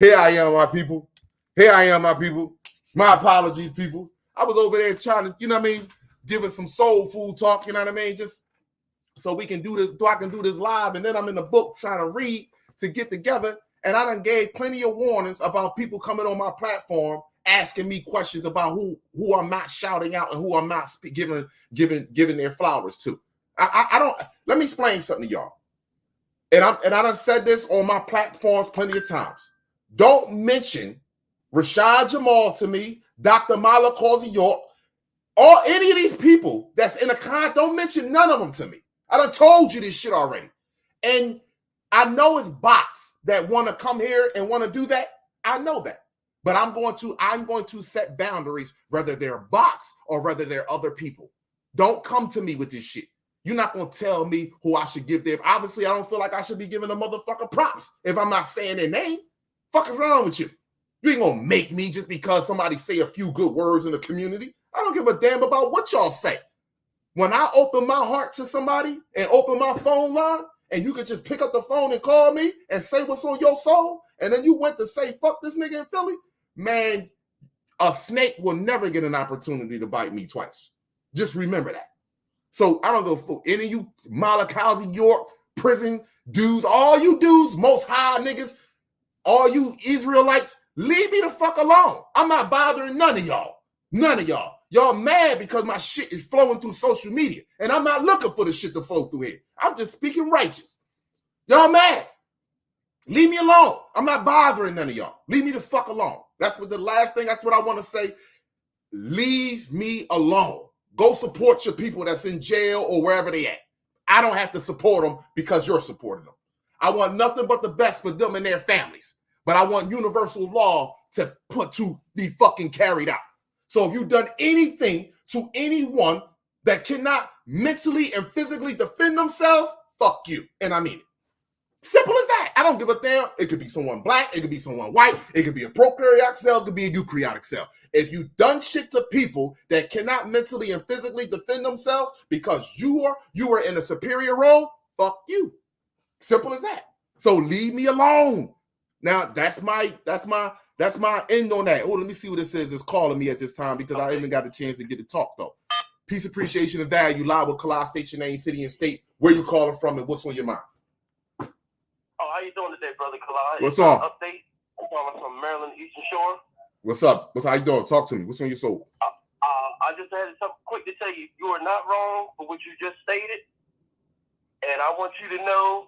Here I am, my people. Here I am, my people. My apologies, people. I was over there trying to, you know what I mean, giving some soul food talk, you know what I mean, just so we can do this, so I can do this live, and then I'm in the book trying to read to get together, and I done gave plenty of warnings about people coming on my platform asking me questions about who I'm not shouting out and who I'm not giving their flowers to. I don't. Let me explain something to y'all, and I done said this on my platforms plenty of times. Don't mention Rashad Jamal to me, Dr. Mala Causey York, or any of these people that's in a con. Don't mention none of them to me. I done told you this shit already. And I know it's bots that want to come here and want to do that. I know that. But I'm going to set boundaries, whether they're bots or whether they're other people. Don't come to me with this shit. You're not going to tell me who I should give them. Obviously, I don't feel like I should be giving a motherfucker props if I'm not saying their name. Fuck is wrong with you? You ain't gonna make me just because somebody say a few good words in the community. I don't give a damn about what y'all say. When I open my heart to somebody and open my phone line, and you could just pick up the phone and call me and say what's on your soul, and then you went to say fuck this nigga in Philly, man, a snake will never get an opportunity to bite me twice. Just remember that. So I don't go for any of you Mala Causey York prison dudes, all you dudes, most high niggas, all you Israelites, leave me the fuck alone. I'm not bothering none of y'all. None of y'all. Y'all mad because my shit is flowing through social media. And I'm not looking for the shit to flow through here. I'm just speaking righteous. Y'all mad. Leave me alone. I'm not bothering none of y'all. Leave me the fuck alone. That's what the last thing, that's what I want to say. Leave me alone. Go support your people that's in jail or wherever they at. I don't have to support them because you're supporting them. I want nothing but the best for them and their families. But I want universal law to be fucking carried out. So if you've done anything to anyone that cannot mentally and physically defend themselves, fuck you. And I mean it. Simple as that. I don't give a damn. It could be someone black. It could be someone white. It could be a prokaryotic cell. It could be a eukaryotic cell. If you've done shit to people that cannot mentally and physically defend themselves because you are in a superior role, fuck you. Simple as that. So leave me alone. Now that's my end on that. Oh, let me see what it says. It's calling me at this time because I even got a chance to get to talk though. Peace, appreciation, and value. Live with Kalai, state your name, city, and state. Where you calling from and what's on your mind? Oh, how you doing today, brother Kalai? What's up? Update. I'm calling from Maryland, Eastern Shore. What's up? How you doing? Talk to me. What's on your soul? I just had something quick to tell you. You are not wrong for what you just stated, and I want you to know.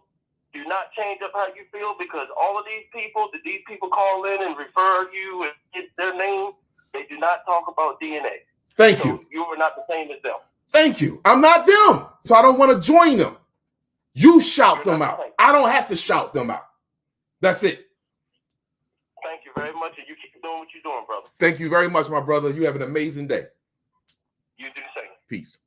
Do not change up how you feel because all of these people call in and refer you and get their name. They do not talk about DNA. Thank you. You are not the same as them. Thank you. I'm not them, so I don't want to join them. You shout them out. I don't have to shout them out. That's it. Thank you very much, and you keep doing what you're doing, brother. Thank you very much, my brother. You have an amazing day. You do the same. Peace.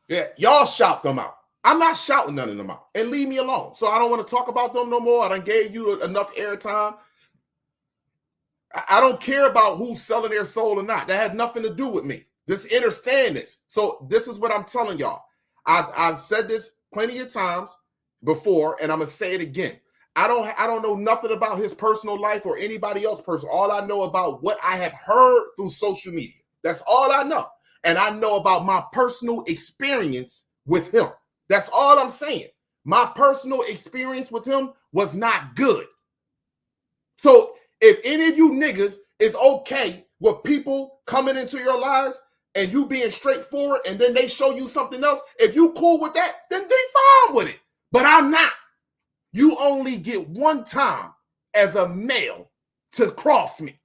Yeah, y'all shout them out. I'm not shouting none of them out. And leave me alone. So I don't want to talk about them no more. I done gave you enough airtime. I don't care about who's selling their soul or not. That has nothing to do with me. Just understand this. So this is what I'm telling y'all. I've said this plenty of times before, and I'm going to say it again. I don't know nothing about his personal life or anybody else's personal. All I know about what I have heard through social media. That's all I know. And I know about my personal experience with him. That's all I'm saying. My personal experience with him was not good. So if any of you niggas is okay with people coming into your lives and you being straightforward and then they show you something else, if you cool with that, then be fine with it. But I'm not. You only get one time as a male to cross me.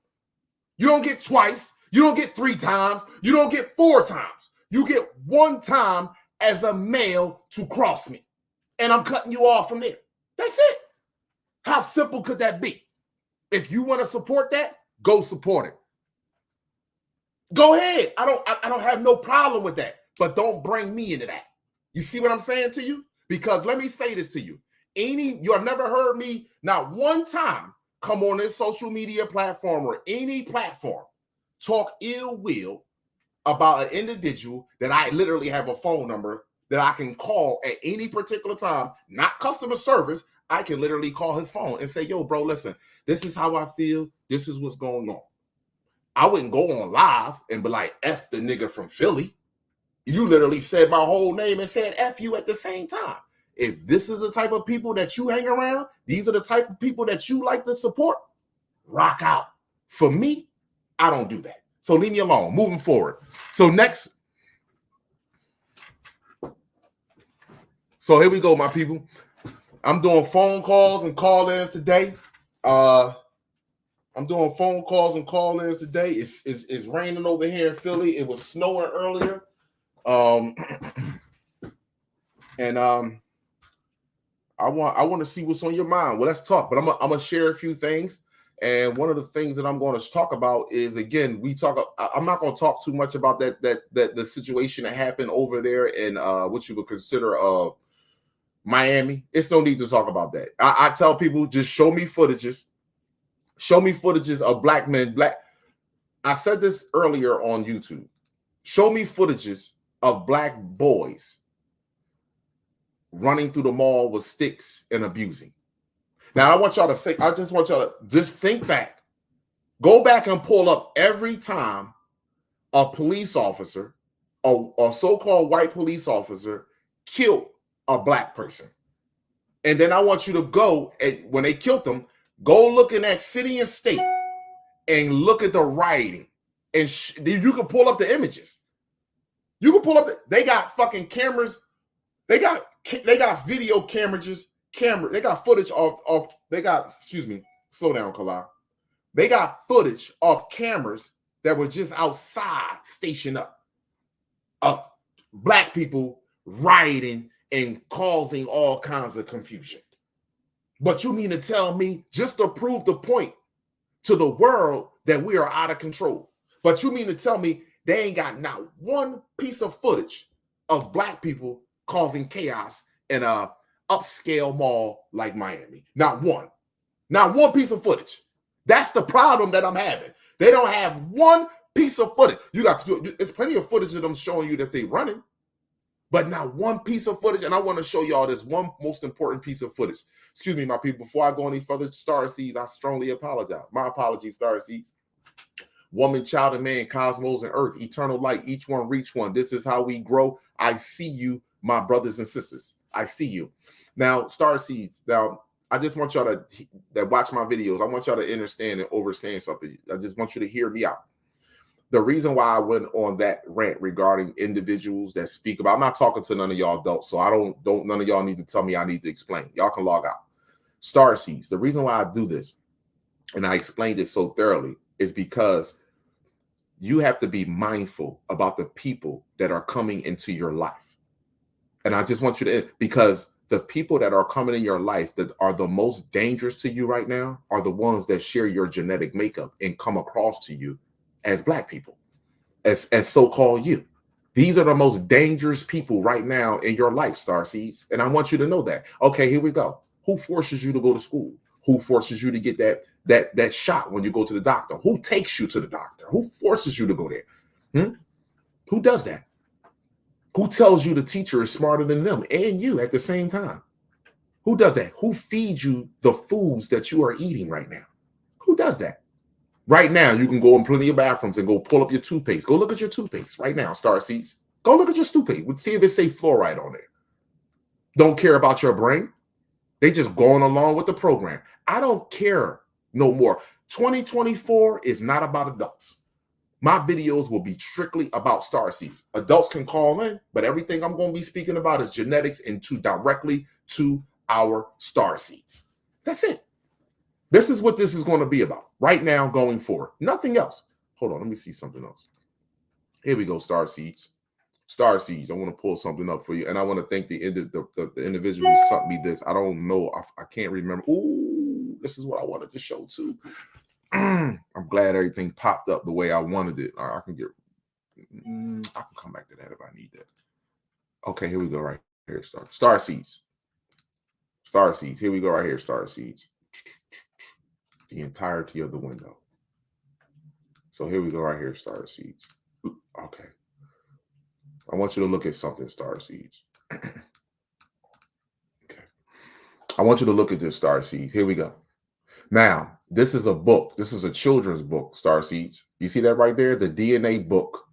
You don't get twice. You don't get 3 times. You don't get 4 times. You get one time as a male to cross me. And I'm cutting you off from there. That's it. How simple could that be? If you want to support that, go support it. Go ahead. I don't have no problem with that. But don't bring me into that. You see what I'm saying to you? Because let me say this to you. You have never heard me not one time come on this social media platform or any platform talk ill will about an individual that I literally have a phone number that I can call at any particular time, not customer service. I can literally call his phone and say, yo, bro, listen, this is how I feel. This is what's going on. I wouldn't go on live and be like, F the nigga from Philly. You literally said my whole name and said F you at the same time. If this is the type of people that you hang around, these are the type of people that you like to support, rock out. For me, I don't do that. So leave me alone. Moving forward. So next. So here we go, my people. I'm doing phone calls and call-ins today. I'm doing phone calls and call-ins today. It's raining over here in Philly. It was snowing earlier. I want to see what's on your mind. Well, let's talk. But I'm gonna share a few things. And one of the things that I'm going to talk about is, again, I'm not going to talk too much about that the situation that happened over there in what you would consider Miami. It's no need to talk about that. I tell people, just show me footages. Show me footages of black men. I said this earlier on YouTube. Show me footages of black boys running through the mall with sticks and abusing. Now, I just want y'all to just think back. Go back and pull up every time a police officer, a so-called white police officer, killed a black person. And then I want you to go, when they killed them, go look in that city and state and look at the rioting. And you can pull up the images. You can pull up they got fucking cameras. They got video cameras. They got footage slow down, Kala. They got footage of cameras that were just outside stationed up. Of black people rioting and causing all kinds of confusion. But you mean to tell me, just to prove the point to the world that we are out of control, but you mean to tell me they ain't got not one piece of footage of black people causing chaos in a upscale mall like Miami? Not one piece of footage. That's the problem that I'm having. They don't have one piece of footage. It's plenty of footage of them showing you that they're running, but not one piece of footage. And I want to show y'all this one most important piece of footage. Excuse me, my people, before I go any further, Star Seeds, I strongly apologize. My apologies, Star Seeds. Woman, child, and man, cosmos, and earth, eternal light, each one reach one. This is how we grow. I see you, my brothers and sisters. I see you. Now, Star Seeds. Now, I just want y'all that watch my videos. I want y'all to understand and understand something. I just want you to hear me out. The reason why I went on that rant regarding individuals that speak about, I'm not talking to none of y'all adults, so none of y'all need to tell me I need to explain. Y'all can log out. Star Seeds. The reason why I do this, and I explained it so thoroughly, is because you have to be mindful about the people that are coming into your life. And I just want you to, because the people that are coming in your life that are the most dangerous to you right now are the ones that share your genetic makeup and come across to you as black people, as so-called you. These are the most dangerous people right now in your life, Star Seeds. And I want you to know that. Okay, here we go. Who forces you to go to school? Who forces you to get that shot when you go to the doctor? Who takes you to the doctor? Who forces you to go there? Who does that? Who tells you the teacher is smarter than them and you at the same time? Who does that? Who feeds you the foods that you are eating right now? Who does that? Right now, you can go in plenty of bathrooms and go pull up your toothpaste. Go look at your toothpaste right now, Star Seeds. Go look at your toothpaste. We'll see if it say fluoride on there. Don't care about your brain. They just going along with the program. I don't care no more. 2024 is not about adults. My videos will be strictly about Star Seeds. Adults can call in, but everything I'm going to be speaking about is genetics and directly to our Star Seeds. That's it. This is what this is going to be about right now going forward. Nothing else. Hold on. Let me see something else. Here we go, Star Seeds. Star Seeds. I want to pull something up for you. And I want to thank the individual who sent me this. I don't know. I can't remember. Ooh, this is what I wanted to show too. I'm glad everything popped up the way I wanted it. All right, I can come back to that if I need that. Okay, here we go right here. Star Seeds. Star Seeds. Here we go right here, Star Seeds. The entirety of the window. So here we go right here, Star Seeds. Okay. I want you to look at something, Star Seeds. Okay. I want you to look at this, Star Seeds. Here we go. Now, this is a book. This is a children's book, Star Seeds. You see that right there? The DNA book.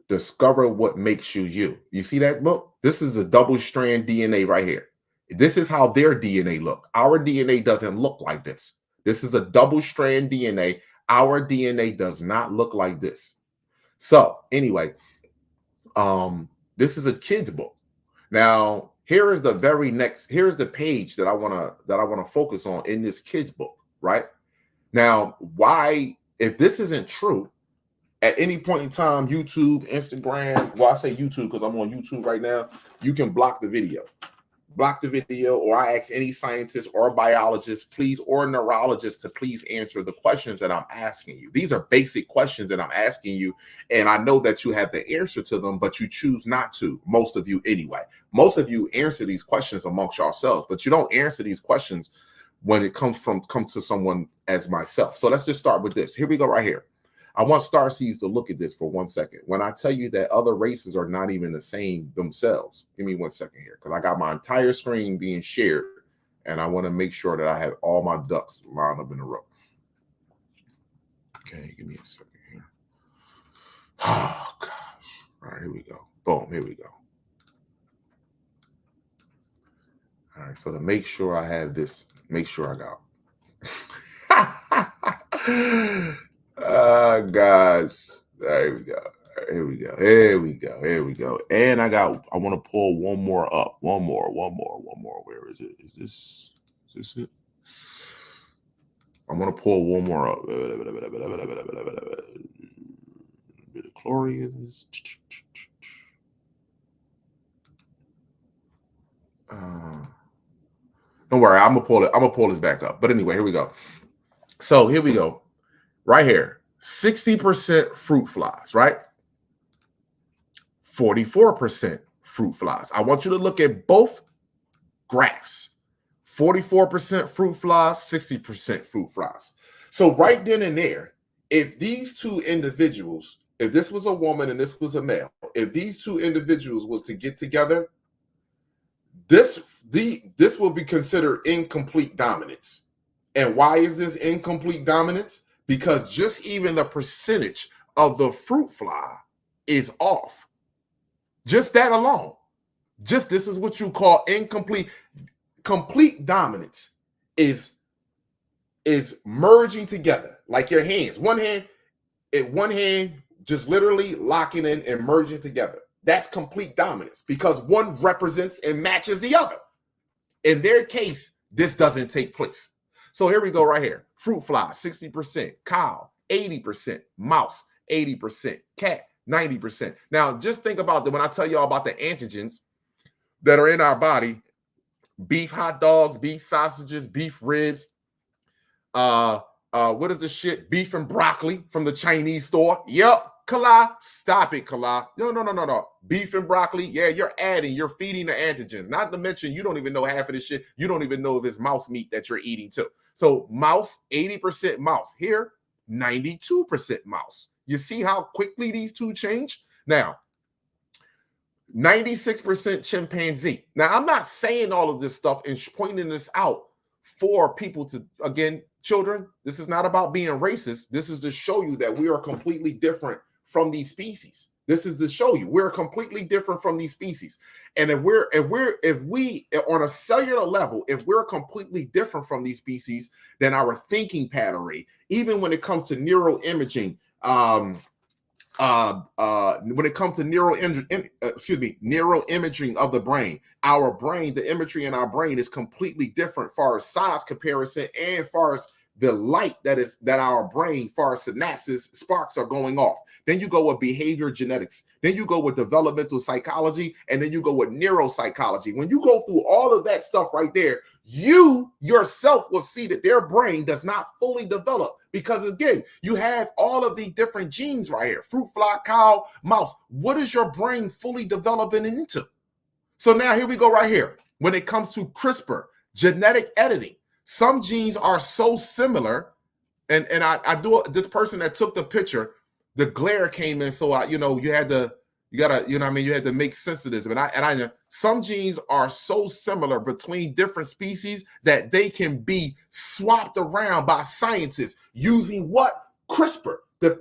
Discover what makes you you. You see that book? This is a double-strand DNA right here. This is how their DNA look. Our DNA doesn't look like this. This is a double-strand DNA. Our DNA does not look like this. So anyway, this is a kid's book. Now, here is the very next, here's the page that I want to focus on in this kid's book, right? Now, why, if this isn't true, at any point in time, YouTube, Instagram, well, I say YouTube because I'm on YouTube right now, you can block the video. Block the video, or I ask any scientist or biologist, please, or neurologist to please answer the questions that I'm asking you. These are basic questions that I'm asking you, and I know that you have the answer to them, but you choose not to, most of you anyway. Most of you answer these questions amongst yourselves, but you don't answer these questions when it comes to someone as myself. So let's just start with this. Here we go right here. I want Starseeds to look at this for 1 second. When I tell you that other races are not even the same themselves, give me 1 second here, because I got my entire screen being shared, and I want to make sure that I have all my ducks lined up in a row. Okay, give me a second here. Oh, gosh. All right, here we go. Boom, here we go. All right, so to make sure I have this, make sure I got oh gosh. There we go. Here we go. Here we go. Here we go. And I want to pull one more up. One more. Where is it? Is this it? I'm gonna pull one more up. Midichlorians. Don't worry, I'm gonna pull this back up. But anyway, here we go. So here we go. Right here, 60% fruit flies, right? 44% fruit flies. I want you to look at both graphs. 44% fruit flies, 60% fruit flies. So right then and there, if these two individuals, if this was a woman and this was a male, if these two individuals was to get together, this will be considered incomplete dominance. And why is this incomplete dominance? Because just even the percentage of the fruit fly is off. Just that alone. Just this is what you call incomplete. Complete dominance is merging together like your hands. One hand just literally locking in and merging together. That's complete dominance because one represents and matches the other. In their case, this doesn't take place. So here we go right here. Fruit fly, 60%. Cow, 80%. Mouse, 80%. Cat, 90%. Now, just think about that when I tell you all about the antigens that are in our body. Beef hot dogs, beef sausages, beef ribs. What is the shit? Beef and broccoli from the Chinese store. Yep. Kala, stop it, Kala. No. Beef and broccoli. Yeah, you're feeding the antigens. Not to mention, you don't even know half of this shit. You don't even know if it's mouse meat that you're eating too. So mouse, 80% mouse. Here, 92% mouse. You see how quickly these two change? Now, 96% chimpanzee. Now, I'm not saying all of this stuff and pointing this out for people to, again, children, this is not about being racist. This is to show you that we are completely different from these species. This is to show you we're completely different from these species. And if we on a cellular level, if we're completely different from these species, then our thinking pattern, even when it comes to neuroimaging, when it comes to neuroimaging of the brain, our brain, the imagery in our brain is completely different far as size comparison and far as the light that our brain, far as synapses, sparks are going off. Then you go with behavior genetics. Then you go with developmental psychology, and then you go with neuropsychology. When you go through all of that stuff right there, you yourself will see that their brain does not fully develop because, again, you have all of the different genes right here. Fruit fly, cow, mouse. What is your brain fully developing into? So now here we go right here. When it comes to CRISPR, genetic editing, some genes are so similar. And I do this person that took the picture, the glare came in. So you had You gotta, you know what I mean? You had to make sense of this. And I some genes are so similar between different species that they can be swapped around by scientists using what? CRISPR, the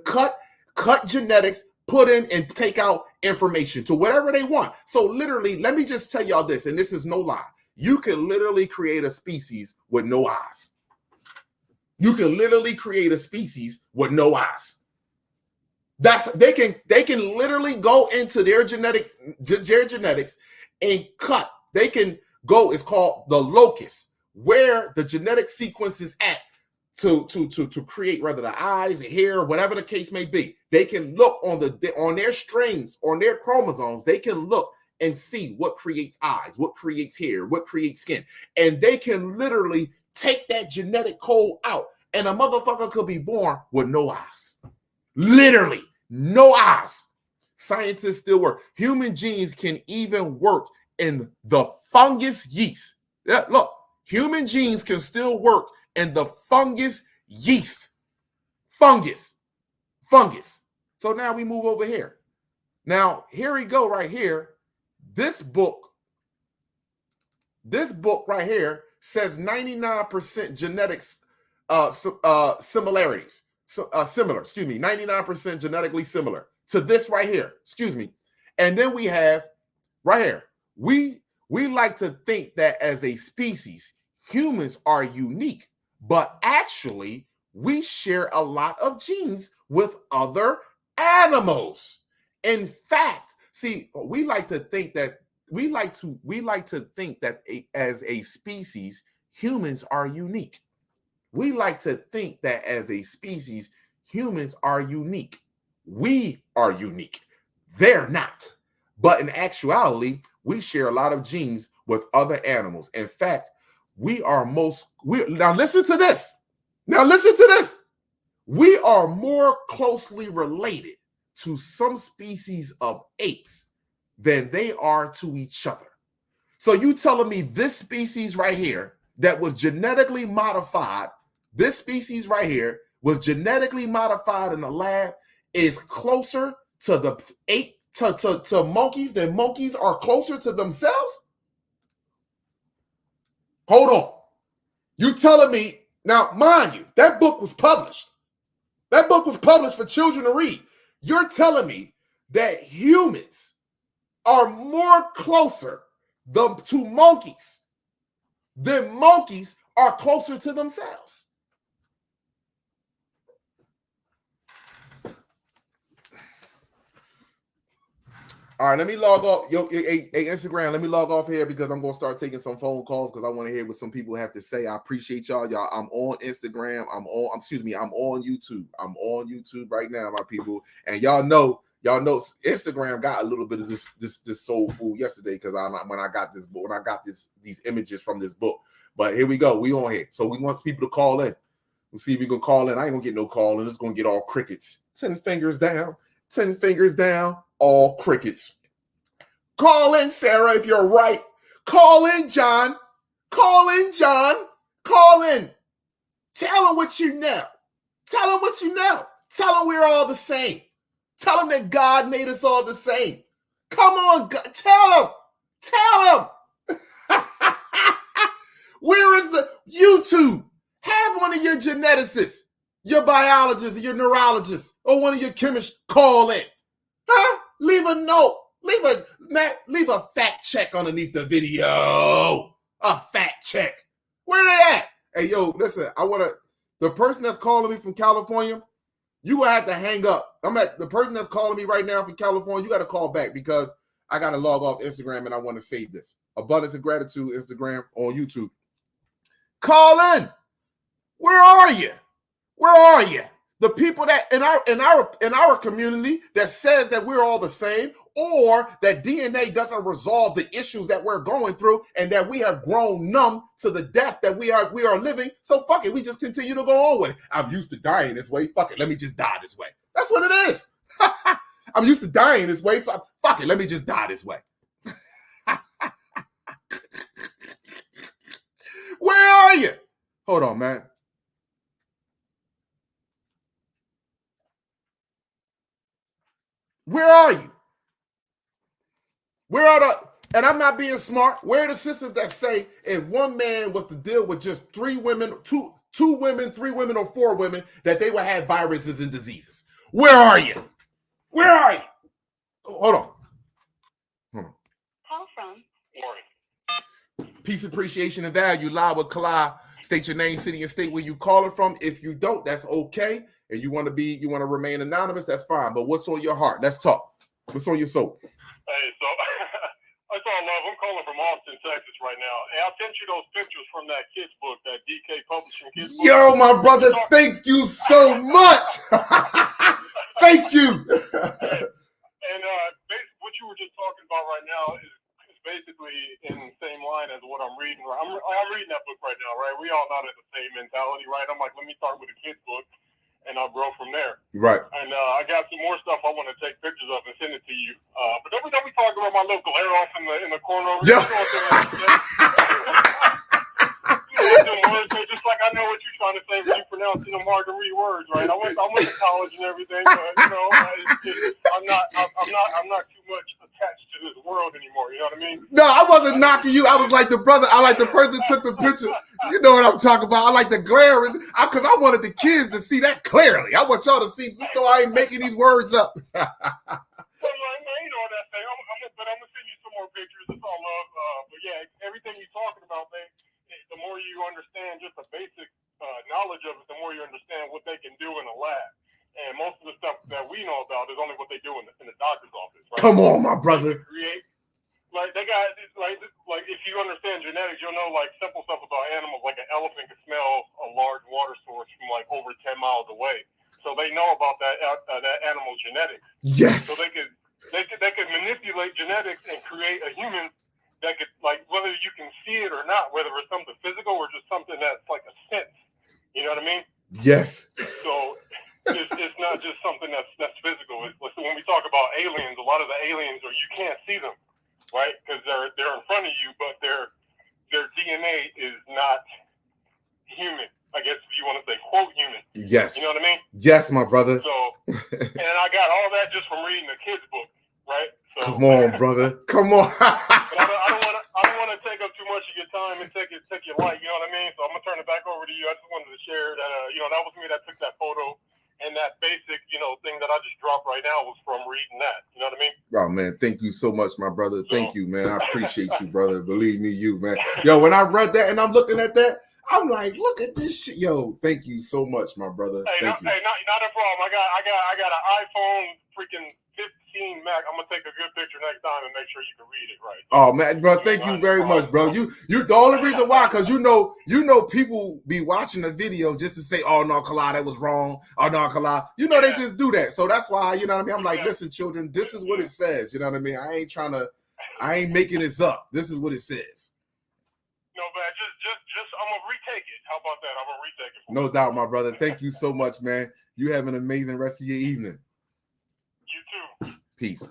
cut genetics, put in and take out information to whatever they want. So literally, let me just tell y'all this, and this is no lie. You can literally create a species with no eyes. You can literally create a species with no eyes. They can literally go into their genetics and cut. They can go, it's called the locus, where the genetic sequence is at to create whether the eyes, the hair, whatever the case may be. They can look on their strains, on their chromosomes, they can look and see what creates eyes, what creates hair, what creates skin. And they can literally take that genetic code out, and a motherfucker could be born with no eyes. Literally, no eyes. Scientists still work. Human genes can even work in the fungus yeast. Yeah, look, human genes can still work in the fungus yeast. Fungus. So now we move over here. Now, here we go right here. This book right here says 99% genetics similarities. Similar, 99% genetically similar to this right here, And then we have right here, we like to think that as a species, humans are unique, but actually we share a lot of genes with other animals. In fact, see, we like to think that as a species, humans are unique. We like to think that as a species, humans are unique. We are unique. They're not. But in actuality, we share a lot of genes with other animals. In fact, now listen to this. We are more closely related to some species of apes than they are to each other. So you telling me this species right here that was genetically modified, this species right here was genetically modified in the lab, is closer to the ape to monkeys than monkeys are closer to themselves? Hold on. You telling me, now mind you, that book was published. That book was published for children to read. You're telling me that humans are more closer to monkeys than monkeys are closer to themselves? All right, let me log off. Hey, Instagram, let me log off here because I'm going to start taking some phone calls because I want to hear what some people have to say. I appreciate y'all. I'm on Instagram. I'm on YouTube. I'm on YouTube right now, my people. And y'all know Instagram got a little bit of this soul food yesterday because when I got these images from this book. But here we go. We on here. So we want people to call in. We'll see if we can call in. I ain't gonna get no call in. It's gonna get all crickets. 10 fingers down. 10 fingers down, all crickets. Call in, Sarah, if you're right. Call in, John. Call in. Tell him what you know. Tell him we're all the same. Tell him that God made us all the same. Come on, God. Tell him. Where is the YouTube? Have one of your geneticists, your biologists, your neurologists, or one of your chemists call in. Huh? Leave a note. Leave a fact check underneath the video. A fact check. Where they at? Hey, yo, listen, the person that's calling me from California, you will have to hang up. The person that's calling me right now from California, you got to call back because I got to log off Instagram and I want to save this. Abundance of Gratitude Instagram on YouTube. Call in. Where are you? The people that in our community that says that we're all the same, or that DNA doesn't resolve the issues that we're going through, and that we have grown numb to the death that we are living. So fuck it, we just continue to go on with it. I'm used to dying this way. Fuck it, let me just die this way. That's what it is. I'm used to dying this way, so fuck it, let me just die this way. Where are you? Hold on, man. Where are you? Where are the, and I'm not being smart, where are the sisters that say if one man was to deal with just 3 women, two women, 3 women, or 4 women, that they would have viruses and diseases? Where are you? Where are you? Hold on. Call from Warren. Peace, appreciation, and value. Live with Kalai. State your name, city, and state where you calling from. If you don't, that's okay. And you want to remain anonymous, that's fine. But what's on your heart? Let's talk. What's on your soul? Hey, so that's all love. I'm calling from Austin, Texas right now. And I sent you those pictures from that kids book, that DK Publishing kids book. Yo, my brother, thank you so much. Thank you. And basically what you were just talking about right now is basically in the same line as what I'm reading. I'm reading that book right now, right? We all not at the same mentality, right? I'm like, let me start with a kid's book, and I'll grow from there. Right. And I got some more stuff I want to take pictures of and send it to you. But every time we talk about my little glare off in the corner over Yeah. Just like I know what you're trying to say when you pronouncing them hard to read words, right? I went to college and everything, but I'm not too much attached to this world anymore. You know what I mean? No, I wasn't knocking you. I was like the brother. I like the person that took the picture. You know what I'm talking about. I like the glare, because I wanted the kids to see that clearly. I want y'all to see, just so I ain't making these words up. You know that thing. But I'm gonna send you some more pictures. It's all love. But yeah, everything you're talking about, man. The more you understand just the basic knowledge of it, the more you understand what they can do in a lab. And most of the stuff that we know about is only what they do in the doctor's office. Right? Come on, my brother. They got like if you understand genetics, you'll know like simple stuff about animals. Like an elephant can smell a large water source from like over 10 miles away. So they know about that animal's genetics. Yes. So they could manipulate genetics and create a human that could, like, whether you can see it or not, whether it's something physical or just something that's like a sense. You know what I mean? Yes. So it's not just something that's physical. When we talk about aliens, a lot of the aliens you can't see them, right? Because they're in front of you, but their DNA is not human. I guess if you want to say quote human. Yes. You know what I mean? Yes, my brother. So, and I got all that just from reading the kids' book, right? So, come on, brother. Come on. But I don't want to take up too much of your time and take your light. You know what I mean? So I'm gonna turn it back over to you. I just wanted to share that. That was me that took that photo, and that basic, thing that I just dropped right now was from reading that. You know what I mean? Oh man, thank you so much, my brother. Thank you, man. I appreciate you, brother. Believe me, man. Yo, when I read that and I'm looking at that, I'm like, look at this shit. Yo, thank you so much, my brother. Thank you. Not a problem. I got an iPhone freaking 15 Mac. I'm gonna take a good picture next time and make sure you can read it right. Oh man, bro, thank you very much, bro. You the only reason why, because you know people be watching the video just to say, oh no, Kalai, that was wrong. Oh no, Kalai. They just do that. So that's why, you know what I mean? I'm like, listen, children, this is what it says. You know what I mean? I ain't making this up. This is what it says. No, but just I'm gonna retake it. How about that? I'm gonna retake it. No doubt, my brother. Thank you so much, man. You have an amazing rest of your evening. You too. Peace.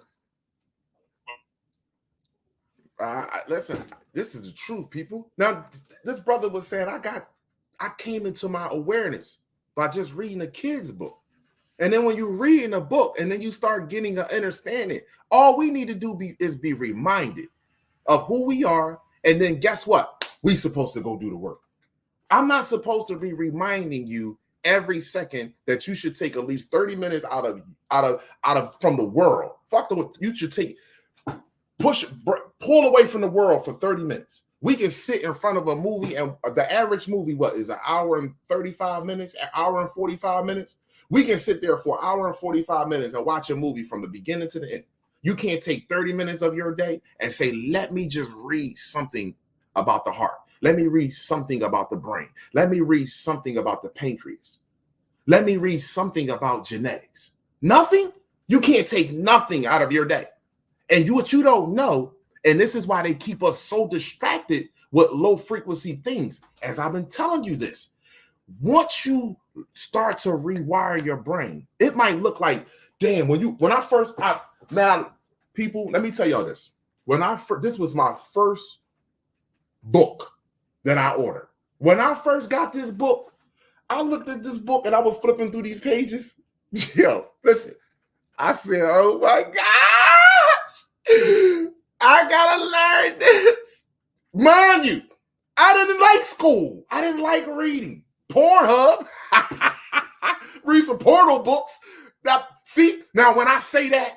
Listen, this is the truth, people. Now, this brother was saying, I came into my awareness by just reading a kid's book. And then when you read in a book and then you start getting an understanding, all we need to do is be reminded of who we are. And then guess what? We supposed to go do the work. I'm not supposed to be reminding you every second that you should take at least 30 minutes out of from the world. Fuck the, you should pull away from the world for 30 minutes. We can sit in front of a movie, and the average movie, what is an hour and 35 minutes, an hour and 45 minutes? We can sit there for an hour and 45 minutes and watch a movie from the beginning to the end. You can't take 30 minutes of your day and say, let me just read something about the heart. Let me read something about the brain. Let me read something about the pancreas. Let me read something about genetics. Nothing? You can't take nothing out of your day. And what you don't know, and this is why they keep us so distracted with low frequency things, as I've been telling you this. Once you start to rewire your brain, it might look like, damn, people, let me tell y'all this. This was my first book that I ordered. When I first got this book, I looked at this book and I was flipping through these pages. Yo, listen, I said, oh my gosh. I gotta learn this. Mind you, I didn't like school. I didn't like reading. Pornhub. Read some porno books. Now, see, now when I say that,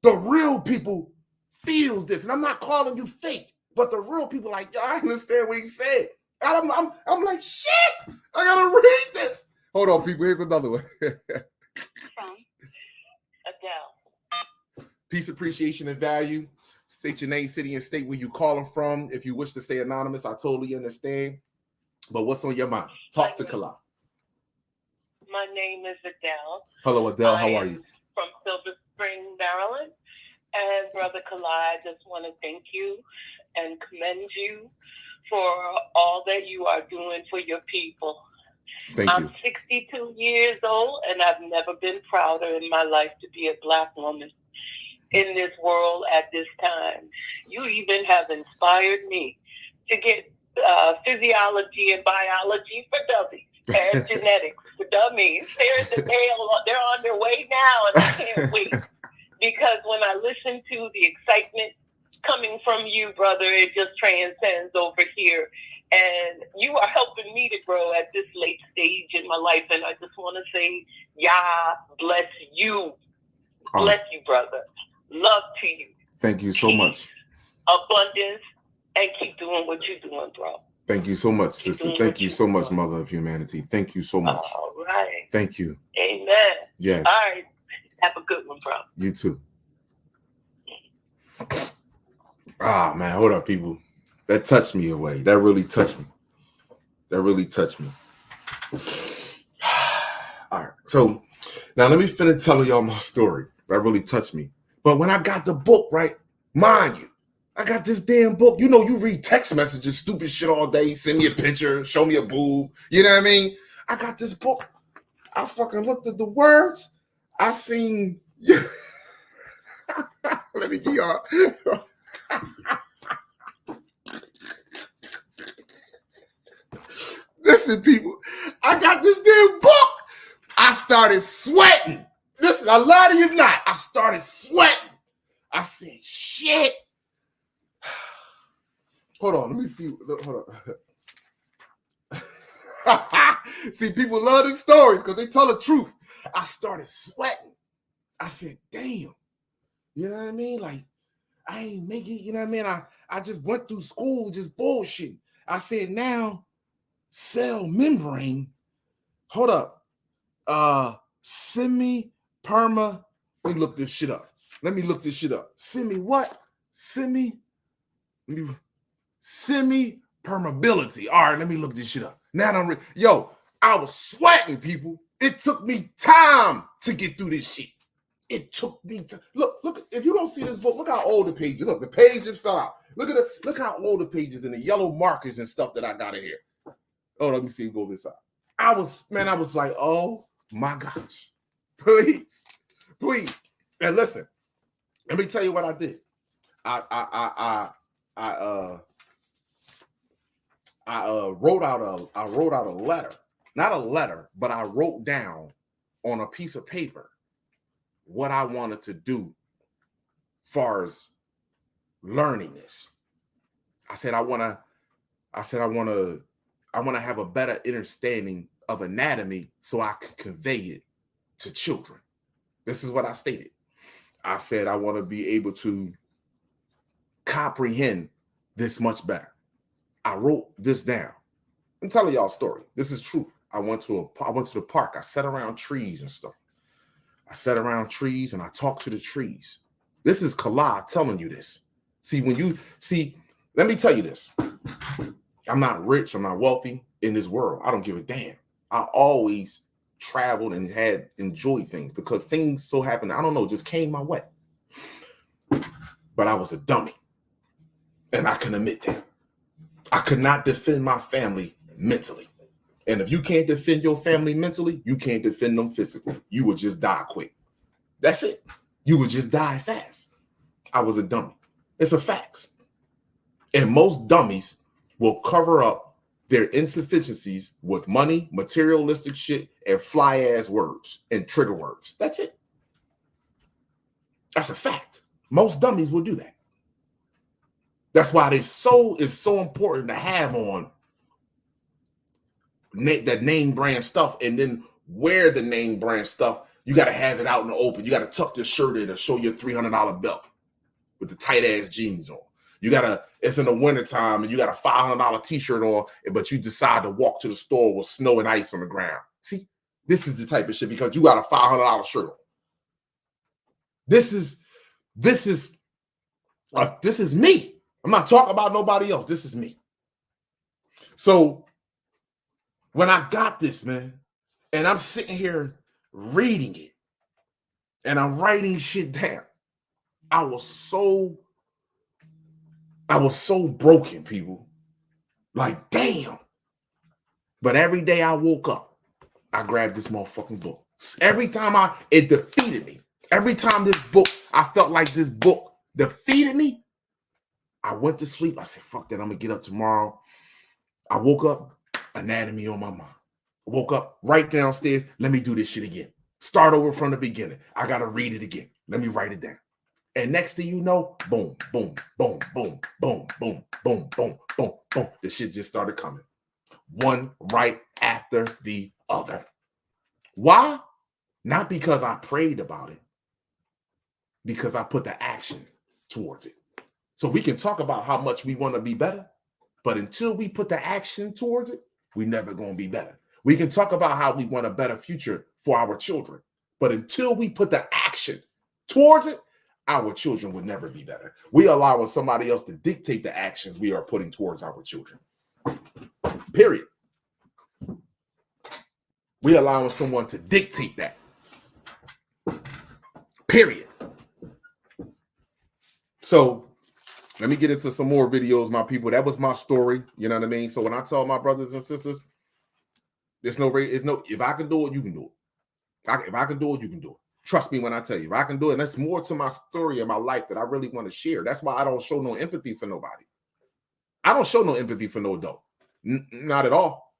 the real people feels this. And I'm not calling you fake, but the real people like, yo, I understand what he said. I'm like, shit, I gotta read this. Hold on, people. Here's another one. From Adele. Peace, appreciation, and value. State your name, city, and state where you calling from. If you wish to stay anonymous, I totally understand. But what's on your mind? Talk to Kala. My name is Adele. Hello, Adele. How are you? From Silver Spring, Maryland. And Brother Kala, I just want to thank you and commend you for all that you are doing for your people. Thank you. I'm 62 years old, and I've never been prouder in my life to be a Black woman in this world at this time. You even have inspired me to get physiology and biology for dummies and genetics for dummies. They're on their way now, and I can't wait. Because when I listen to the excitement coming from you, brother, it just transcends over here. And you are helping me to grow at this late stage in my life. And I just want to say, Yah bless you. Bless you, brother. Love to you. Thank you so much. Abundance, and keep doing what you're doing, bro. Thank you so much, sister. Thank you so much, mother of humanity. Thank you so much. All right. Thank you. Amen. Yes. All right. Have a good one, bro. You too. Ah, man, hold up, people. That touched me away. That really touched me. That really touched me. All right. So now let me finish telling y'all my story. That really touched me. But when I got the book, right, mind you, I got this damn book. You know, you read text messages, stupid shit all day. Send me a picture, show me a boob. You know what I mean? I got this book. I fucking looked at the words. I seen. Let me give y'all. Listen, people, I got this damn book. I started sweating. Listen, I lie to you not. I started sweating. I said, shit. Hold on, let me see. Hold on. See, people love these stories because they tell the truth. I started sweating. I said, damn. You know what I mean? Like, I ain't making, you know what I mean? I just went through school just bullshit. I said, now, cell membrane. Hold up. Semi-perma. Let me look this shit up. Semi what? Semi-permeability. All right, let me look this shit up. Now yo, I was sweating, people. It took me time to get through this shit. It took me to look. If you don't see this book, look how old the pages. Look, the pages fell out. Look how old the pages and the yellow markers and stuff that I got in here. Oh, let me see. Go this side. I was like, oh my gosh, please. And listen, let me tell you what I did. I wrote out a letter. Not a letter, but I wrote down on a piece of paper what I wanted to do far as learning this. I said I want to have a better understanding of anatomy so I can convey it to children. This is what I stated. I said I want to be able to comprehend this much better. I wrote this down. I'm telling y'all a story. This is true. I went to the park. I sat around trees and stuff. I sat around trees and I talked to the trees. This is Kala telling you this. Let me tell you this. I'm not rich. I'm not wealthy in this world. I don't give a damn. I always traveled and had enjoyed things because things so happened. I don't know, just came my way. But I was a dummy. And I can admit that. I could not defend my family mentally. And if you can't defend your family mentally, you can't defend them physically. You would just die quick. That's it. You would just die fast. I was a dummy. It's a fact. And most dummies will cover up their insufficiencies with money, materialistic shit, and fly-ass words and trigger words. That's it. That's a fact. Most dummies will do that. That's why it's so important to have on that name brand stuff, and then wear the name brand stuff. You got to have it out in the open. You got to tuck your shirt in and show your $300 belt with the tight ass jeans on. You gotta, it's in the wintertime and you got a $500 t-shirt on, but you decide to walk to the store with snow and ice on the ground. See, this is the type of shit because you got a $500 shirt on. This is me. I'm not talking about nobody else. This is me. So when I got this, man, and I'm sitting here reading it and I'm writing shit down, I was so broken, people. Like, damn. But every day I woke up, I grabbed this motherfucking book. Every time it defeated me. Every time this book, I felt like this book defeated me, I went to sleep. I said, fuck that, I'm gonna get up tomorrow. I woke up, anatomy on my mind. Woke up right downstairs, let me do this shit again. Start over from the beginning. I gotta read it again. Let me write it down. And next thing you know, boom, boom, boom, boom, boom, boom, boom, boom, boom, boom. The shit just started coming. One right after the other. Why? Not because I prayed about it. Because I put the action towards it. So we can talk about how much we want to be better, but until we put the action towards it, we're never going to be better. We can talk about how we want a better future for our children, but until we put the action towards it, our children would never be better. We allowing somebody else to dictate the actions we are putting towards our children. Period. We allowing someone to dictate that. Period. So let me get into some more videos, my people. That was my story. You know what I mean? So when I tell my brothers and sisters, if I can do it, you can do it. If I can do it, you can do it. Trust me when I tell you, if I can do it. And that's more to my story and my life that I really want to share. That's why I don't show no empathy for nobody. I don't show no empathy for no adult. Not at all.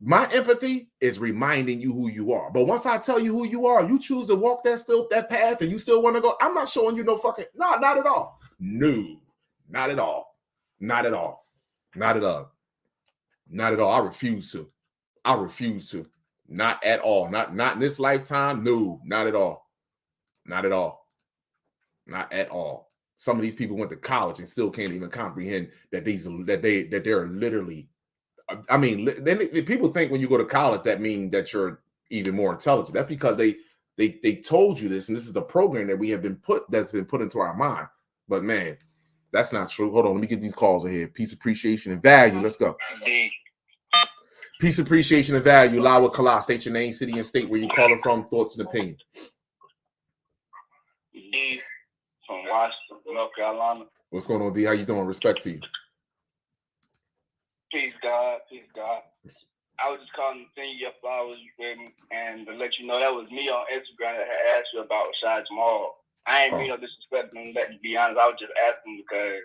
My empathy is reminding you who you are. But once I tell you who you are, you choose to walk that path and you still want to go. I'm not showing you no fucking, no, not at all. No, not at all. Not at all. Not at all. Not at all. I refuse to. Not at all. Not in this lifetime. No, not at all. Not at all. Not at all. Some of these people went to college and still can't even comprehend that they're literally. I mean, people think when you go to college that means that you're even more intelligent. That's because they told you this, and this is the program that that's been put into our mind. But man, that's not true. Hold on, let me get these calls in here. Peace, appreciation, and value. Let's go. Peace, appreciation, and value. Lawa Kala. State your name, city, and state where you're calling from. Thoughts and opinion. D from Washington, North Carolina. What's going on, D? How you doing? Respect to you. Peace, God. Peace, God. I was just calling to send you your flowers and to let you know that was me on Instagram that had asked you about Rashad Jamal. I ain't mean no disrespect to be honest. I was just asking because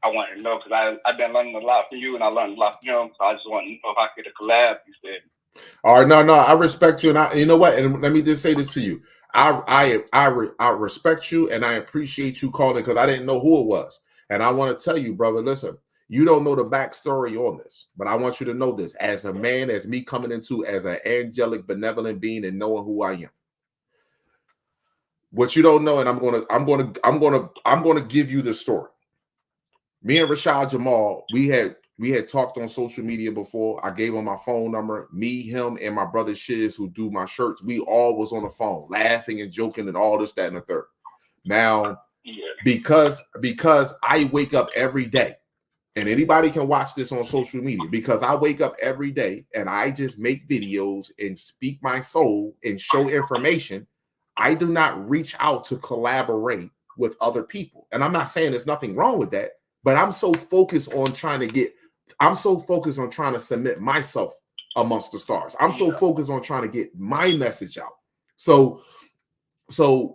I wanted to know because I've been learning a lot from you and I learned a lot from him. So I just wanted to know if I could get a collab. You said. All right, no, I respect you, and you know what? And let me just say this to you: I respect you, and I appreciate you calling because I didn't know who it was, and I want to tell you, brother. Listen, you don't know the backstory on this, but I want you to know this: as a man, as me coming into as an angelic, benevolent being, and knowing who I am. What you don't know, and I'm gonna give you the story. Me and Rashad Jamal, we had talked on social media before. I gave him my phone number. Me, him, and my brother Shiz, who do my shirts, we all was on the phone, laughing and joking and all this, that, and the third. Now, because I wake up every day, and anybody can watch this on social media, because I wake up every day and I just make videos and speak my soul and show information. I do not reach out to collaborate with other people. And I'm not saying there's nothing wrong with that, but I'm so focused on trying to submit myself amongst the stars. I'm so focused on trying to get my message out. So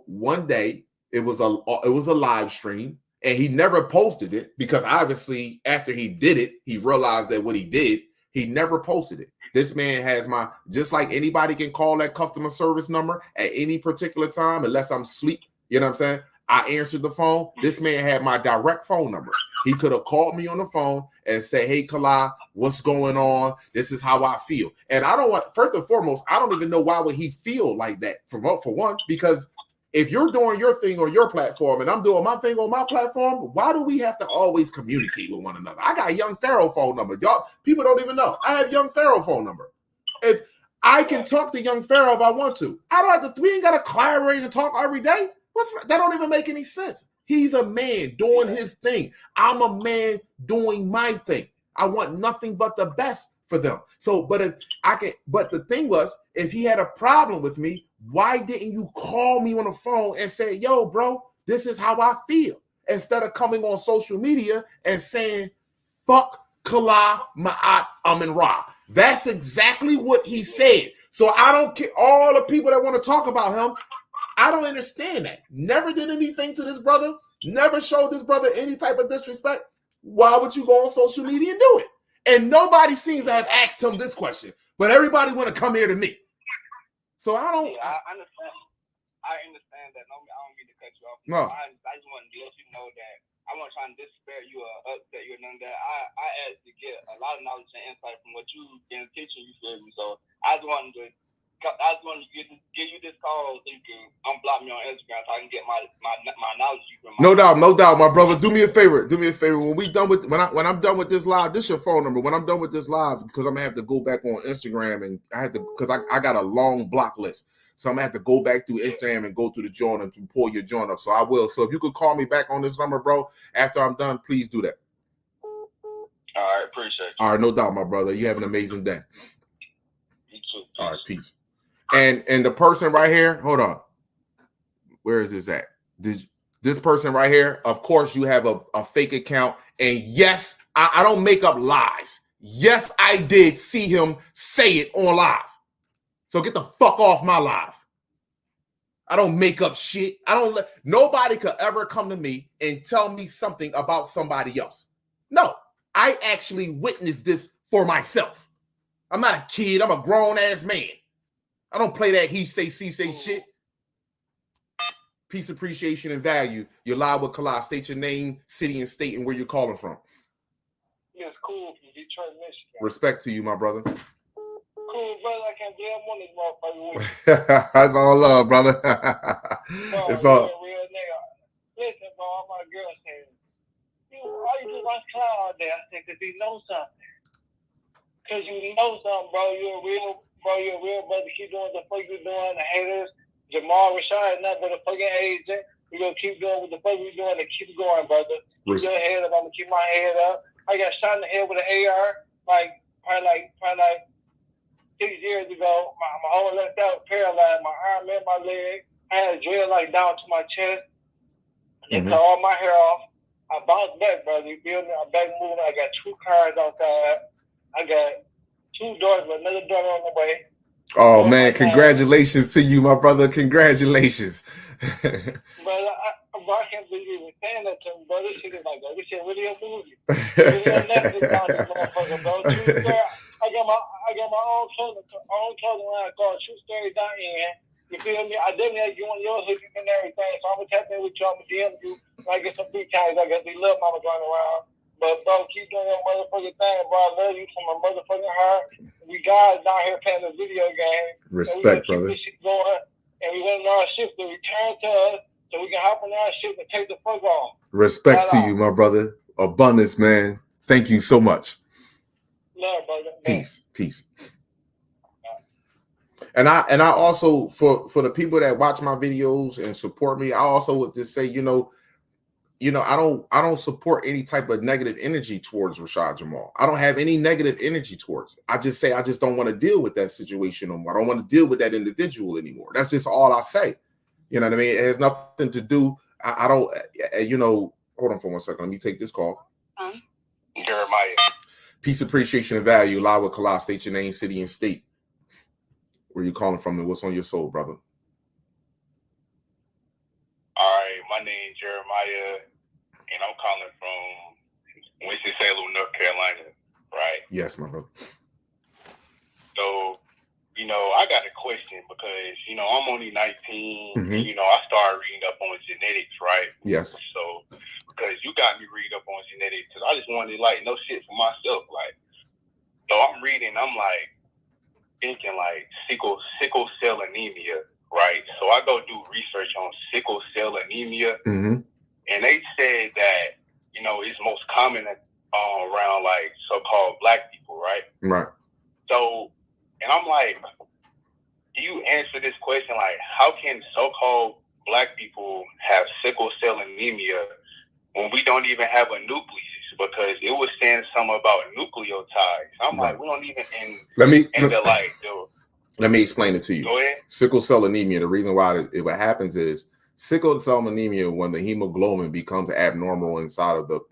one day it was a live stream and he never posted it because obviously after he did it, he realized that what he did, he never posted it. This man has just like anybody can call that customer service number at any particular time, unless I'm asleep. You know what I'm saying? I answered the phone. This man had my direct phone number. He could have called me on the phone and said, hey, Kala, what's going on? This is how I feel. And I don't want, first and foremost, I don't even know why would he feel like that for one, because if you're doing your thing on your platform and I'm doing my thing on my platform, why do we have to always communicate with one another? I got a Young Pharaoh phone number. Y'all, people don't even know. I have Young Pharaoh phone number. If I can talk to Young Pharaoh if I want to. I don't have to, we ain't got to collaborate and talk every day. That don't even make any sense. He's a man doing his thing. I'm a man doing my thing. I want nothing but the best for them. So, but the thing was, if he had a problem with me, why didn't you call me on the phone and say, yo, bro, this is how I feel? Instead of coming on social media and saying, fuck Kala, Ma'at, Amin Ra. That's exactly what he said. So I don't care. All the people that want to talk about him, I don't understand that. Never did anything to this brother. Never showed this brother any type of disrespect. Why would you go on social media and do it? And nobody seems to have asked him this question, but everybody want to come here to me. So I don't. Yeah, I understand. I understand that. No, I don't mean to cut you off. No. I just want to let you know that I'm not trying to disrespect you or upset you or none of that. I actually get a lot of knowledge and insight from what you've been teaching. You feel me? So I just wanted to give you this call so you can unblock me on Instagram so I can get my knowledge. No doubt, my brother. Do me a favor. When I'm done with this live, this is your phone number. When I'm done with this live, because I'm gonna have to go back on Instagram and I got a long block list. So I'm gonna have to go back through Instagram and go through the joint and pull your joint up. So I will. So if you could call me back on this number, bro, after I'm done, please do that. All right, appreciate you. All right, no doubt, my brother. You have an amazing day. You too. Peace. All right, peace. And the person right here, hold on. Where is this at? This person right here, of course, you have a fake account. And yes, I don't make up lies. Yes, I did see him say it on live. So get the fuck off my live. I don't make up shit. Nobody could ever come to me and tell me something about somebody else. No, I actually witnessed this for myself. I'm not a kid. I'm a grown ass man. I don't play that he say, she say shit. Peace, appreciation, and value. You're live with Kala. State your name, city, and state, and where you're calling from. Yes, cool from Detroit, Michigan. Respect to you, my brother. Cool, brother. I can't believe I'm on this motherfucker with you. That's all love, brother. Bro, It's all. real nigga. Listen, bro, all my girl saying, why you just watch Cloud out there? I said, because he knows something. Because you know something, bro. You're a real brother. Keep doing what the fuck you doing. The haters. Jamal Rashad is not but a fucking agent. We're going to keep doing what the fuck we're doing and keep going, brother. Keep your head up. I'm going to keep my head up. I got shot in the head with an AR probably 6 years ago. My whole left out paralyzed. My arm and my leg. I had a drill down to my chest. They cut all my hair off. I bounced back, brother. You feel me? I'm back moving. I got 2 cars outside. I got 2 daughters, but another daughter on the way. Oh, man, congratulations to you, my brother. Congratulations. Brother, I can't believe you were saying that to me, bro. This shit is like, this shit really a movie. Really a Netflix on this motherfucker, bro. I got my own clothing line called TrueStory.in. You feel me? I definitely have you on your hook and everything, so I'm going to tap in with you. I'm going to DM you. When I get some free times, I got these little mamas running around. But, bro, keep doing your motherfucking thing, bro. I love you from my motherfucking heart. We guys down here playing the video game. Respect, brother. Keep this shit going, and we want our ship to return to us so we can hop on our ship and take the fuck off. Respect to you, my brother. Abundance, man. Thank you so much. Love, brother. Peace. And I also, for the people that watch my videos and support me, I also would just say, I don't support any type of negative energy towards Rashad Jamal. I don't have any negative energy towards it. I just say I just don't want to deal with that situation no more. I don't want to deal with that individual anymore. That's just all I say. You know what I mean? It has nothing to do. I don't, hold on for 1 second. Let me take this call. Jeremiah. Peace, appreciation, and value. Live with Kala. State your name, city, and state. Where you calling from and what's on your soul, brother? All right, my name's Jeremiah, and I'm calling from Winston-Salem, North Carolina, right? Yes, my brother. So you know, I got a question because, you know, I'm only 19 Mhm. and, you know, I started reading up on genetics, right? Yes. So, because you got me read up on genetics, because I just wanted, like, no shit for myself. Like, so I'm reading, I'm like, thinking, like, sickle cell anemia, right? So I go do research on sickle cell anemia, Mm-hmm. and they said that, you know, it's most common around, like, so-called black people, right? Right. So, and I'm like, do you answer this question, like, how can so-called black people have sickle cell anemia when we don't even have a nucleus? Because it was saying something about nucleotides. I'm Right. like, we don't even Let me explain it to you. Go ahead. Sickle cell anemia. The reason why what happens is sickle cell anemia, when the hemoglobin becomes abnormal inside of the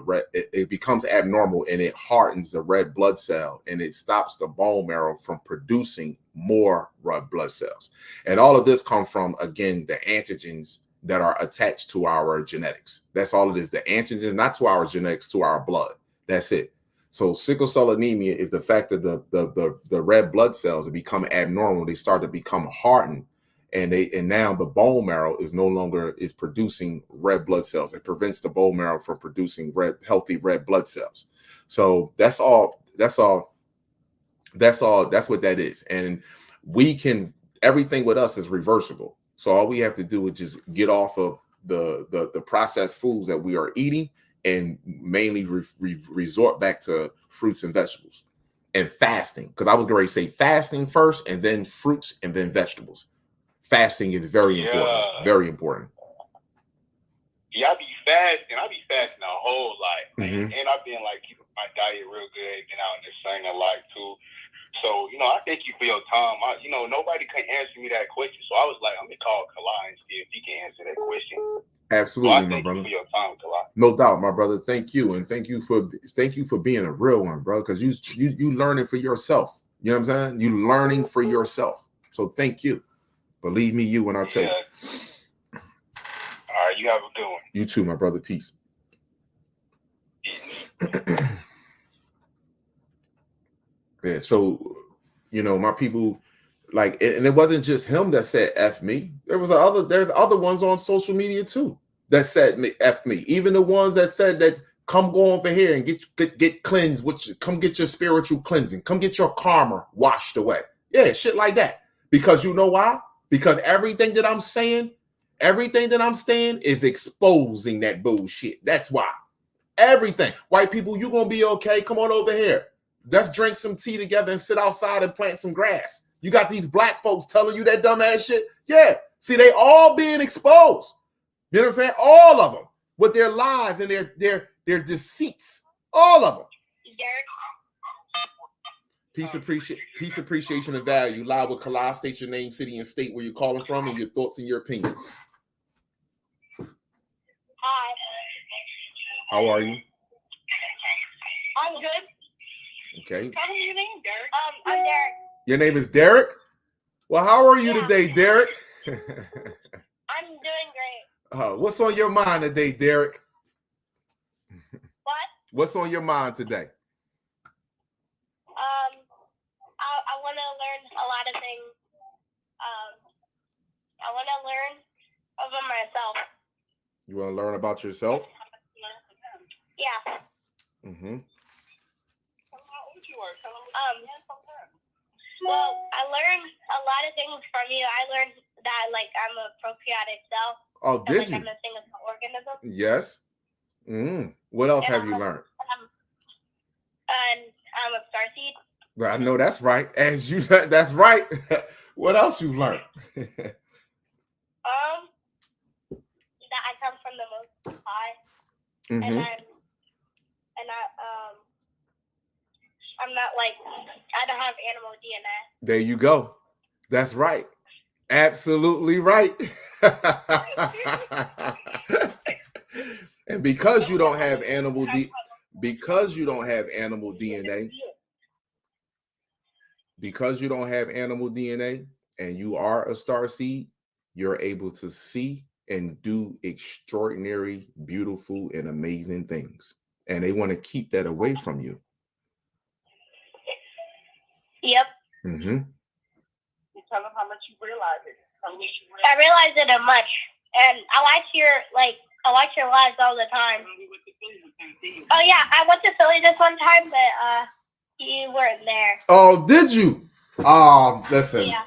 red, it becomes abnormal and it hardens the red blood cell and it stops the bone marrow from producing more red blood cells. And all of this comes from, again, the antigens that are attached to our genetics. That's all it is. The antigens, not to our genetics, to our blood. That's it. So sickle cell anemia is the fact that the red blood cells have become abnormal. They start to become hardened, and now the bone marrow is no longer producing red blood cells. It prevents the bone marrow from producing healthy red blood cells. So that's all. That's what that is. And everything with us is reversible. So all we have to do is just get off of the processed foods that we are eating and mainly resort back to fruits and vegetables and fasting. Because I was going to say fasting first and then fruits and then vegetables. Fasting is very important. Very important. Yeah, I be fasting a whole lot. Mm-hmm. And I've been like keeping my diet real good, been out in the sun a lot too. So, you know, I thank you for your time. Nobody can answer me that question. So I was like, I'm going to call Kalai and see if he can answer that question. Absolutely, so my brother. Thank you for your time, Kalai. No doubt, my brother. Thank you. And thank you for being a real one, bro. Because you learning for yourself. You know what I'm saying? You learning for yourself. So thank you. Believe me, when I tell you. All right, you have a good one. You too, my brother. Peace. Yeah, so my people, like, and it wasn't just him that said F me. There's other ones on social media too that said F me. Even the ones that said that come go over here and get cleansed, come get your spiritual cleansing, come get your karma washed away. Yeah, shit like that. Because you know why? Because everything that I'm saying is exposing that bullshit. That's why. Everything. White people, you gonna be okay. Come on over here. Let's drink some tea together and sit outside and plant some grass. You got these black folks telling you that dumbass shit. Yeah. See, they all being exposed. You know what I'm saying? All of them with their lies and their deceits. All of them. Peace, appreciation, and value. Live with Kalai. State your name, city, and state where you're calling from, and your thoughts and your opinion. Hi. How are you? I'm good. Okay. Tell me your name, Derek. I'm Derek. Your name is Derek? Well, how are you today, Derek? I'm doing great. What's on your mind today, Derek? What? What's on your mind today? I want to learn a lot of things. I want to learn about myself. You want to learn about yourself? Yeah. Mm-hmm. Well, I learned a lot of things from you. I learned that, like, I'm a prokaryotic cell. Oh, so, did like, you? I'm a single cell organism. Yes. What else And have you learned? And I'm a starseed. Well, I know that's right. That's right. What else you learned? That I come from the Most High. Mm-hmm. I'm not like, I don't have animal DNA. There you go. That's right. Absolutely right. And because you don't have animal DNA, and you are a starseed, you're able to see and do extraordinary, beautiful, and amazing things. And they want to keep that away from you. Yep. Mm-hmm. You tell them how much you realize it. I realize it a much, and I watch your lives all the time. Oh yeah, I went to Philly this one time, but you weren't there. Oh, did you? Listen, Yeah.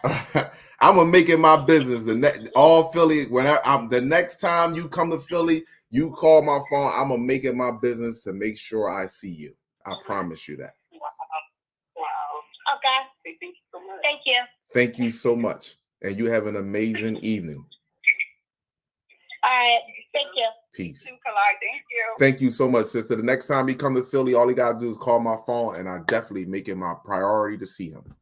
I'm gonna make it my business. All Philly. The next time you come to Philly, you call my phone. I'm gonna make it my business to make sure I see you. I promise you that. Wow. Okay. Thank you so much. Thank you. Thank you so much, and you have an amazing evening. All right. Thank you. Peace. Thank you. Thank you so much, sister. The next time you come to Philly, all you gotta do is call my phone, and I definitely make it my priority to see him.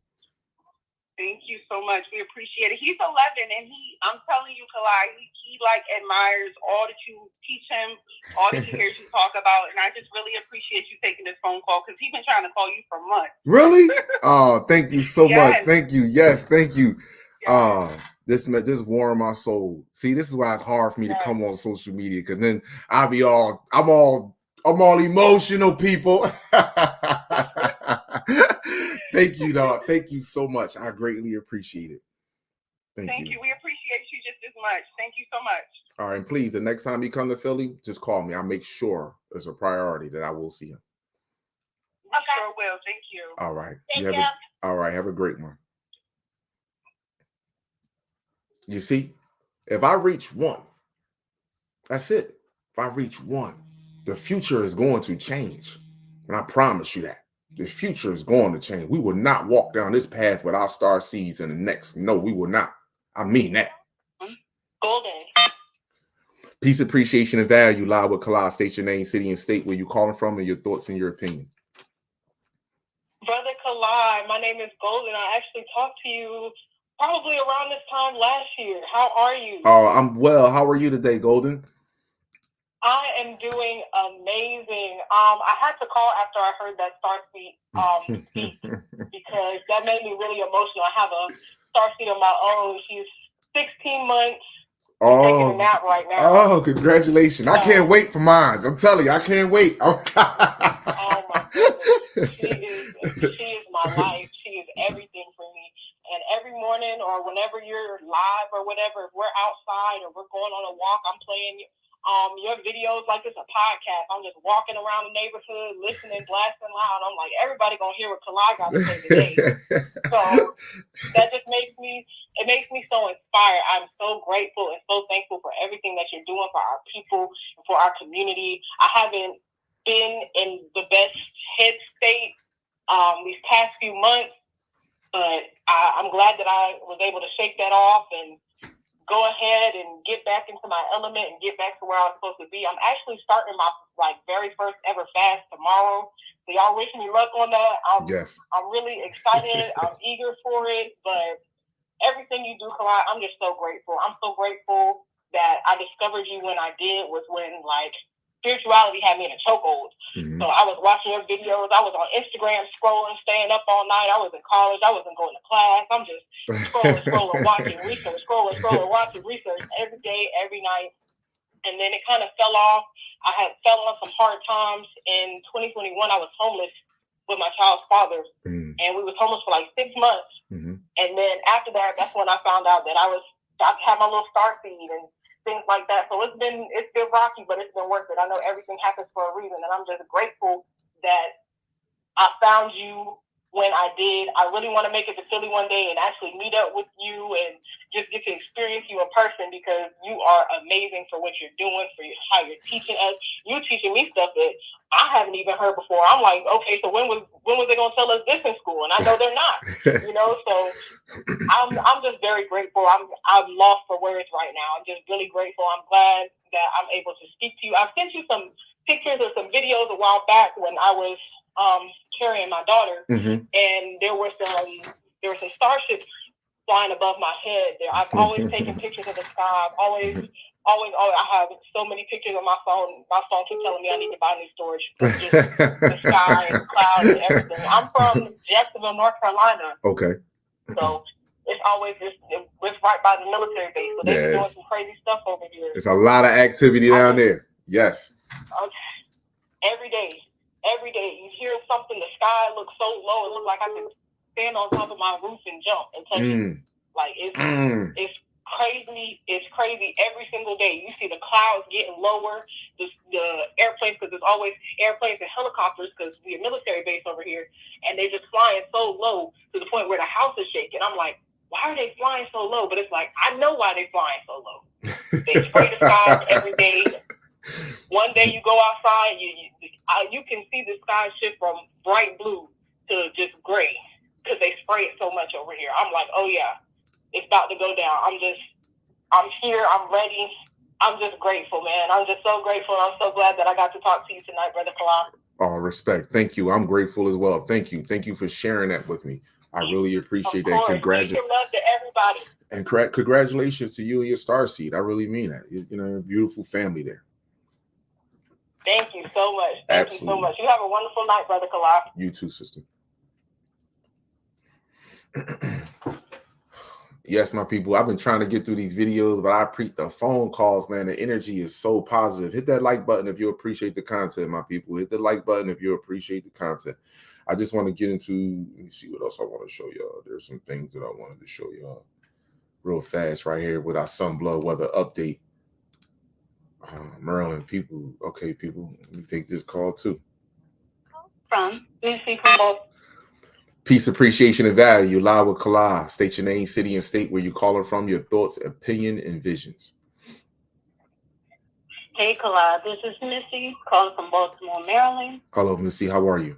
Thank you so much. We appreciate it. He's 11, and I'm telling you, Kalai, he like admires all that you teach him, all that he hears you talk about, and I just really appreciate you taking this phone call because he's been trying to call you for months. Really? Oh, thank you so much. Yes. Thank you. Yes, thank you. Yes. This warmed my soul. See, this is why it's hard for me to Yes. come on social media, because then I'm all emotional, people. Thank you, dog. Thank you so much. I greatly appreciate it. Thank you. We appreciate you just as much. Thank you so much. All right, and please, the next time you come to Philly, just call me. I'll make sure it's a priority that I will see him. Okay. Sure will. Thank you. All right. Thank you. All right. Have a great one. You see, if I reach one, that's it. If I reach one, the future is going to change. And I promise you that. The future is going to change. We will not walk down this path without star seeds in the next. No, we will not. I mean that. Golden. Peace, appreciation, and value. Live with Kalai. State your name, city, and state where you're calling from, and your thoughts and your opinion. Brother Kalai, my name is Golden. I actually talked to you probably around this time last year. How are you? Oh, I'm well. How are you today, Golden? I am doing amazing. I had to call after I heard that Starseed speak because that made me really emotional. I have a Starseed of my own. She's 16 months. Taking a nap right now. Oh, congratulations. I can't wait for mine. I'm telling you, I can't wait. Oh my goodness. She is my life. She is everything for me. And every morning or whenever you're live or whatever, if we're outside or we're going on a walk, I'm playing your videos like it's a podcast. I'm just walking around the neighborhood, listening, blasting loud. I'm like, everybody gonna hear what Kalai got to say today. So that just makes me so inspired. I'm so grateful and so thankful for everything that you're doing for our people, for our community. I haven't been in the best head state these past few months, but I'm glad that I was able to shake that off and go ahead and get back into my element and get back to where I was supposed to be. I'm actually starting my very first ever fast tomorrow. So y'all wish me luck on that. Yes. I'm really excited. I'm eager for it. But everything you do, Kalai, I'm just so grateful. I'm so grateful that I discovered you when I did was when spirituality had me in a chokehold. Mm-hmm. So I was watching your videos. I was on Instagram scrolling, staying up all night. I was in college. I wasn't going to class. I'm just scrolling, watching research, watching research every day, every night. And then it kind of fell off. I had fell on some hard times. In 2021, I was homeless with my child's father. Mm-hmm. And we was homeless for 6 months. Mm-hmm. And then after that, that's when I found out that I had my little Starseed and things like that. So it's been rocky, but it's been worth it. I know everything happens for a reason, and I'm just grateful that I found you when I did. I really want to make it to Philly one day and actually meet up with you and just get to experience you in person because you are amazing for what you're doing, for how you're teaching us. You're teaching me stuff that I haven't even heard before. I'm like, okay, so when was they gonna tell us this in school? And I know they're not. So I'm just very grateful. I'm lost for words right now. I'm just really grateful. I'm glad that I'm able to speak to you. I've sent you some pictures or some videos a while back when I was carrying my daughter, mm-hmm. and there were some starships flying above my head. I've always taken pictures of the sky. I've always, I have so many pictures on my phone. My phone keeps telling me I need to buy new storage. Just the sky and clouds and everything. I'm from Jacksonville, North Carolina. Okay. So it's right by the military base. So they're doing some crazy stuff over here. There's a lot of activity down there. Yes. Every day you hear something. The sky looks so low. It looks like I could stand on top of my roof and jump and touch it. Like it's crazy. It's crazy every single day. You see the clouds getting lower, the airplanes, because there's always airplanes and helicopters because we're a military base over here, and they're just flying so low to the point where the house is shaking. I'm like, why are they flying so low? But it's like, I know why they're flying so low. They spray the skies every day. One day you go outside, you can see the sky shift from bright blue to just gray because they spray it so much over here. I'm like, oh yeah, it's about to go down. I'm here. I'm ready. I'm just grateful, man. I'm just so grateful. I'm so glad that I got to talk to you tonight, Brother Kallah. Oh, respect. Thank you. I'm grateful as well. Thank you. Thank you for sharing that with me. I really appreciate that. Congratulations. Love to everybody. And congratulations to you and your starseed. I really mean that. You know, beautiful family there. Thank you so much. Thank you so much. You have a wonderful night, Brother Kallah. You too, sister. Yes, my people. I've been trying to get through these videos, but I appreciate the phone calls, man. The energy is so positive. Hit that like button if you appreciate the content, my people. Hit the like button if you appreciate the content. I just want to get into, let me see what else I want to show y'all. There's some things that I wanted to show y'all real fast right here with our Sunblood weather update. Maryland, people. Okay, people. Let me take this call too. From both. Peace, appreciation, and value. You live with Kallah. State your name, city, and state where you're calling from, your thoughts, opinion, and visions. Hey, Kallah. This is Missy calling from Baltimore, Maryland. Hello, Missy. How are you?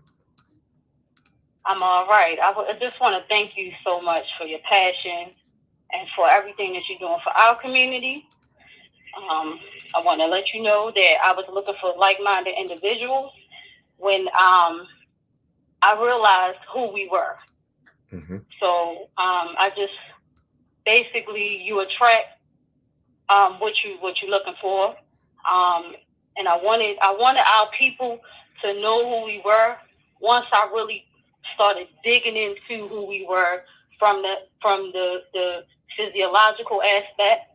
I'm all right. I just want to thank you so much for your passion and for everything that you're doing for our community. I want to let you know that I was looking for like-minded individuals when I realized who we were. Mm-hmm. So I just basically you attract what you're looking for, and I wanted our people to know who we were. Once I really started digging into who we were from the physiological aspect,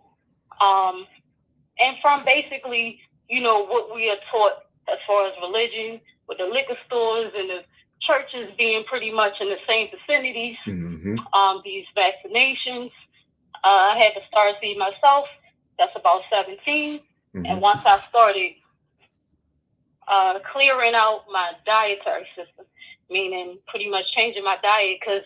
and from basically what we are taught as far as religion, with the liquor stores and the churches being pretty much in the same vicinities. Mm-hmm. These vaccinations, I had the starseed myself. That's about 17. Mm-hmm. And once I started clearing out my dietary system, meaning pretty much changing my diet, because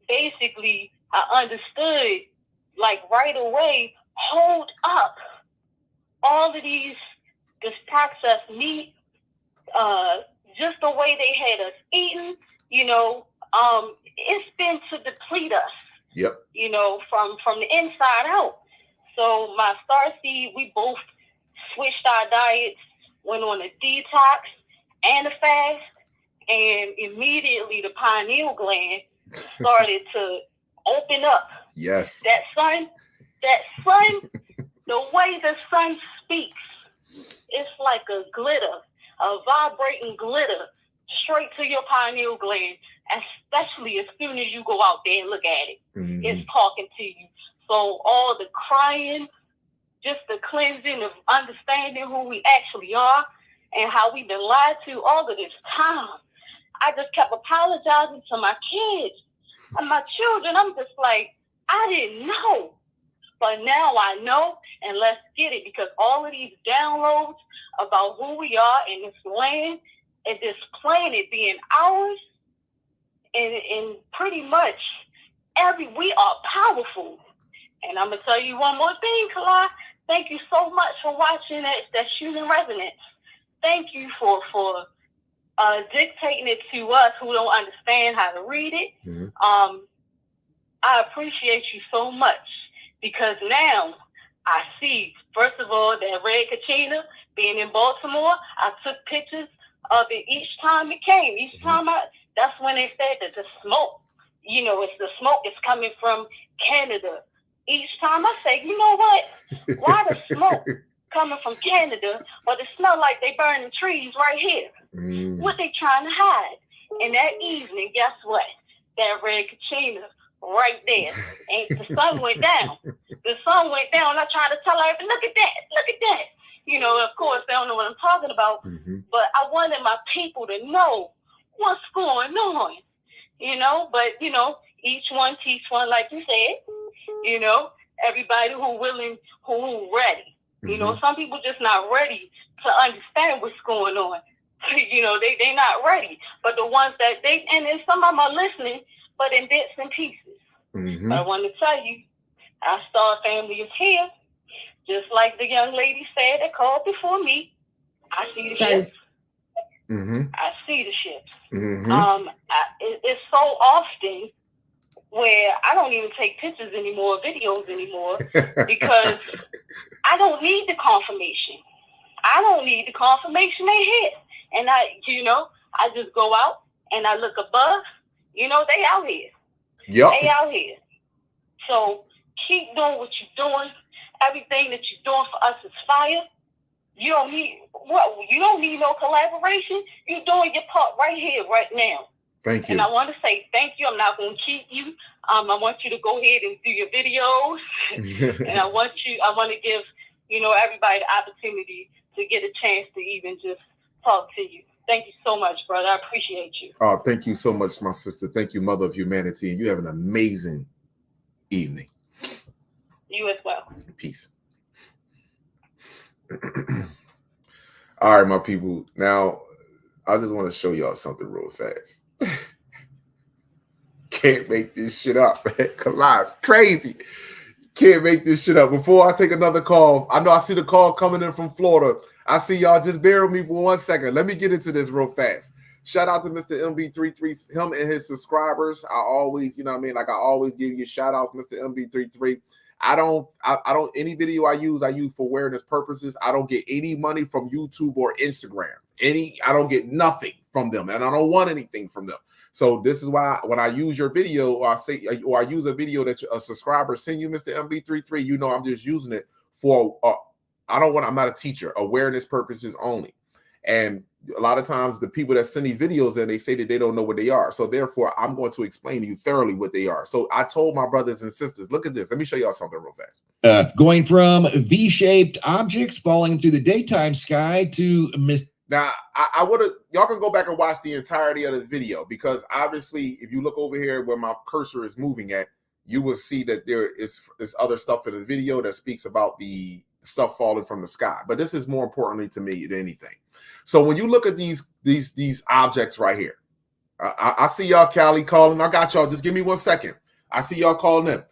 basically I understood, like right away, hold up, all of this processed meat, just the way they had us eating, it's been to deplete us. Yep. From the inside out. So my starseed, we both switched our diets, went on a detox and a fast, and immediately the pineal gland started to open up. Yes. That sun, the way the sun speaks, it's like a glitter, a vibrating glitter straight to your pineal gland, especially as soon as you go out there and look at it. Mm-hmm. It's talking to you. So all the crying, just the cleansing of understanding who we actually are and how we've been lied to all of this time. I just kept apologizing to my kids and my children. I'm just like, I didn't know. But now I know, and let's get it, because all of these downloads about who we are in this land and this planet being ours, and pretty much we are powerful. And I'm gonna tell you one more thing, Kallah. Thank you so much for watching that Human Resonance. Thank you for dictating it to us who don't understand how to read it. Mm-hmm. I appreciate you so much, because now I see, first of all, that Red Kachina being in Baltimore. I took pictures of it each time it came. Each time that's when they said that the smoke, it's the smoke is coming from Canada. Each time I say, you know what? Why the smoke coming from Canada, but it smell like they burning trees right here? Mm-hmm. What they trying to hide? And that evening, guess what? That Red Kachina right there. And the sun went down. The sun went down. I tried to tell her, look at that. Of course, they don't know what I'm talking about. Mm-hmm. But I wanted my people to know what's going on. you know, but, you know, each one teach one, like you said, you know, everybody who ready. You know, some people just not ready to understand what's going on. You know, they not ready. But the ones that and then some of them are listening, but in bits and pieces. But I want to tell you, our Star family is here. Just like the young lady said that called before me. I see the ships. I see the ships. It's so often where I don't even take pictures anymore, videos anymore, because I don't need the confirmation. I don't need the confirmation they hit. And I just go out and I look above, you know, they out here. Yep. They out here. So keep doing what you're doing. Everything that you're doing for us is fire. You don't need no collaboration. You're doing your part right here, right now. Thank you. And I want to say thank you. I'm not going to keep you. I want you to go ahead and do your videos. And I want to give, you know, everybody the opportunity to get a chance to even just talk to you. Thank you so much, brother. I appreciate you. Oh, thank you so much, my sister. Thank you, Mother of Humanity. And you have an amazing evening. You as well. Peace. All right, my people. Now, I just want to show y'all something real fast. Can't make this shit up, man. Kali's crazy. Can't make this shit up. Before I take another call, I know I see the call coming in from Florida. I see y'all. Just bear with me for 1 second. Let me get into this real fast. Shout out to Mr. MB33, him and his subscribers. I always, you know what I mean? Like I always give you shout outs, Mr. MB33. I don't, any video I use for awareness purposes. I don't get any money from YouTube or Instagram. I don't get nothing from them, and I don't want anything from them. So this is why when I use your video or I use a video that a subscriber send you, Mr. MB33, you know, I'm just using it for, I'm not a teacher, awareness purposes only. And a lot of times the people that send these videos and they say that they don't know what they are. So therefore, I'm going to explain to you thoroughly what they are. So I told my brothers and sisters, look at this. Let me show y'all something real fast. Going from V-shaped objects falling through the daytime sky to Now, I would have, y'all can go back and watch the entirety of the video, because obviously, if you look over here where my cursor is moving at, you will see that there is other stuff in the video that speaks about the stuff falling from the sky. But this is more importantly to me than anything. So when you look at these objects right here, I see y'all, Callie, calling. I got y'all. Just give me 1 second. I see y'all calling in.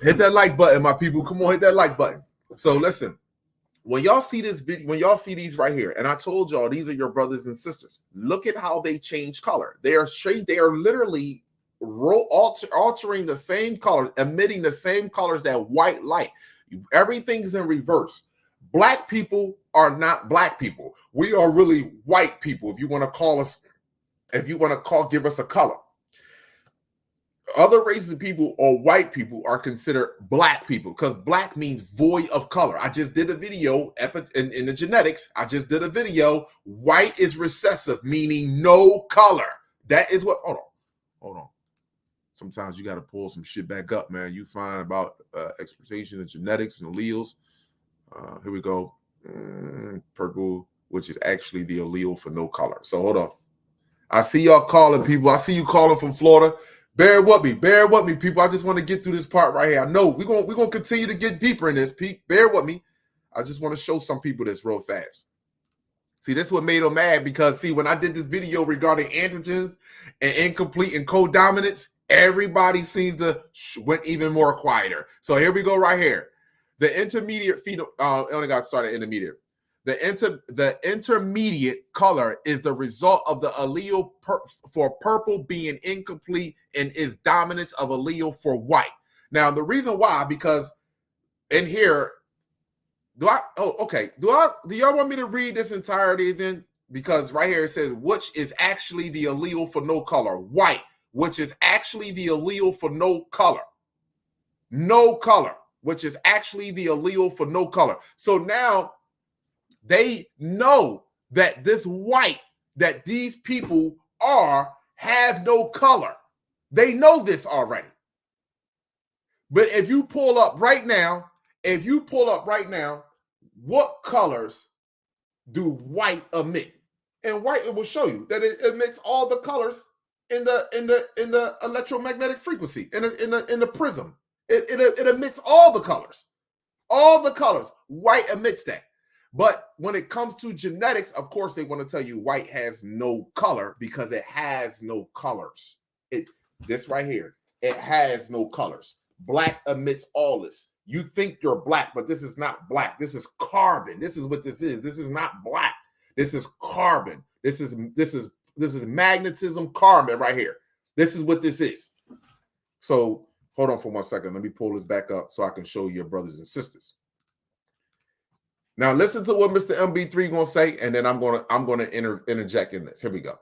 Hit that like button, my people. Come on, hit that like button. So listen. When y'all see this video, when y'all see these right here, and I told y'all these are your brothers and sisters. Look at how they change color. They are straight. They are literally altering the same colors, emitting the same colors that white light. Everything's in reverse. Black people are not black people. We are really white people. If you want to call us, give us a color. Other races of people or white people are considered black people, because black means void of color. I just did a video in the genetics. I just did a video. White is recessive, meaning no color. That is what, hold on. Sometimes you got to pull some shit back up, man. You find about expectation and genetics and alleles. Here we go. Purple, which is actually the allele for no color. So hold on. I see y'all calling, people. I see you calling from Florida. Bear with me, people. I just want to get through this part right here. I know we're gonna continue to get deeper in this, Pete. Bear with me. I just want to show some people this real fast. See, this is what made them mad, because see, when I did this video regarding antigens and incomplete and codominance, everybody seems to went even more quieter. So here we go right here. The intermediate fetal, only got started intermediate. The intermediate color is the result of the allele for purple being incomplete and is dominance of allele for white. Now, the reason why, because in here, do y'all want me to read this entirety then? Because right here it says, which is actually the allele for no color, white, which is actually the allele for no color, which is actually the allele for no color. So now, they know that this white that these people have no color. They know this already. But if you pull up right now, what colors do white emit? And white, it will show you that it emits all the colors in the electromagnetic frequency, in the prism. It emits all the colors. All the colors. White emits that. But when it comes to genetics, of course, they want to tell you white has no color because it has no colors. This right here, it has no colors. Black emits all this. You think you're black, but this is not black. This is carbon. This is what this is. This is not black. This is carbon. This is magnetism carbon right here. This is what this is. So hold on for 1 second. Let me pull this back up so I can show your brothers and sisters. Now listen to what Mr. MB3 gonna say, and then I'm gonna interject in this. Here we go.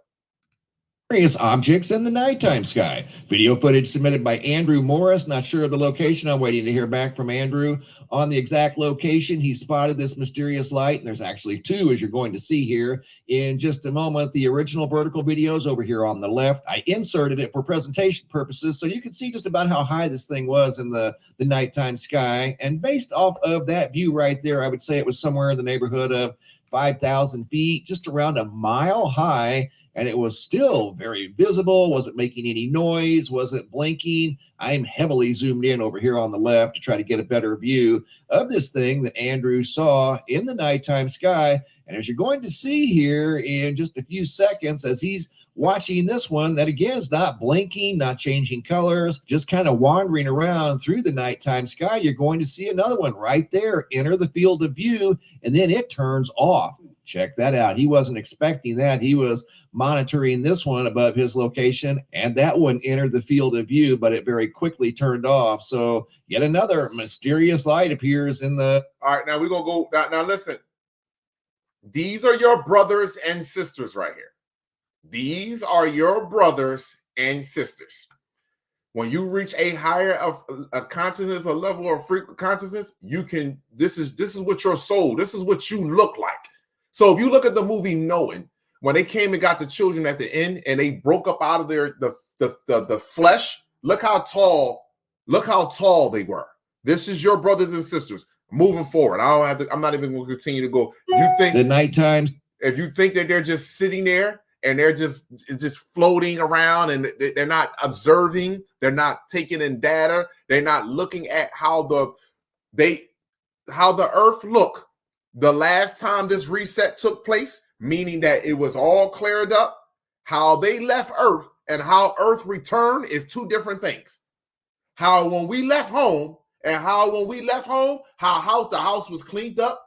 Various objects in the nighttime sky. Video footage submitted by Andrew Morris. Not sure of the location. I'm waiting to hear back from Andrew on the exact location. He spotted this mysterious light, and there's actually two, as you're going to see here in just a moment. The original vertical videos over here on the left. I inserted it for presentation purposes so you can see just about how high this thing was in the nighttime sky. And based off of that view right there, I would say it was somewhere in the neighborhood of 5,000 feet, just around a mile high. And it was still very visible, wasn't making any noise, wasn't blinking. I'm heavily zoomed in over here on the left to try to get a better view of this thing that Andrew saw in the nighttime sky. And as you're going to see here in just a few seconds, as he's watching this one, that again is not blinking, not changing colors, just kind of wandering around through the nighttime sky, you're going to see another one right there enter the field of view, and then it turns off. Check that out. He wasn't expecting that. He was monitoring this one above his location, and that one entered the field of view, but it very quickly turned off. So yet another mysterious light appears in the... All right, now we're going to go... Now listen. These are your brothers and sisters right here. These are your brothers and sisters. When you reach a higher of a consciousness, a level of frequent consciousness, you can... This is what your soul... This is what you look like. So if you look at the movie Knowing, when they came and got the children at the end and they broke up out of the flesh, look how tall they were. This is your brothers and sisters moving forward. I'm not even going to continue to go. You think the night times, if you think that they're just sitting there and they're just floating around and they're not observing, they're not taking in data, they're not looking at how the earth looked the last time this reset took place, meaning that it was all cleared up. How they left Earth and how Earth returned is two different things. How when we left home and how when we left home, the house was cleaned up,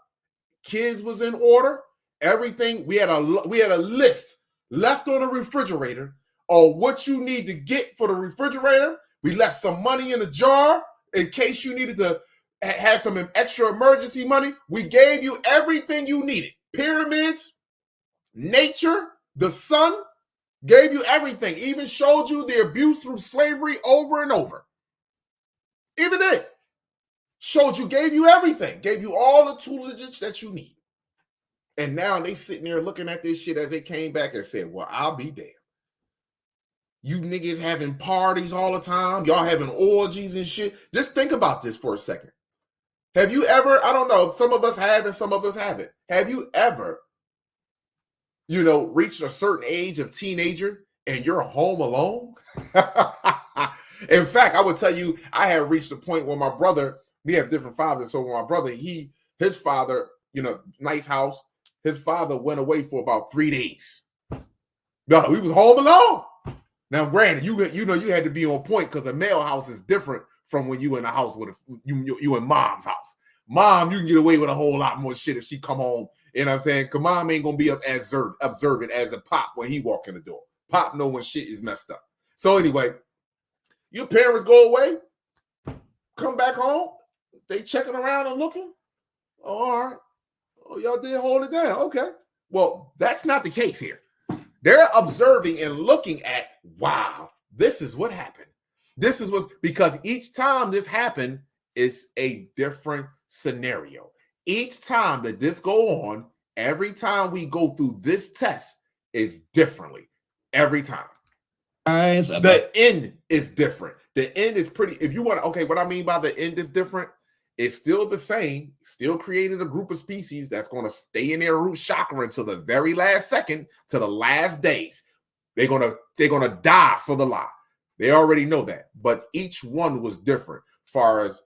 kids was in order, everything. We had a list left on the refrigerator of what you need to get for the refrigerator. We left some money in a jar in case you needed to have some extra emergency money. We gave you everything you needed. Pyramids, nature, the sun, gave you everything. Even showed you the abuse through slavery over and over. Even then, gave you everything. Gave you all the toolage that you need. And now they sitting there looking at this shit as they came back and said, well, I'll be damned. You niggas having parties all the time. Y'all having orgies and shit. Just think about this for a second. Have you ever, I don't know, some of us have and some of us haven't. Have you ever, reached a certain age of teenager and you're home alone? In fact, I would tell you, I have reached a point where my brother, we have different fathers. So when my brother, his father, nice house, his father went away for about 3 days. No, he was home alone. Now, granted, you had to be on point because a male house is different from when you in the house with you in mom's house. Mom, you can get away with a whole lot more shit if she come home. You know what I'm saying? Because mom ain't going to be up as observant as a pop when he walk in the door. Pop know when shit is messed up. So anyway, your parents go away, come back home, they checking around and looking. Oh, all right. Oh, y'all did hold it down. Okay. Well, that's not the case here. They're observing and looking at, wow, this is what happened. This is because each time this happened is a different scenario. Each time that this go on, every time we go through this test is differently. Every time. The end is different. The end is pretty. If you want to, okay, what I mean by the end is different, it's still the same. Still created a group of species that's going to stay in their root chakra until the very last second, to the last days. They're gonna die for the lie. They already know that. But each one was different far as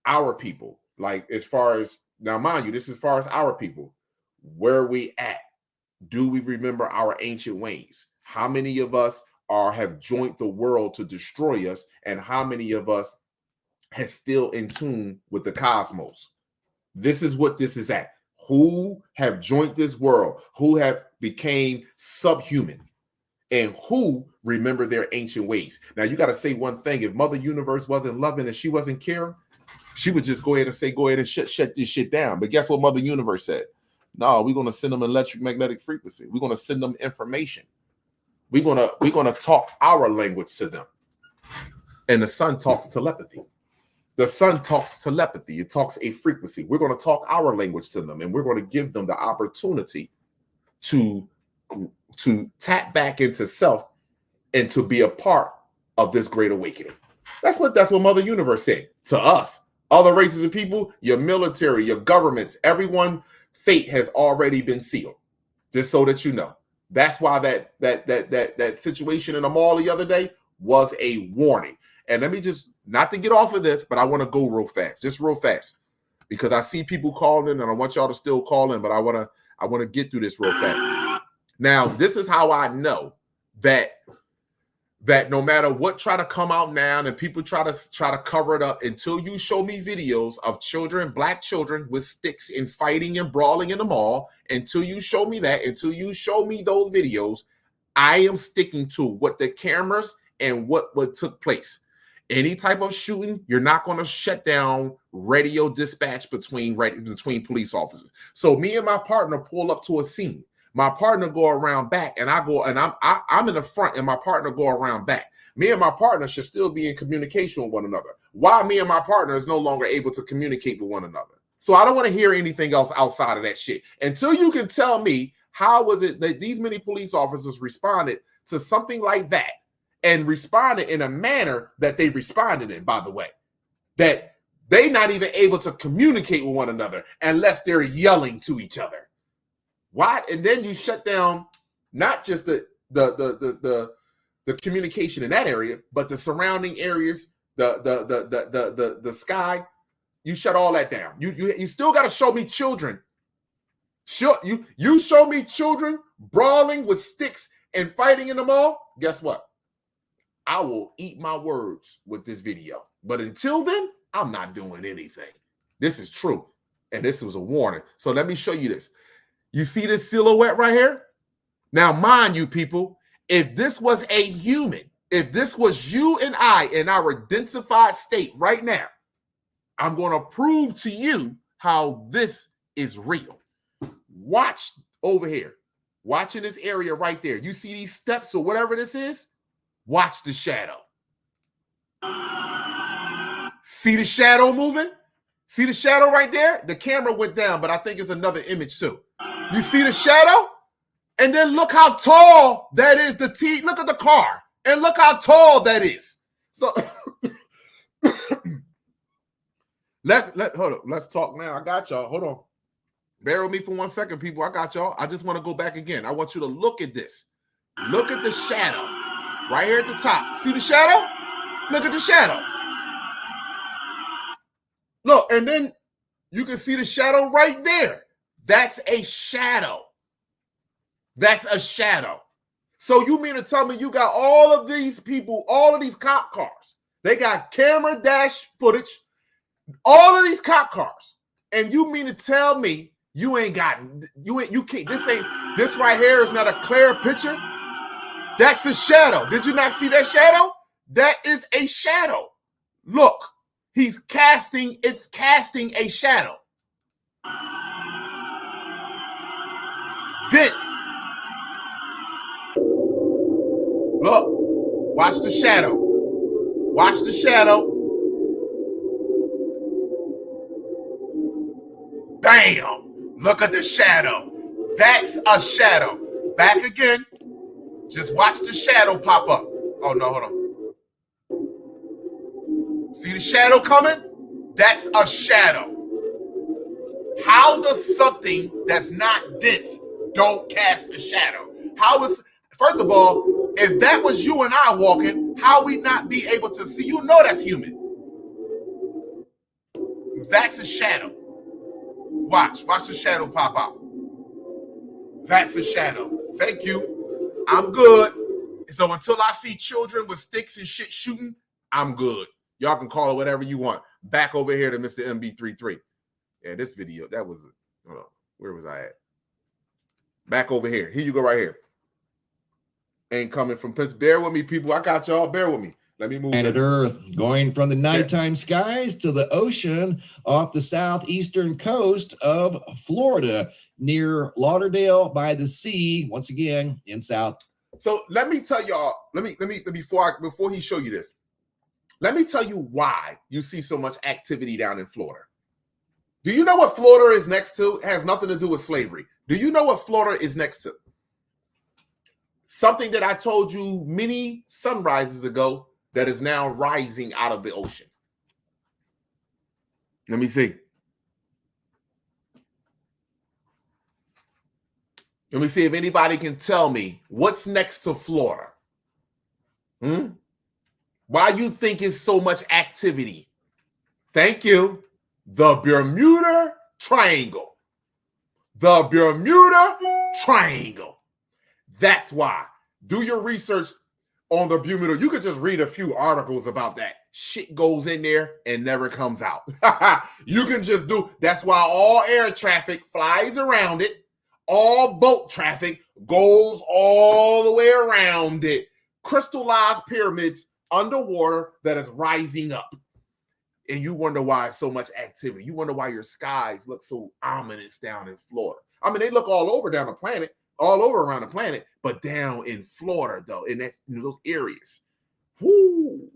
our people. Like as far as now, mind you, this is as far as our people. Where we at? Do we remember our ancient ways? How many of us have joined the world to destroy us, and how many of us has still in tune with the cosmos? This is what this is at. Who have joined this world, who have became subhuman, and who remember their ancient ways. Now you got to say one thing: if Mother Universe wasn't loving and she wasn't caring, she would just go ahead and shut this shit down. But guess what Mother Universe said? No, we're gonna send them electromagnetic frequency. We're gonna send them information. We're gonna talk our language to them. And the sun talks telepathy. The sun talks telepathy. It talks a frequency. We're going to talk our language to them, and we're going to give them the opportunity to tap back into self and to be a part of this great awakening. That's what Mother Universe said to us. Other races of people, your military, your governments, everyone, fate has already been sealed. Just so that you know. That's why that situation in the mall the other day was a warning. And let me just, not to get off of this, but I want to go real fast, because I see people calling and I want y'all to still call in, but I want to get through this real fast. Now, this is how I know that no matter what try to come out now and people try to cover it up, until you show me videos of children, black children with sticks and fighting and brawling in the mall, until you show me that, until you show me those videos, I am sticking to what the cameras and what took place. Any type of shooting, you're not going to shut down radio dispatch between police officers. So me and my partner pull up to a scene. My partner go around back, and I'm in the front, and my partner go around back. Me and my partner should still be in communication with one another. Why me and my partner is no longer able to communicate with one another? So I don't want to hear anything else outside of that shit. Until you can tell me how was it that these many police officers responded to something like that, and responded in a manner that they responded in, by the way, that they not even able to communicate with one another unless they're yelling to each other. Why? And then you shut down not just the communication in that area, but the surrounding areas, the sky. You shut all that down. You still got to show me children. You show me children brawling with sticks and fighting in the mall. Guess what? I will eat my words with this video. But until then, I'm not doing anything. This is true. And this was a warning. So let me show you this. You see this silhouette right here? Now, mind you, people, if this was a human, if this was you and I in our identified state right now, I'm going to prove to you how this is real. Watch over here. Watch in this area right there. You see these steps or whatever this is? Watch the shadow. See the shadow moving? See the shadow right there? The camera went down, but I think it's another image too. You see the shadow? And then look how tall that is. Look at the car. And look how tall that is. So hold on. Let's talk now. I got y'all. Hold on. Bear with me for 1 second, people. I got y'all. I just want to go back again. I want you to look at this. Look at the shadow. Right here at the top. See the shadow? Look at the shadow. Look, and then you can see the shadow right there. That's a shadow. That's a shadow. So you mean to tell me you got all of these people, all of these cop cars. They got camera dash footage, all of these cop cars. And you mean to tell me you can't, this right here is not a clear picture? That's a shadow. Did you not see that shadow? That is a shadow. Look, it's casting a shadow. Dense. Look, watch the shadow. Watch the shadow. Bam! Look at the shadow. That's a shadow. Back again. Just watch the shadow pop up. Oh, no, hold on. See the shadow coming? That's a shadow. How does something that's not dense don't cast a shadow? How is, first of all, if that was you and I walking, how we not be able to see? You know that's human. That's a shadow. Watch the shadow pop out. That's a shadow. Thank you. I'm good. So until I see children with sticks and shit shooting, I'm good. Y'all can call it whatever you want. Back over here to Mr. MB33. Yeah, this video, that was, hold on, where was I at? Back over here. Here you go right here. Ain't coming from Prince. Bear with me, people. I got y'all. Bear with me. Let me move. Planet Earth, going from the nighttime skies to the ocean off the southeastern coast of Florida, near Lauderdale by the Sea, once again in South. So let me tell y'all, before he show you this, let me tell you why you see so much activity down in Florida. Do you know what Florida is next to? It has nothing to do with slavery. Do you know what Florida is next to? Something that I told you many sunrises ago that is now rising out of the ocean. Let me see. Let me see if anybody can tell me what's next to Florida. Why you think is so much activity? Thank you. The Bermuda Triangle. The Bermuda Triangle. That's why. Do your research on the Bermuda. You could just read a few articles about that. Shit goes in there and never comes out. You can just do. That's why all air traffic flies around it. All boat traffic goes all the way around it. Crystallized pyramids underwater that is rising up. And you wonder why so much activity. You wonder why your skies look so ominous down in Florida. I mean, they look all over down the planet, all over around the planet, but down in Florida, though, in those areas. Whoo!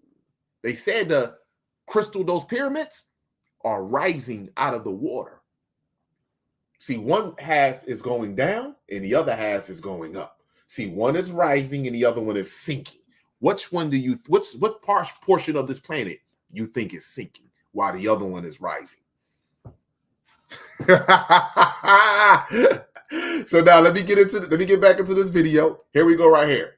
They said those pyramids are rising out of the water. See, one half is going down and the other half is going up. See, one is rising and the other one is sinking. Which one do you, what portion of this planet you think is sinking while the other one is rising? So now let me get back into this video. Here we go right here.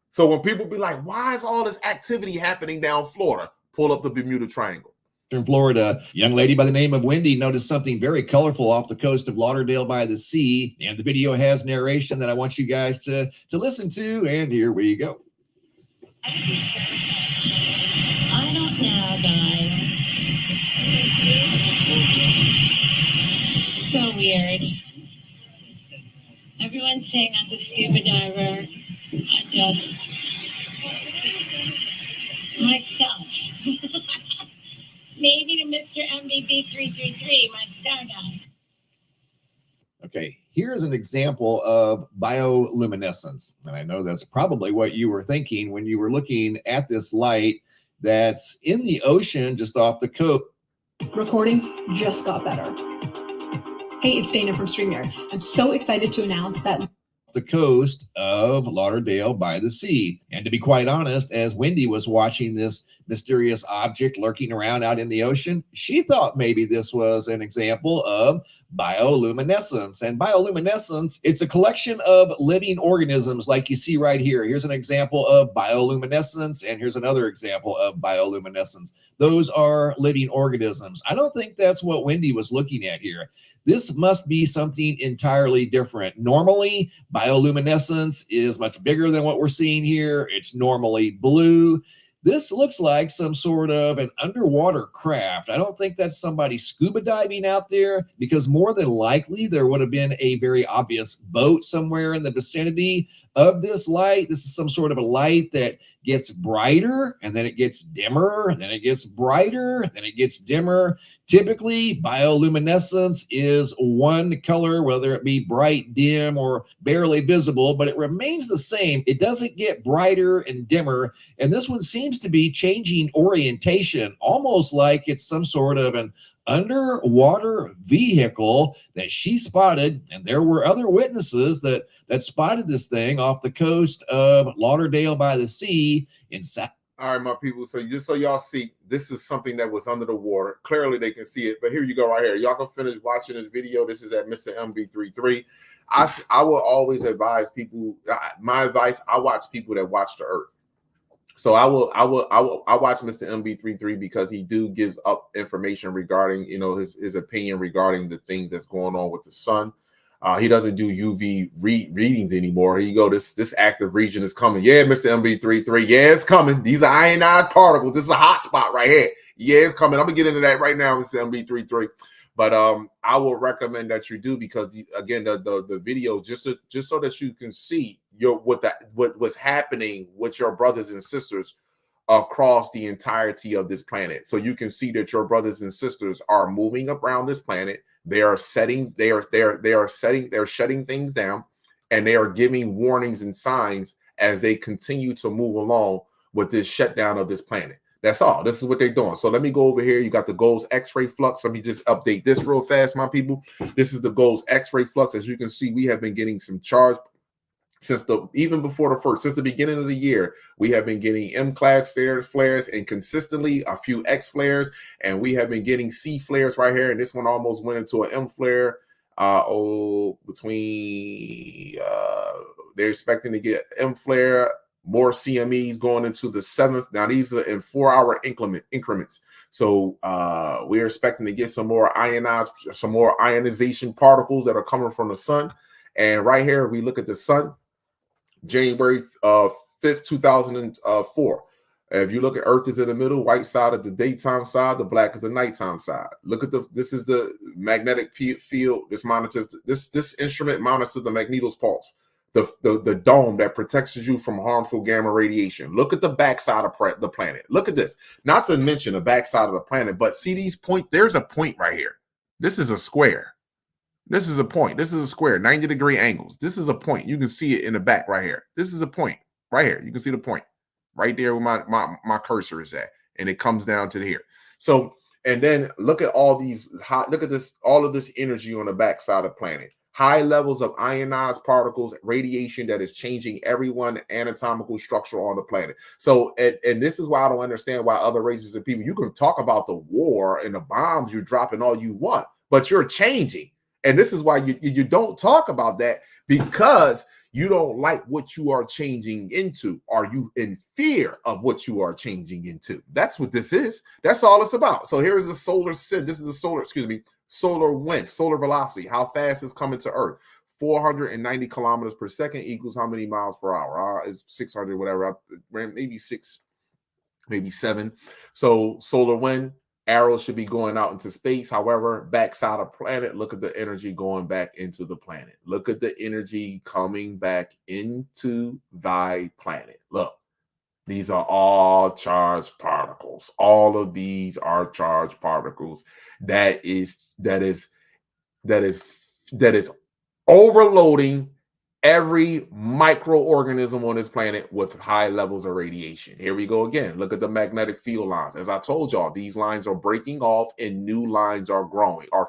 So when people be like, why is all this activity happening down Florida? Pull up the Bermuda Triangle. In Florida, a young lady by the name of Wendy noticed something very colorful off the coast of Lauderdale by the Sea, and the video has narration that I want you guys to listen to, and here we go. I don't know, guys. So weird. Everyone's saying I'm a scuba diver. I just myself. Maybe to Mr. MBB333, my sky guy. Okay, here's an example of bioluminescence. And I know that's probably what you were thinking when you were looking at this light that's in the ocean just off the coast. Recordings just got better. Hey, it's Dana from StreamYard. I'm so excited to announce that The coast of Lauderdale by the Sea. And to be quite honest, as Wendy was watching this mysterious object lurking around out in the ocean, she thought maybe this was an example of bioluminescence. And bioluminescence, it's a collection of living organisms like you see right here. Here's an example of bioluminescence, and here's another example of bioluminescence. Those are living organisms. I don't think that's what Wendy was looking at here. This must be something entirely different. Normally, bioluminescence is much bigger than what we're seeing here. It's normally blue. This looks like some sort of an underwater craft. I don't think that's somebody scuba diving out there, because more than likely there would have been a very obvious boat somewhere in the vicinity of this light. This is some sort of a light that gets brighter and then it gets dimmer, then it gets brighter, then it gets dimmer. Typically, bioluminescence is one color, whether it be bright, dim, or barely visible, but it remains the same. It doesn't get brighter and dimmer, and this one seems to be changing orientation, almost like it's some sort of an underwater vehicle that she spotted, and there were other witnesses that spotted this thing off the coast of Lauderdale by the Sea in South. All right, my people. So just so y'all see, this is something that was under the water. Clearly, they can see it. But here you go, right here. Y'all can finish watching this video. This is at Mr. MB33. I will always advise people. My advice: I watch people that watch the Earth. So I watch Mr. MB33 because he do give up information regarding, you know, his opinion regarding the things that's going on with the sun. He doesn't do UV readings anymore. Here you go. This active region is coming. Yeah, Mr. MB33. Yeah, it's coming. These are ionized particles. This is a hot spot right here. Yeah, it's coming. I'm gonna get into that right now, Mr. MB33. But I will recommend that you do, because again, the video, just so that you can see what's happening with your brothers and sisters across the entirety of this planet. So you can see that your brothers and sisters are moving around this planet. They are shutting things down, and they are giving warnings and signs as they continue to move along with this shutdown of this planet. That's all. This is what they're doing. So let me go over here. You got the GOES X-ray flux. Let me just update this real fast, my people. This is the GOES X-ray flux. As you can see, we have been getting some charge since the beginning of the year. We have been getting M-class flares and consistently a few X flares, and we have been getting C flares right here. And this one almost went into an M flare. They're expecting to get M flare. More CMEs going into the 7th. Now these are in 4-hour increments. So we're expecting to get some more ionization particles that are coming from the sun. And right here, we look at the sun, January 5th, 2004. If you look at Earth is in the middle, white side of the daytime side, the black is the nighttime side. Look at this is the magnetic field. This monitors this instrument monitors the magneto's pulse. The dome that protects you from harmful gamma radiation. Look at the backside of the planet. Look at this. Not to mention the backside of the planet, but see these points? There's a point right here. This is a square. This is a point. This is a square, 90-degree angles. This is a point. You can see it in the back right here. This is a point right here. You can see the point right there where my cursor is at, and it comes down to here. So, and then look at all these look at this, all of this energy on the backside of the planet. High levels of ionized particles, radiation that is changing everyone's anatomical structure on the planet. So, and this is why I don't understand why other races of people, you can talk about the war and the bombs you're dropping all you want, but you're changing. And this is why you don't talk about that, because you don't like what you are changing into. Are you in fear of what you are changing into? That's what this is. That's all it's about. So here is a solar sin. This is a solar wind, solar velocity, how fast it's coming to Earth. 490 kilometers per second equals how many miles per hour? It's 600, whatever, maybe 6, maybe 7. So solar wind, arrows should be going out into space. However, backside of planet, look at the energy going back into the planet. Look at the energy coming back into thy planet. Look, these are all charged particles. All of these are charged particles. That is overloading every microorganism on this planet with high levels of radiation. Here we go again. Look at the magnetic field lines. As I told y'all, these lines are breaking off and new lines are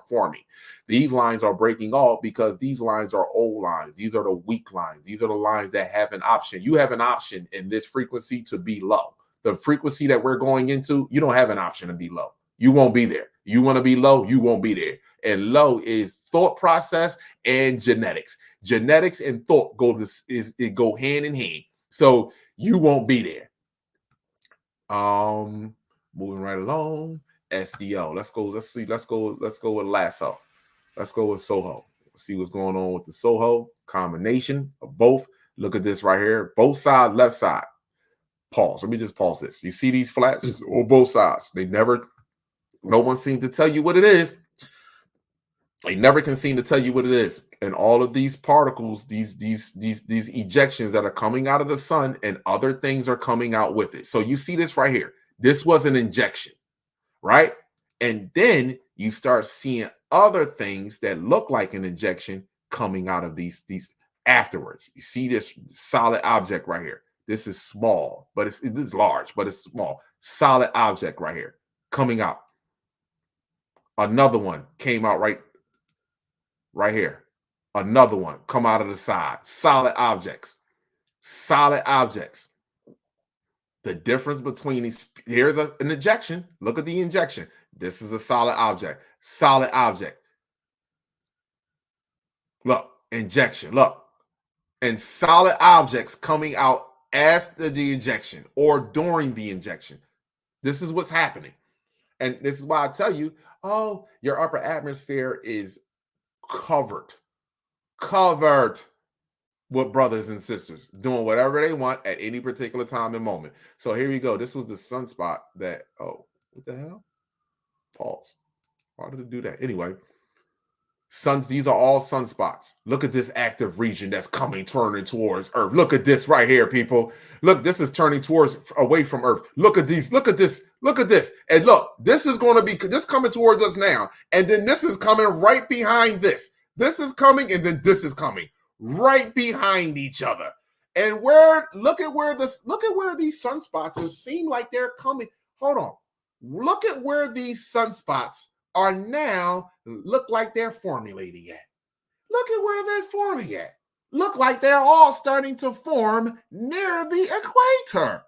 forming. These lines are breaking off because these lines are old lines. These are the weak lines. These are the lines that have an option. You have an option in this frequency to be low. The frequency that we're going into, you don't have an option to be low. You won't be there. You want to be low, you won't be there. And low is thought process and genetics. Genetics and thought go hand in hand. So you won't be there. Moving right along. SDO. Let's go with Lasso. Let's go with Soho. See what's going on with the Soho combination of both. Look at this right here. Both sides, left side. Pause. Let me just pause this. You see these flashes on both sides. No one seems to tell you what it is. They never can seem to tell you what it is. And all of these particles, these ejections that are coming out of the sun, and other things are coming out with it. So you see this right here. This was an injection, right? And then you start seeing other things that look like an injection coming out of these afterwards. You see this solid object right here. This is small, but it's large, but it's small. Solid object right here coming out. Another one came out right here. Another one come out of the side. Solid objects. Solid objects. The difference between these, here's an injection. Look at the injection. This is a solid object. Solid object. Look, injection. Look. And solid objects coming out after the injection or during the injection. This is what's happening. And this is why I tell you, oh, your upper atmosphere is covered with brothers and sisters doing whatever they want at any particular time and moment. So here we go. This was the sunspot that, oh, what the hell? Pause. Why did it do that? Anyway, these are all sunspots. Look at this active region that's turning towards Earth. Look at this right here, people. Look, this is turning away from Earth. Look at these. Look at this. Look at this. And look, this is going to be this coming towards us now. And then this is coming right behind this. This is coming, and then this is coming right behind each other. And look at where these sunspots seem like they're coming. Hold on. Look at where these sunspots are now look like they're formulating at. Look at where they're forming at. Look like they're all starting to form near the equator.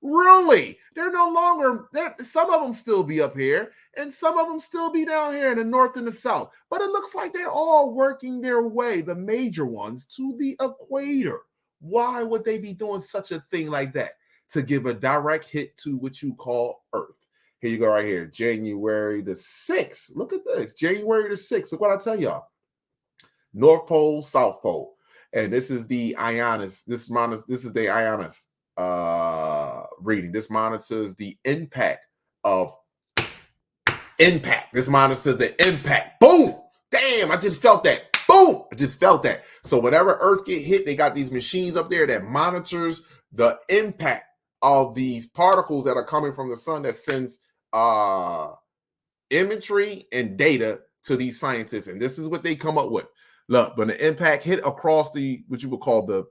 Really? They're no longer there. Some of them still be up here, and some of them still be down here in the north and the south. But it looks like they're all working their way, the major ones, to the equator. Why would they be doing such a thing like that? To give a direct hit to what you call Earth. Here you go right here, January the 6th. Look at this, January the 6th. Look what I tell y'all. North Pole, South Pole. And this is the IONIS. This is the IONIS reading. This monitors the impact of impact. This monitors the impact. Boom! Damn, I just felt that. Boom! I just felt that. So whenever Earth get hit, they got these machines up there that monitors the impact of these particles that are coming from the sun that sends imagery and data to these scientists. And this is what they come up with. Look, when the impact hit across what you would call the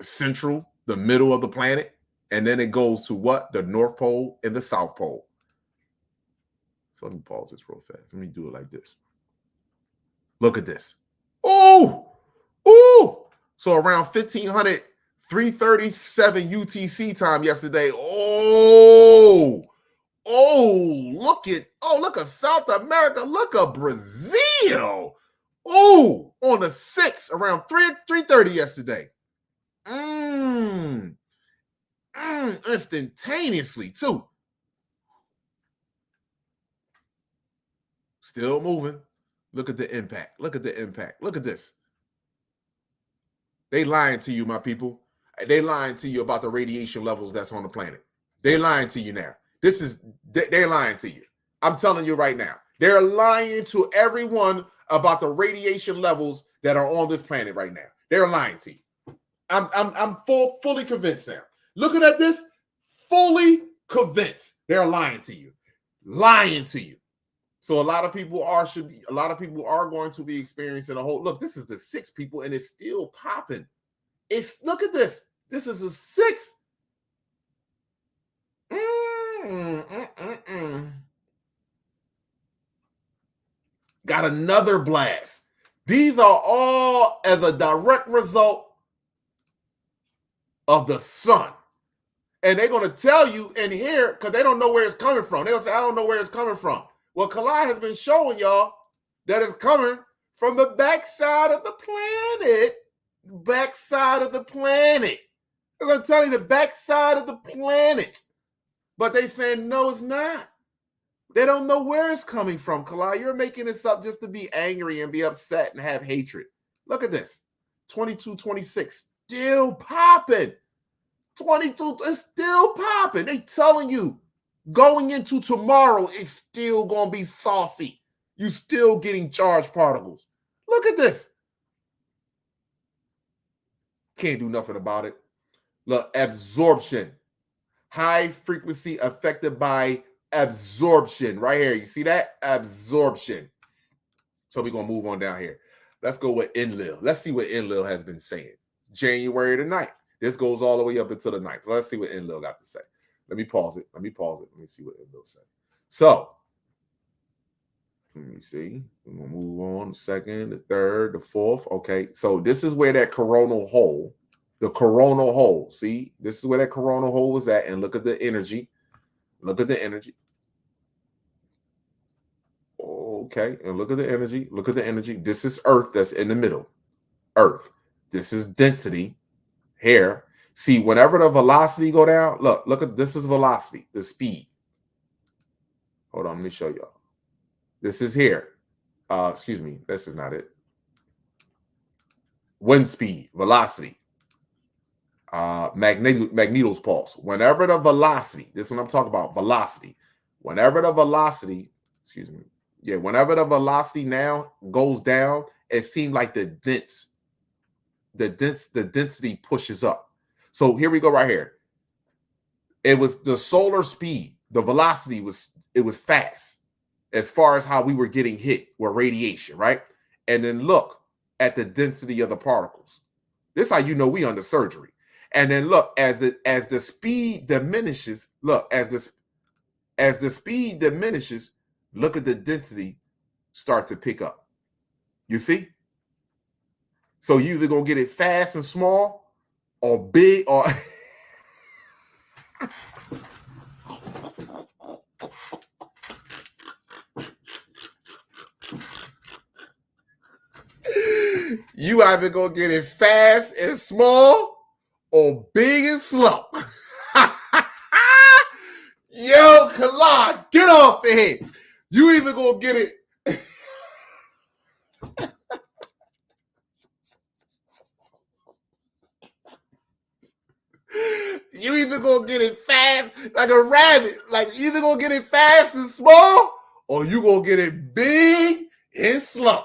central, the middle of the planet, and then it goes to what? The North Pole and the South Pole. So let me pause this real fast. Let me do it like this. Look at this. Oh, oh. So around 1500, 3:37 UTC time yesterday. Oh, look at South America. Look at Brazil. Oh, on the 6th, around 3:30 yesterday. Instantaneously too. Still moving. Look at the impact. Look at the impact. Look at this. They lying to you, my people. They lying to you about the radiation levels that's on the planet. They lying to you now. They're lying to you. I'm telling you right now. They're lying to everyone about the radiation levels that are on this planet right now. They're lying to you. I'm fully convinced now. Looking at this, fully convinced they're lying to you. Lying to you. So a lot of people are going to be experiencing a whole look. This is the 6 people, and it's still popping. Look at this. This is the 6. Got another blast. These are all as a direct result of the sun. And they're going to tell you in here, because they don't know where it's coming from. They'll say, I don't know where it's coming from. Well, Kalai has been showing y'all that it's coming from the backside of the planet. Backside of the planet. They're going to tell you the backside of the planet. But they saying, no, it's not. They don't know where it's coming from, Kalai. You're making this up just to be angry and be upset and have hatred. Look at this. 2226. Still popping. 22 is still popping. They telling you going into tomorrow, it's still going to be saucy. You still getting charged particles. Look at this. Can't do nothing about it. Look, absorption. High frequency affected by absorption. Right here. You see that? Absorption. So we're going to move on down here. Let's go with Enlil. Let's see what Enlil has been saying. January the 9th. This goes all the way up until the 9th. Let's see what Enlil got to say. Let me pause it. Let me see what Enlil said. So, let me see. We're going to move on. The 2nd, the 3rd, the 4th. Okay. So this is where that coronal hole The coronal hole. See, this is where that coronal hole was at. And look at the energy. Look at the energy. Okay, and look at the energy. Look at the energy. This is Earth that's in the middle. Earth. This is density here. See, whenever the velocity go down, look at this is velocity, the speed. Hold on, let me show y'all. This is here. Excuse me, this is not it. Wind speed, velocity. Magneto's pulse. Whenever the velocity, this is what I'm talking about, velocity. Whenever the velocity, excuse me, yeah, whenever the velocity now goes down, it seems like the density pushes up. So here we go right here. It was the solar speed, the velocity was fast as far as how we were getting hit with radiation, right? And then look at the density of the particles. This is how you know we under surgery. And then look, as the speed diminishes, look, as the speed diminishes, look at the density start to pick up. You see? So you either gonna get it fast and small or big or you either gonna get it fast and small or big and slow. Yo, Kala, get off the head. You either gonna get it. You either gonna get it fast like a rabbit, like you either gonna get it fast and small, or you gonna get it big and slow.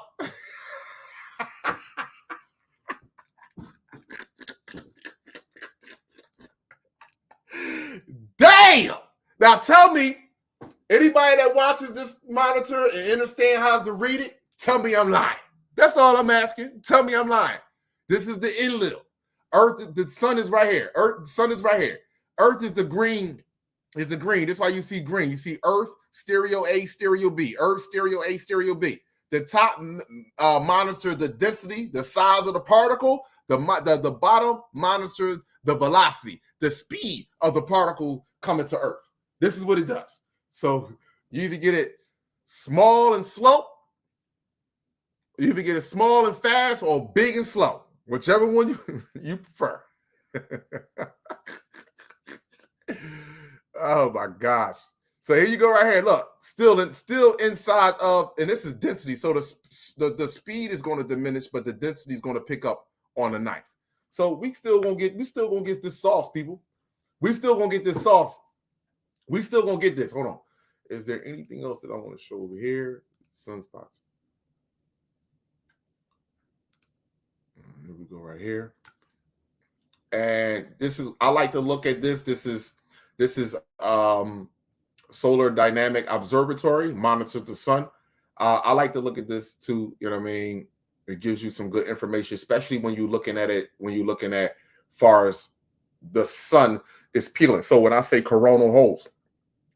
Damn! Now tell me, anybody that watches this monitor and understand how to read it, tell me I'm lying. That's all I'm asking. Tell me I'm lying. This is the enlil. Earth, the sun is right here. Earth, the sun is right here. Earth is the green. Is the green. That's why you see green. You see Earth, stereo A, stereo B. Earth, stereo A, stereo B. The top monitors the density, the size of the particle. The bottom monitors the velocity, the speed of the particle coming to Earth. This is what it does. So you either get it small and slow, you either get it small and fast, or big and slow. Whichever one you prefer. Oh my gosh. So here you go right here. Look, still inside of, and this is density. So the speed is going to diminish, but the density is going to pick up on the knife. So we still gonna get this sauce, people. We still gonna get this sauce. We still gonna get this. Hold on. Is there anything else that I want to show over here? Sunspots. Here we go right here. And this is, I like to look at this. This is Solar Dynamic Observatory, monitors the sun. I like to look at this too, you know what I mean? It gives you some good information, especially when you're looking at it, far as the sun is peeling. So when I say coronal holes,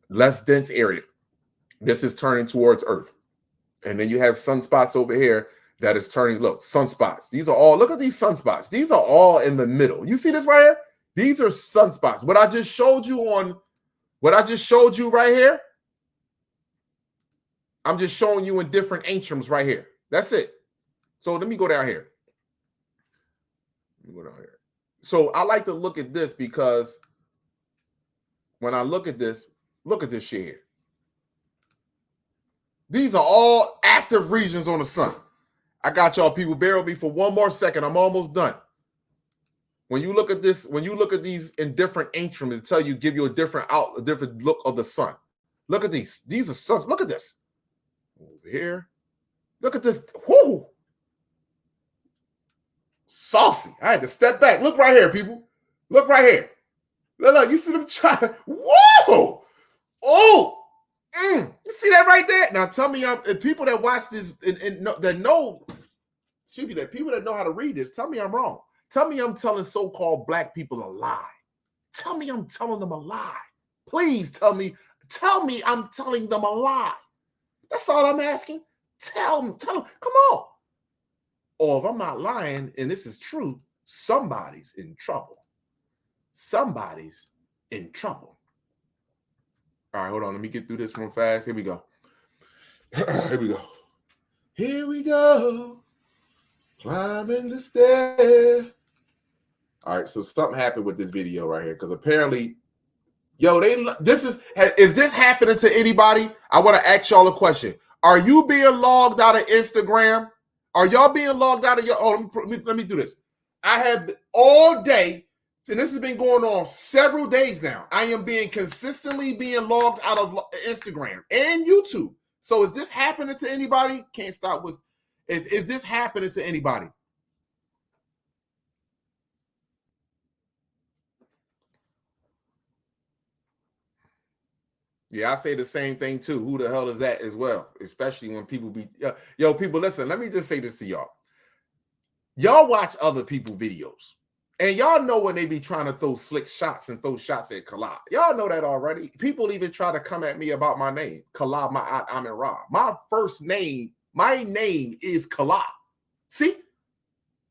less dense area, this is turning towards Earth. And then you have sunspots over here that is turning, look, sunspots. These are all, look at these sunspots. These are all in the middle. You see this right here? These are sunspots. What I just showed you right here, I'm just showing you in different antrums right here. That's it. So let me go down here. So I like to look at this because when I look at this shit here. These are all active regions on the sun. I got y'all people, bear with me for one more second. I'm almost done. When you look at this, when you look at these in different antrums, it tell you, give you a different look of the sun. Look at these. These are suns. Look at this. Over here. Look at this. Whoo! Saucy. I had to step back. Look right here, people. Look right here. Look, you see them trying. Whoa! Oh! You see that right there? Now tell me, people that watch this and that know, excuse me, that people that know how to read this, tell me I'm wrong. Tell me I'm telling so-called black people a lie. Tell me I'm telling them a lie. Please tell me I'm telling them a lie. That's all I'm asking. Tell them, come on. Or if I'm not lying and this is true, somebody's in trouble. Somebody's in trouble. All right, hold on. Let me get through this one fast. Here we go. Here we go. Here we go. Climbing the stair. All right, so something happened with this video right here because apparently, yo, this is this happening to anybody? I want to ask y'all a question. Are you being logged out of Instagram? Are y'all being logged out of your? Oh, let me do this. I have all day, and this has been going on several days now. I am consistently being logged out of Instagram and YouTube. So is this happening to anybody? Can't stop with. Is this happening to anybody? Yeah, I say the same thing too. Who the hell is that as well? Especially when people be, yo, people, listen, let me just say this to y'all. Y'all watch other people's videos and y'all know when they be trying to throw slick shots and throw shots at Kala. Y'all know that already. People even try to come at me about my name, Kala Ma'at Amin Ra. My first name, my name is Kala. See,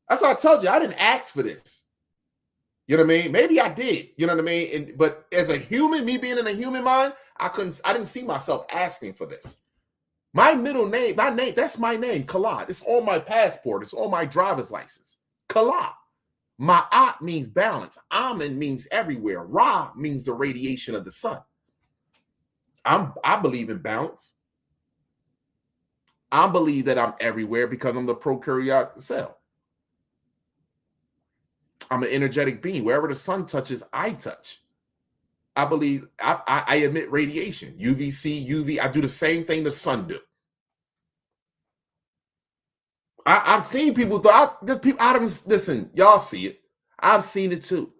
that's what I told you. I didn't ask for this. You know what I mean? Maybe I did. You know what I mean? But as a human, me being in a human mind, I didn't see myself asking for this. My middle name, that's my name, Kala. It's on my passport. It's on my driver's license. Kala. Ma'at means balance. Amin means everywhere. Ra means the radiation of the sun. I believe in balance. I believe that I'm everywhere because I'm the prokaryotic cell. I'm an energetic being. Wherever the sun touches, I touch. I believe I emit radiation, UVC, UV. I do the same thing the sun do. I've seen people listen, y'all see it. I've seen it too.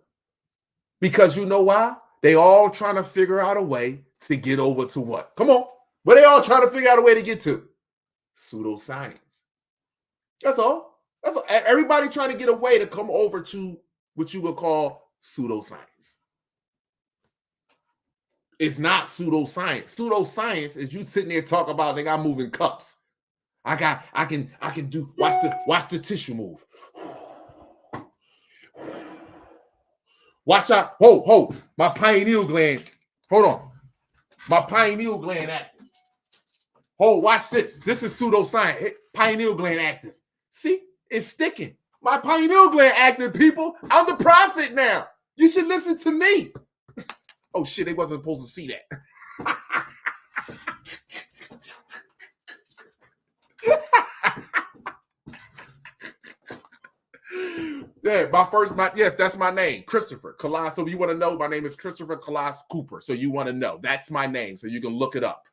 Because you know why? They all trying to figure out a way to get over to what? Come on. But they all trying to figure out a way to get to pseudoscience. That's all. That's all. Everybody trying to get a way to come over to what you would call pseudoscience. It's not pseudoscience. Pseudoscience is you sitting there talking about, nigga, I'm moving cups. I can do, watch the tissue move. Watch out. Whoa, my pineal gland. Hold on. My pineal gland active. Watch this. This is pseudoscience. Pineal gland active. See, it's sticking. My pineal gland active, people. I'm the prophet now. You should listen to me. Oh shit, they wasn't supposed to see that. Yeah, yes, that's my name, Christopher Kalas. So you want to know, my name is Christopher Kalas Cooper. So you want to know, that's my name. So you can look it up.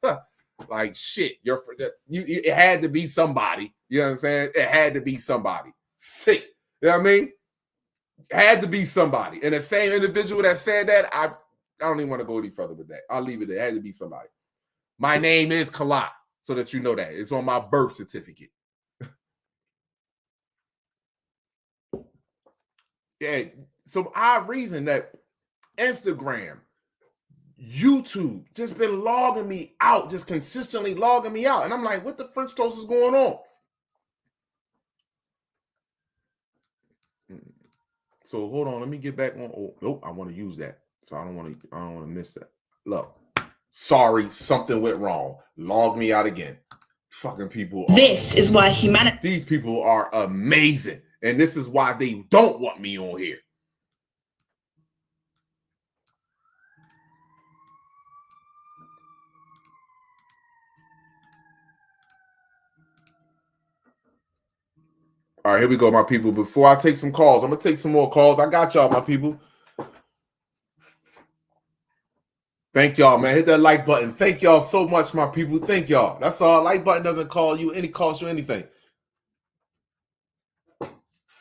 Like shit, it had to be somebody. You know what I'm saying? It had to be somebody. Sick. You know what I mean? It had to be somebody. And the same individual that said that, I don't even want to go any further with that. I'll leave it there. It had to be somebody. My name is Kala, so that you know that. It's on my birth certificate. Yeah, so I reason that Instagram, YouTube just been logging me out, just consistently logging me out. And I'm like, what the French toast is going on? So hold on, let me get back on. Oh, nope, I want to use that. So I don't want to miss that. Look, sorry, something went wrong. Log me out again. Fucking people. This is why humanity. These people are amazing. And this is why they don't want me on here. All right, here we go, my people. Before I take some calls, I'm going to take some more calls. I got y'all, my people. Thank y'all, man. Hit that like button. Thank y'all so much, my people. Thank y'all. That's all. Like button doesn't cost you anything.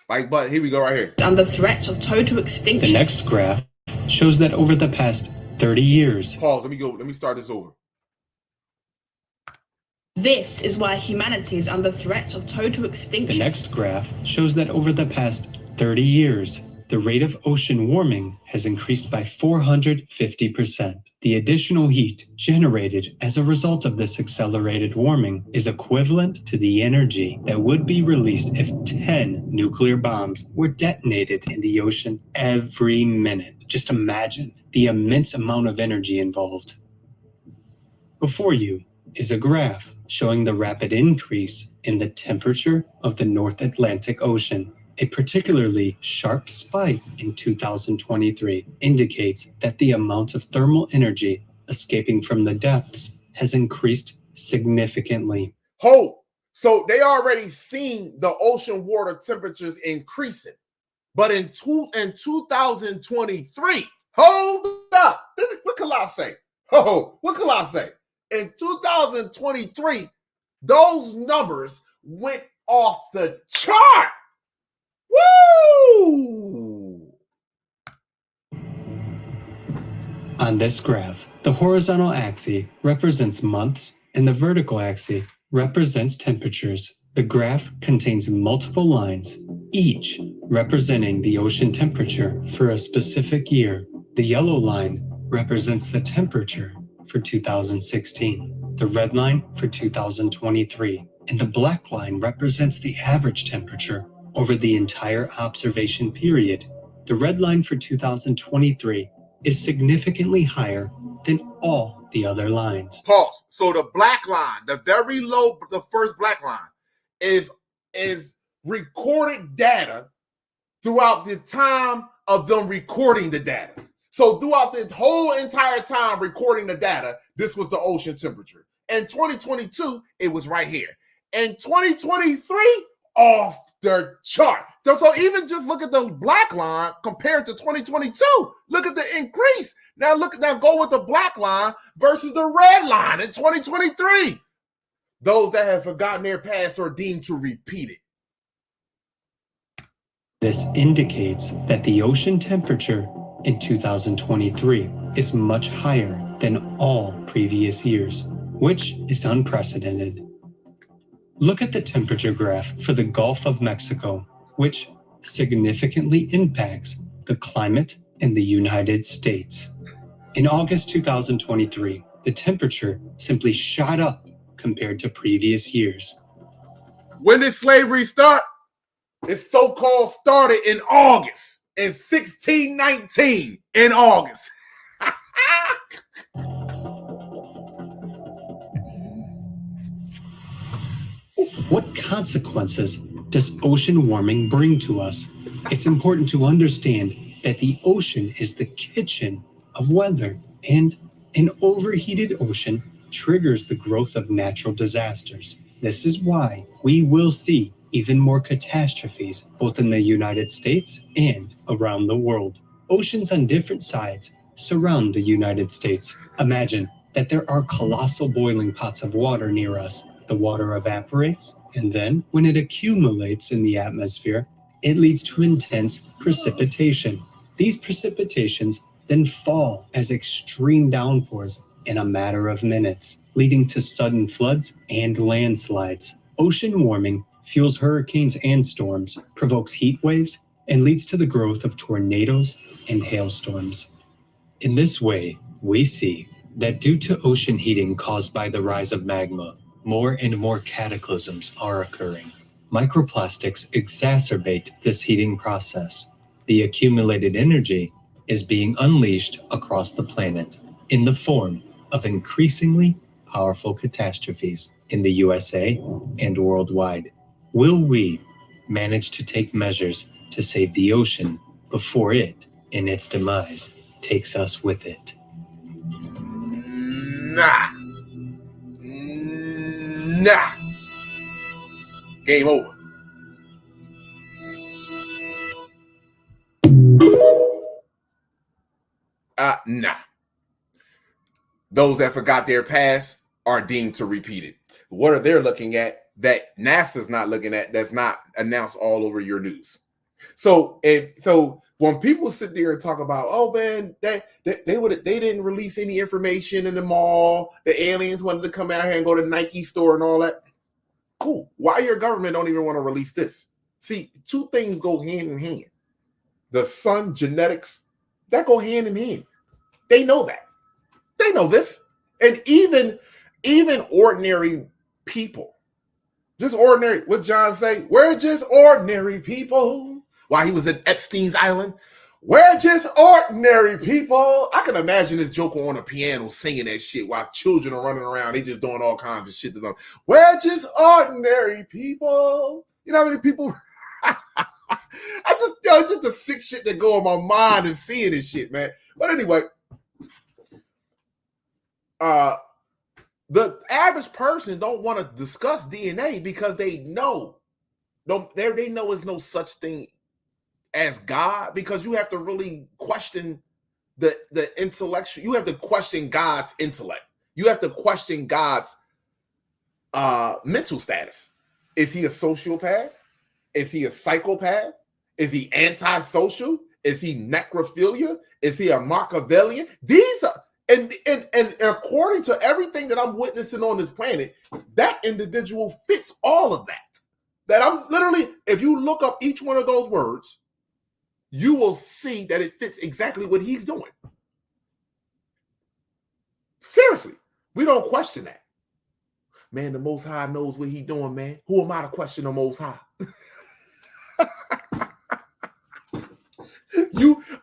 Like button. Here we go right here. Under threats of total extinction. The next graph shows that over the past 30 years. Pause. Let me go. Let me start this over. This is why humanity is under threats of total extinction. The next graph shows that over the past 30 years, the rate of ocean warming has increased by 450%. The additional heat generated as a result of this accelerated warming is equivalent to the energy that would be released if 10 nuclear bombs were detonated in the ocean every minute. Just imagine the immense amount of energy involved. Before you is a graph showing the rapid increase in the temperature of the North Atlantic Ocean. A particularly sharp spike in 2023 indicates that the amount of thermal energy escaping from the depths has increased significantly. So they already seen the ocean water temperatures increasing. But in 2023, hold up. What can I say? What can I say? In 2023, those numbers went off the chart. Woo! On this graph, the horizontal axis represents months and the vertical axis represents temperatures. The graph contains multiple lines, each representing the ocean temperature for a specific year. The yellow line represents the temperature for 2016, the red line for 2023, and the black line represents the average temperature over the entire observation period. The red line for 2023 is significantly higher than all the other lines. Pause. So the black line, the very low, the first black line is recorded data throughout the time of them recording the data. So throughout the whole entire time recording the data, this was the ocean temperature. In 2022, it was right here. In 2023, off the chart. So even just look at the black line compared to 2022. Look at the increase. Now go with the black line versus the red line in 2023. Those that have forgotten their past are deemed to repeat it. This indicates that the ocean temperature in 2023 is much higher than all previous years, which is unprecedented. Look at the temperature graph for the Gulf of Mexico, which significantly impacts the climate in the United States. In August 2023, the temperature simply shot up compared to previous years. When did slavery start? It so-called started in August, in 1619 in August. What consequences does ocean warming bring to us? It's important to understand that the ocean is the kitchen of weather, and an overheated ocean triggers the growth of natural disasters. This is why we will see even more catastrophes both in the United States and around the world. Oceans on different sides surround the United States. Imagine that there are colossal boiling pots of water near us. The water evaporates, and then when it accumulates in the atmosphere, it leads to intense precipitation. These precipitations then fall as extreme downpours in a matter of minutes, leading to sudden floods and landslides. Ocean warming fuels hurricanes and storms, provokes heat waves, and leads to the growth of tornadoes and hailstorms. In this way, we see that due to ocean heating caused by the rise of magma, more and more cataclysms are occurring. Microplastics exacerbate this heating process. The accumulated energy is being unleashed across the planet in the form of increasingly powerful catastrophes in the USA and worldwide. Will we manage to take measures to save the ocean before it, in its demise, takes us with it? Nah. Game over. Nah. Those that forgot their past are deemed to repeat it. What are they looking at that NASA's not looking at, that's not announced all over your news? So when people sit there and talk about, oh man, they didn't release any information in the mall, the aliens wanted to come out here and go to Nike store and all that. Cool. Why your government don't even want to release this? See, two things go hand in hand. the sun, genetics, that go hand in hand. They know that. They know this. And even ordinary people, just ordinary, what John say? We're just ordinary people. While he was at Epstein's Island, we're just ordinary people. I can imagine this joker on a piano singing that shit while children are running around. They just doing all kinds of shit to them. We're just ordinary people. You know how many people? Just the sick shit that go in my mind and seeing this shit, man. But anyway, the average person don't want to discuss DNA because they know, they know there's no such thing as God, because you have to really question the intellectual. You have to question God's intellect. You have to question God's mental status. Is he a sociopath? Is he a psychopath? Is he antisocial? Is he necrophilia? Is he a Machiavellian? These are, and according to everything that I'm witnessing on this planet, that individual fits all of that. That I'm literally, if you look up each one of those words, you will see that it fits exactly what he's doing. Seriously, we don't question that. Man, the Most High knows what he's doing, man. Who am I to question the Most High?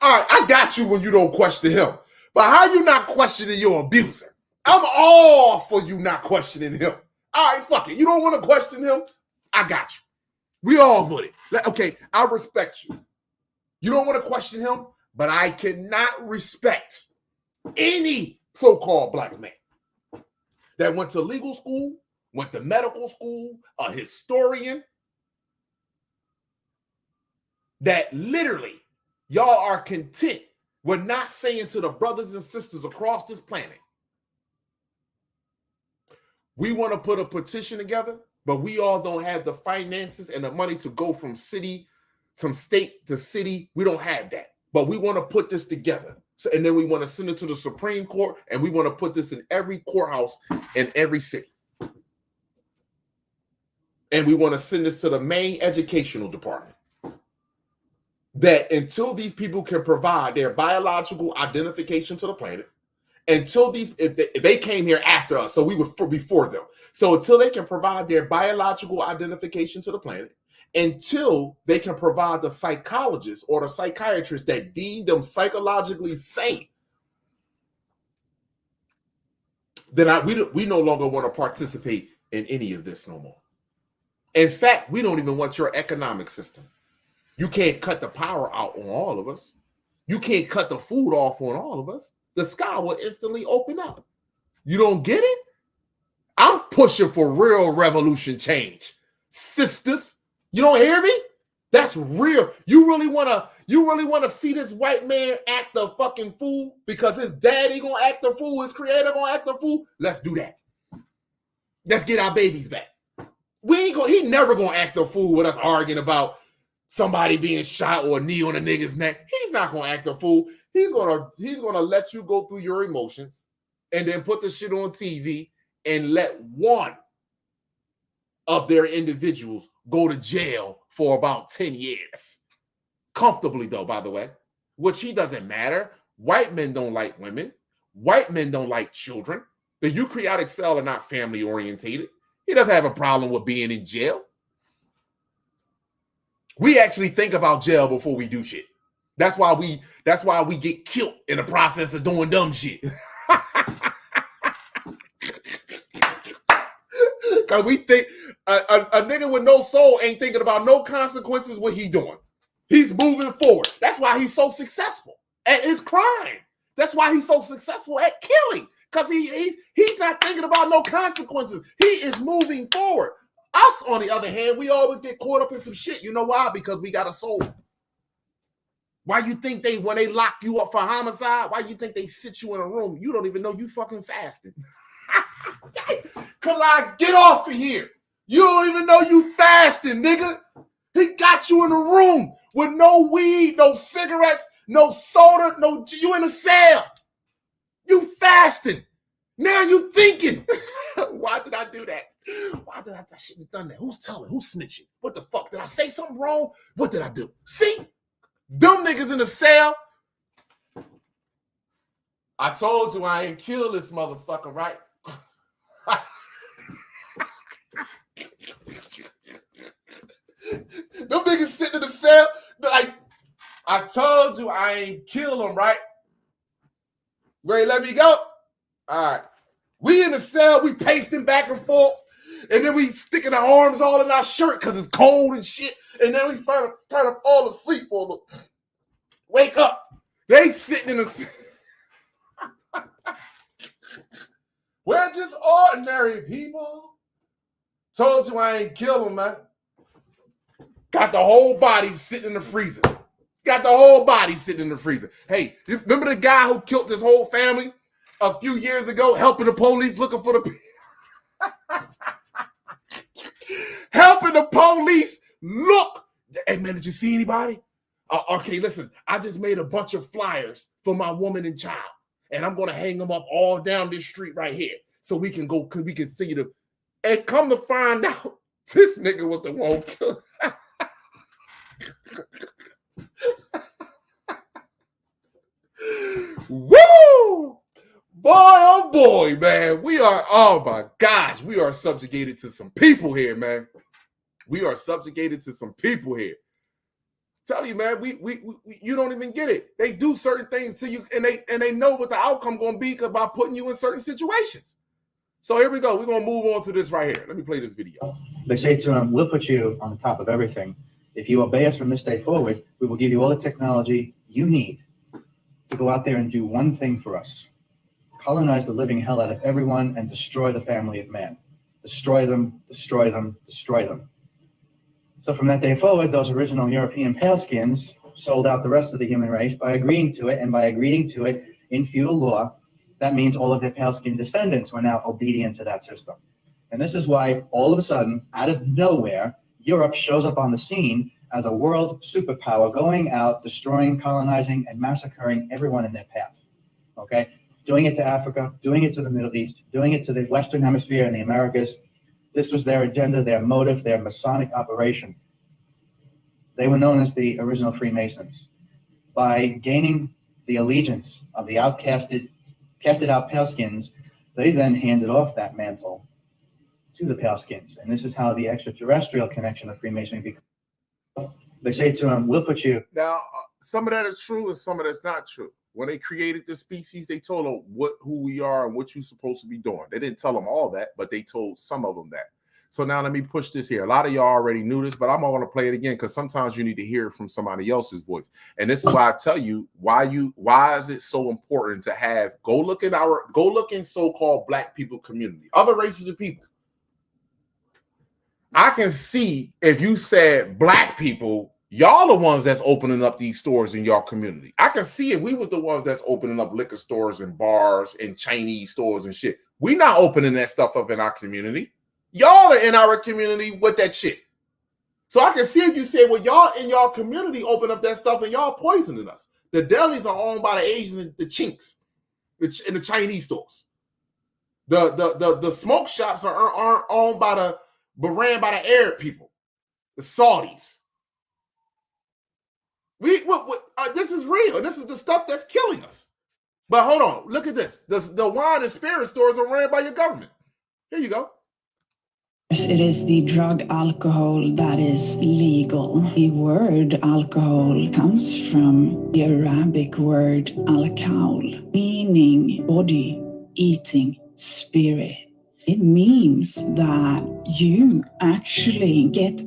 All right, I got you when you don't question him. But how you not questioning your abuser? I'm all for you not questioning him. All right, fuck it. You don't want to question him? I got you. We all with it. Okay, I respect you. You don't want to question him, but I cannot respect any so-called black man that went to legal school, went to medical school, a historian, that literally y'all are content with not saying to the brothers and sisters across this planet, we want to put a petition together, but we all don't have the finances and the money to go from city, from state to city. We don't have that, but we want to put this together. So, and then we want to send it to the Supreme Court, and we want to put this in every courthouse in every city. And we want to send this to the main educational department. That until these people can provide their biological identification to the planet, until if they came here after us, so we were before them. So until they can provide their biological identification to the planet, until they can provide the psychologist or the psychiatrist that deem them psychologically sane, then we no longer want to participate in any of this no more. In fact, we don't even want your economic system. You can't cut the power out on all of us. You can't cut the food off on all of us. The sky will instantly open up. You don't get it? I'm pushing for real revolution change. Sisters, you don't hear me? That's real. You really want to see this white man act the fucking fool because his daddy gonna act the fool, his creator gonna act the fool? Let's do that. Let's get our babies back. He never gonna act the fool with us arguing about somebody being shot or a knee on a nigga's neck. He's not gonna act a fool. He's gonna let you go through your emotions and then put the shit on TV and let one of their individuals go to jail for about 10 years. Comfortably, though, by the way, which he doesn't matter. White men don't like women. White men don't like children. The eukaryotic cell are not family orientated. He doesn't have a problem with being in jail. We actually think about jail before we do shit. That's why we get killed in the process of doing dumb shit. Cause we think a nigga with no soul ain't thinking about no consequences what he doing. He's moving forward. That's why he's so successful at his crime. That's why he's so successful at killing. Because he's not thinking about no consequences. He is moving forward. Us, on the other hand, we always get caught up in some shit. You know why? Because we got a soul. Why you think when they lock you up for homicide, why you think they sit you in a room? You don't even know you fucking fasting. Kalai, get off of here. You don't even know you fasting, nigga. He got you in a room with no weed, no cigarettes, no soda, you in a cell. You fasting. Now you thinking, why did I do that? Why did I shouldn't have done that? Who's telling? Who's snitching? What the fuck? Did I say something wrong? What did I do? See? Them niggas in the cell. I told you I ain't kill this motherfucker, right? Them niggas sitting in the cell, like, I told you I ain't kill him, right? Ready, let me go? All right. We in the cell, we pasting back and forth, and then we sticking our arms all in our shirt because it's cold and shit, and then we trying to fall asleep for a little. Wake up. They sitting in the cell. We're just ordinary people. Told you I ain't kill him, man. Got the whole body sitting in the freezer. Got the whole body sitting in the freezer. Hey, you remember the guy who killed his whole family a few years ago, helping the police looking for the helping the police look. Hey man, did you see anybody? Okay, listen, I just made a bunch of flyers for my woman and child, and I'm gonna hang them up all down this street right here, so we can go, cause we can see them. And come to find out, this nigga was the one who killed. Woo! Boy, oh boy, man. We are, oh my gosh, we are subjugated to some people here, man. We are subjugated to some people here. Tell you, man, we you don't even get it. They do certain things to you, and they know what the outcome gonna be by putting you in certain situations. So here we go. We're gonna move on to this right here. Let me play this video. They say to him, we'll put you on the top of everything. If you obey us from this day forward, we will give you all the technology you need to go out there and do one thing for us. Colonize the living hell out of everyone and destroy the family of man. Destroy them, destroy them, destroy them. So from that day forward, those original European paleskins sold out the rest of the human race by agreeing to it, and by agreeing to it in feudal law, that means all of their paleskin descendants were now obedient to that system. And this is why all of a sudden, out of nowhere, Europe shows up on the scene as a world superpower, going out, destroying, colonizing, and massacring everyone in their path. Okay? Doing it to Africa, doing it to the Middle East, doing it to the Western Hemisphere and the Americas. This was their agenda, their motive, their Masonic operation. They were known as the original Freemasons. By gaining the allegiance of the casted out paleskins, they then handed off that mantle to the paleskins. And this is how the extraterrestrial connection of Freemasonry becomes. They say to him, we'll put you. Now, some of that is true and some of that's not true. When they created this species, they told them who we are and what you're supposed to be doing. They didn't tell them all that, but they told some of them that. So now let me push this here. A lot of y'all already knew this, but I'm going to play it again because sometimes you need to hear it from somebody else's voice. And this is why I tell you why is it so important to go look in so-called black people community, other races of people. I can see if you said black people, y'all the ones that's opening up these stores in your community. I can see if we was the ones that's opening up liquor stores and bars and Chinese stores and shit. We not opening that stuff up in our community. Y'all are in our community with that shit. So I can see if you say, well, y'all in y'all community open up that stuff and y'all poisoning us. The delis are owned by the Asians and the Chinks in the Chinese stores. The smoke shops are owned but ran by the Arab people, the Saudis. This is real. This is the stuff that's killing us. But hold on, look at this. The wine and spirit stores are ran by your government. Here you go. It is the drug alcohol that is legal. The word alcohol comes from the Arabic word al-kaul, meaning body, eating, spirit. It means that you actually get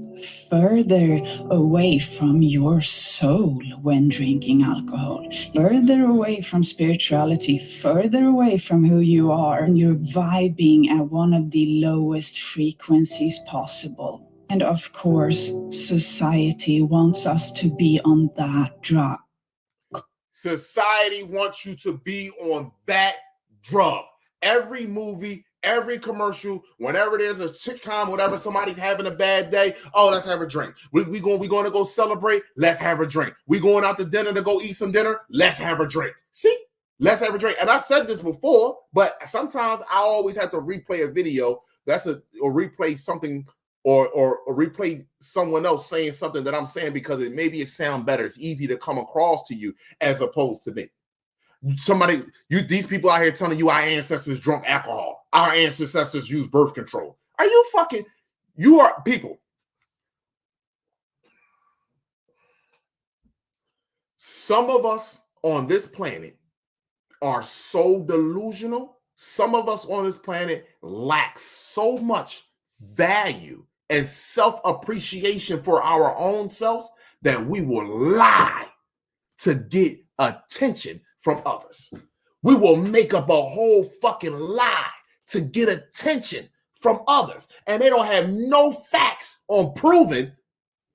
further away from your soul when drinking alcohol, further away from spirituality, further away from who you are, and you're vibing at one of the lowest frequencies possible. And of course, society wants us to be on that drug. Society wants you to be on that drug. Every movie, every commercial, whenever there's a sitcom, whatever, somebody's having a bad day, oh, let's have a drink. We going to go celebrate, let's have a drink. We going out to dinner to go eat some dinner, let's have a drink. See? Let's have a drink. And I said this before, but sometimes I always have to replay a video or replay something or replay someone else saying something that I'm saying because maybe it sounds better. It's easy to come across to you as opposed to me. These people out here telling you our ancestors drunk alcohol. Our ancestors use birth control. Are you fucking, you are people. Some of us on this planet are so delusional. Some of us on this planet lack so much value and self-appreciation for our own selves that we will lie to get attention from others. We will make up a whole fucking lie to get attention from others. And they don't have no facts on proving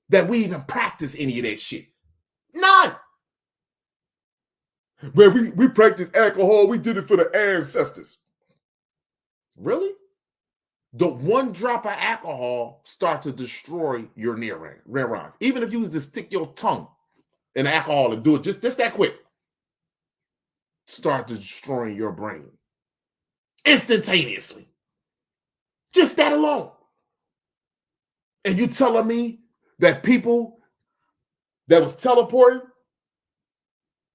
that we even practice any of that shit. None. Man, we practice alcohol. We did it for the ancestors. Really? The one drop of alcohol starts to destroy your neurons. Even if you was to stick your tongue in alcohol and do it just that quick, start destroying your brain instantaneously. Just that alone. And you telling me that people that was teleporting,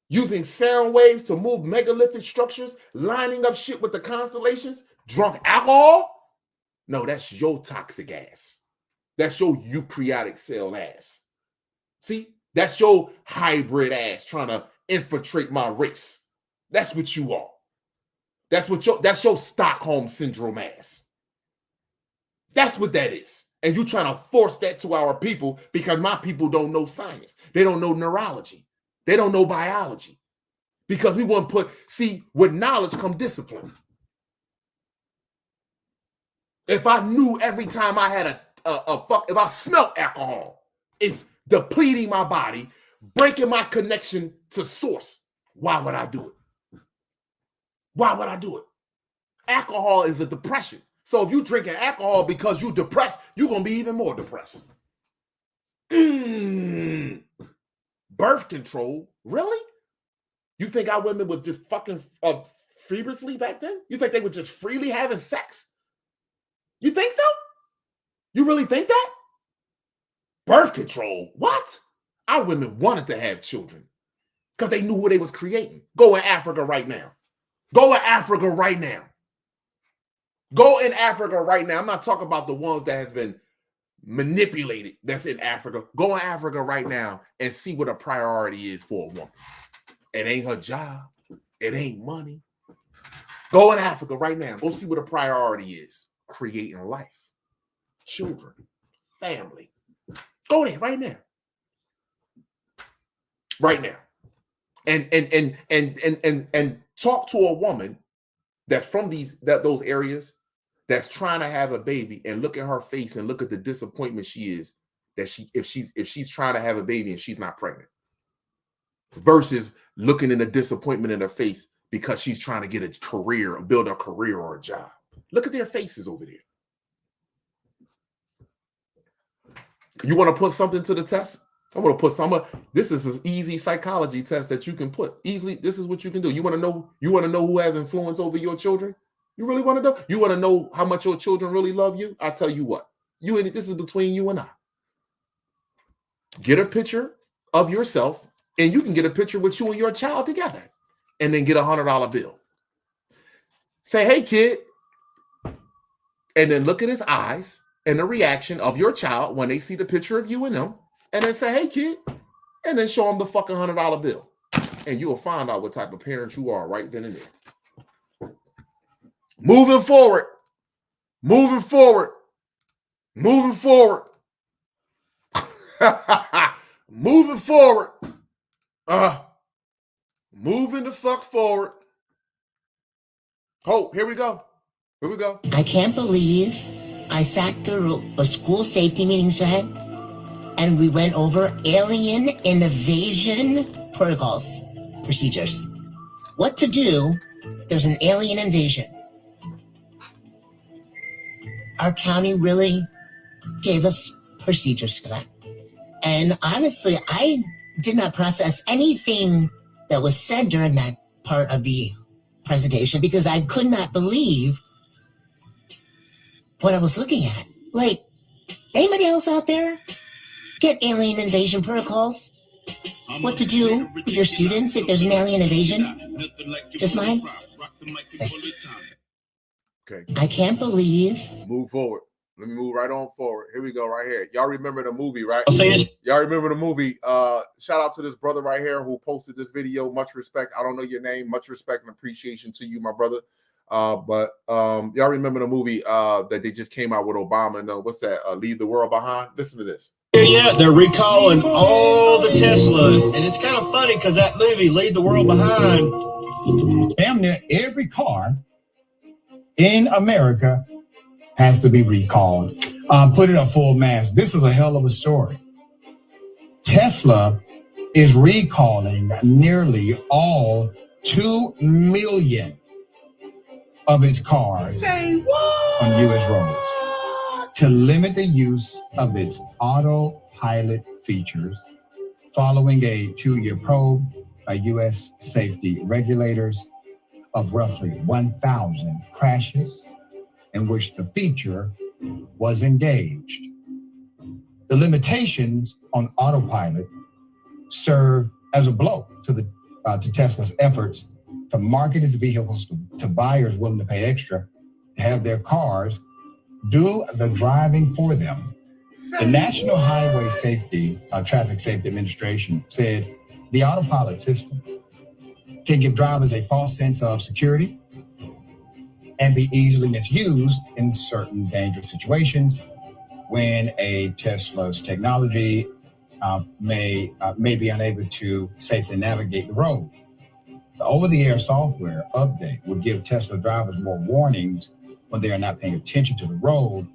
using sound waves to move megalithic structures, lining up shit with the constellations, drunk alcohol? No, that's your toxic ass. That's your eukaryotic cell ass. See, that's your hybrid ass trying to infiltrate my race. That's what you are. That's your Stockholm syndrome ass. That's what that is. And you trying to force that to our people because my people don't know science. They don't know neurology. They don't know biology. Because we want to with knowledge come discipline. If I knew every time I had if I smelled alcohol, it's depleting my body, breaking my connection to source, why would I do it? Why would I do it? Alcohol is a depression. So if you drinking alcohol because you're depressed, you're going to be even more depressed. Birth control? Really? You think our women was just fucking feverishly back then? You think they were just freely having sex? You think so? You really think that? Birth control? What? Our women wanted to have children because they knew who they was creating. Go in Africa right now. Go in Africa right now. Go in Africa right now. I'm not talking about the ones that has been manipulated that's in Africa. Go in Africa right now and see what a priority is for a woman. It ain't her job. It ain't money. Go in Africa right now. Go see what a priority is. Creating life, children, family. Go there right now. Right now. And talk to a woman that's from those areas that's trying to have a baby and look at her face and look at the disappointment she is that if she's trying to have a baby and she's not pregnant. Versus looking in the disappointment in her face because she's trying to get a career, build a career or a job. Look at their faces over there. You want to put something to the test? I want to put some. This is an easy psychology test that you can put easily. This is what you can do. You want to know? You want to know who has influence over your children? You really want to know? You want to know how much your children really love you? I tell you what. This is between you and I. Get a picture of yourself, and you can get a picture with you and your child together, and then get a $100 bill. Say, "Hey, kid." And then look at his eyes and the reaction of your child when they see the picture of you and them. And then say, "Hey, kid." And then show them the fucking $100 bill. And you will find out what type of parent you are right then and there. Moving forward. Moving forward. Moving forward. Moving forward. Moving the fuck forward. Oh, here we go. Here we go. I can't believe I sat through a school safety meeting today and we went over alien invasion protocols, procedures. What to do if there's an alien invasion. Our county really gave us procedures for that. And honestly, I did not process anything that was said during that part of the presentation because I could not believe what I was looking at. Like, Anybody else out there get alien invasion protocols? What to do with your students if there's an alien invasion? Just mine? Okay. I can't believe. Move forward. Let me move right on forward. Here we go, right here. Y'all remember the movie, right? I'll say this. Y'all remember the movie. Shout out to this brother right here who posted this video. Much respect. I don't know your name. Much respect and appreciation to you, my brother. But y'all remember the movie that they just came out with Obama and what's that? Leave the World Behind. Listen to this. Yeah, they're recalling all the Teslas, and it's kind of funny because that movie, Leave the World Behind, damn near every car in America has to be recalled. Put it up full mass. This is a hell of a story. Tesla is recalling nearly all 2 million of its cars on U.S. roads to limit the use of its autopilot features following a 2-year probe by U.S. safety regulators of roughly 1,000 crashes in which the feature was engaged. The limitations on autopilot serve as a blow to Tesla's efforts to market its vehicles to buyers willing to pay extra to have their cars do the driving for them. The National Highway Traffic Safety Administration said the autopilot system can give drivers a false sense of security and be easily misused in certain dangerous situations when a Tesla's technology may be unable to safely navigate the road. The over-the-air software update would give Tesla drivers more warnings when they are not paying attention to the road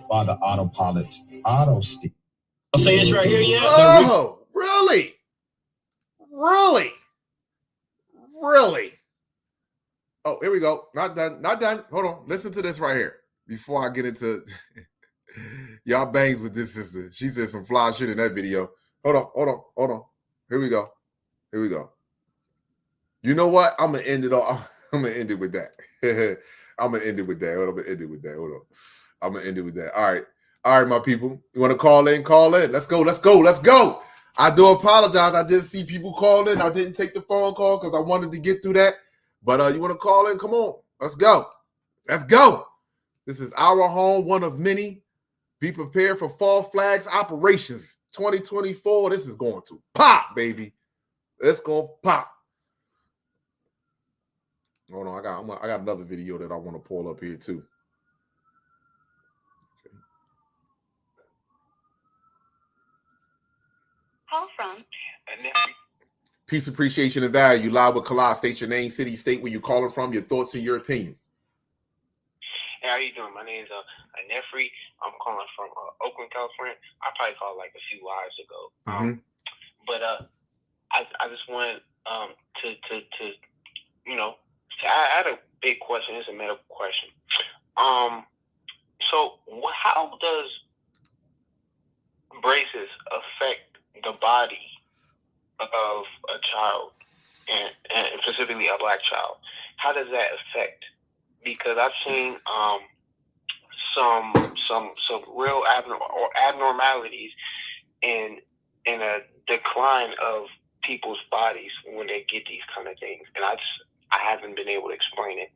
while the autopilot's auto-steer. I'll say this right here, yeah. Oh, really? Really? Really? Oh, here we go. Not done. Not done. Hold on. Listen to this right here before I get into y'all bangs with this sister. She said some fly shit in that video. Hold on. Here we go. You know what? I'm gonna end it off. I'm gonna end it with that. I'm gonna end it with that. Hold on. I'm gonna end it with that. All right, my people. You want to call in? Call in. Let's go. I do apologize. I did see people call in. I didn't take the phone call because I wanted to get through that. But you want to call in? Come on. Let's go. This is our home, one of many. Be prepared for False Flags operations 2024. This is going to pop, baby. It's going to pop. Hold on. I got another video that I want to pull up here too. Okay. Call from. Peace, appreciation, and value. You live with Kala. State your name, city, state where you're calling from, your thoughts and your opinions. Hey, how you doing? My name is Nefri. I'm calling from Oakland, California. I probably called like a few lives ago. But I just wanted I had a big question. It's a medical question. So how does braces affect the body of a child, and specifically a black child? How does that affect? Because I've seen some real abnormalities in a decline of people's bodies when they get these kind of things, and I haven't been able to explain it.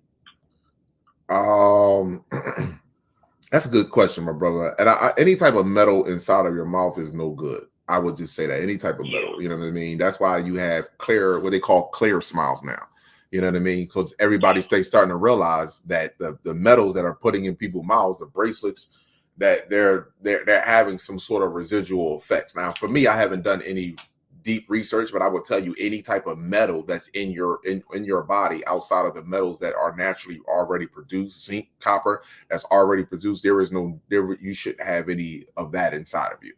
That's a good question, my brother. And any type of metal inside of your mouth is no good. I would just say that any type of metal, you know what I mean? That's why you have what they call clear smiles now. You know what I mean? Because everybody's starting to realize that the metals that are putting in people's mouths, the bracelets, that they're having some sort of residual effects. Now, for me, I haven't done any deep research, but I would tell you any type of metal that's in your body outside of the metals that are naturally already produced, zinc, copper, that's already produced, you shouldn't have any of that inside of you.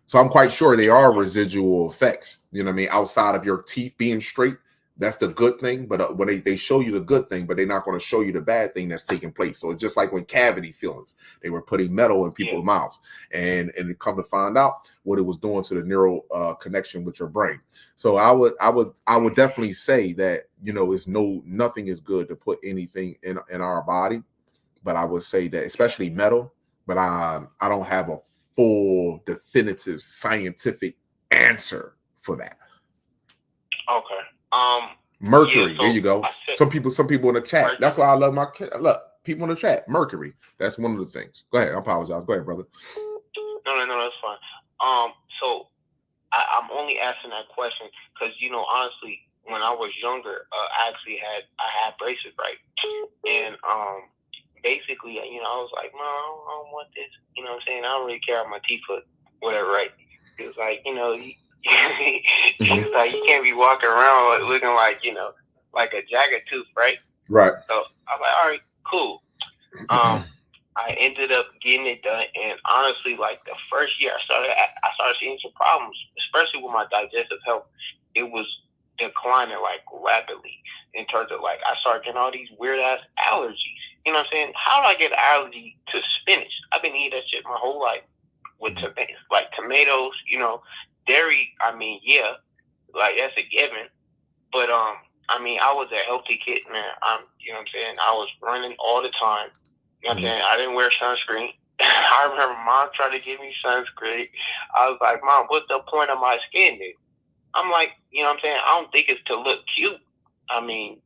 So I'm quite sure they are residual effects, you know what I mean, outside of your teeth being straight. That's the good thing, but when they show you the good thing, but they're not going to show you the bad thing that's taking place. So it's just like when cavity fillings, they were putting metal in people's mouths, and it come to find out what it was doing to the neural connection with your brain. So I would definitely say that, you know, nothing is good to put anything in our body, but I would say that especially metal. But I don't have a full, definitive, scientific answer for that. Okay. Mercury. Yeah, so there you go. Some people in the chat. Mercury. That's why I love my look. People in the chat. Mercury. That's one of the things. Go ahead. I apologize. Go ahead, brother. No, that's fine. So I'm only asking that question because honestly, when I was younger, I had braces, right? And basically, I was like, no, I don't want this. You know what I'm saying? I don't really care how my teeth look, whatever, right? It was like, it's like you can't be walking around looking like, like a jagged tooth, right? Right. So I was like, all right, cool. I ended up getting it done, and honestly, like the first year, I started seeing some problems, especially with my digestive health. It was declining like rapidly in terms of like I started getting all these weird ass allergies. You know what I'm saying? How do I get an allergy to spinach? I've been eating that shit my whole life with tomatoes, dairy. I mean, yeah, like that's a given. But I mean, I was a healthy kid, man. You know what I'm saying? I was running all the time. You know what I'm saying? I didn't wear sunscreen. I remember mom tried to give me sunscreen. I was like, Mom, what's the point of my skin, dude? I'm like, you know what I'm saying? I don't think it's to look cute. I mean,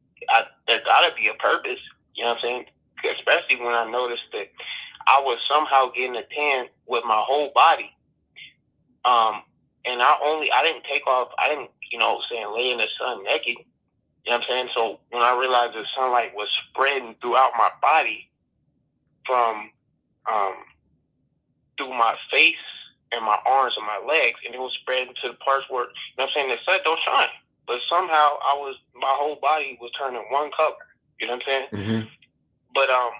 there gotta be a purpose. You know what I'm saying? Especially when I noticed that I was somehow getting a tan with my whole body. And I didn't take off, I didn't, lay in the sun naked. You know what I'm saying? So when I realized the sunlight was spreading throughout my body from through my face and my arms and my legs, and it was spreading to the parts where, you know what I'm saying, the sun don't shine. But somehow my whole body was turning one color. You know what I'm saying? Mm-hmm. But I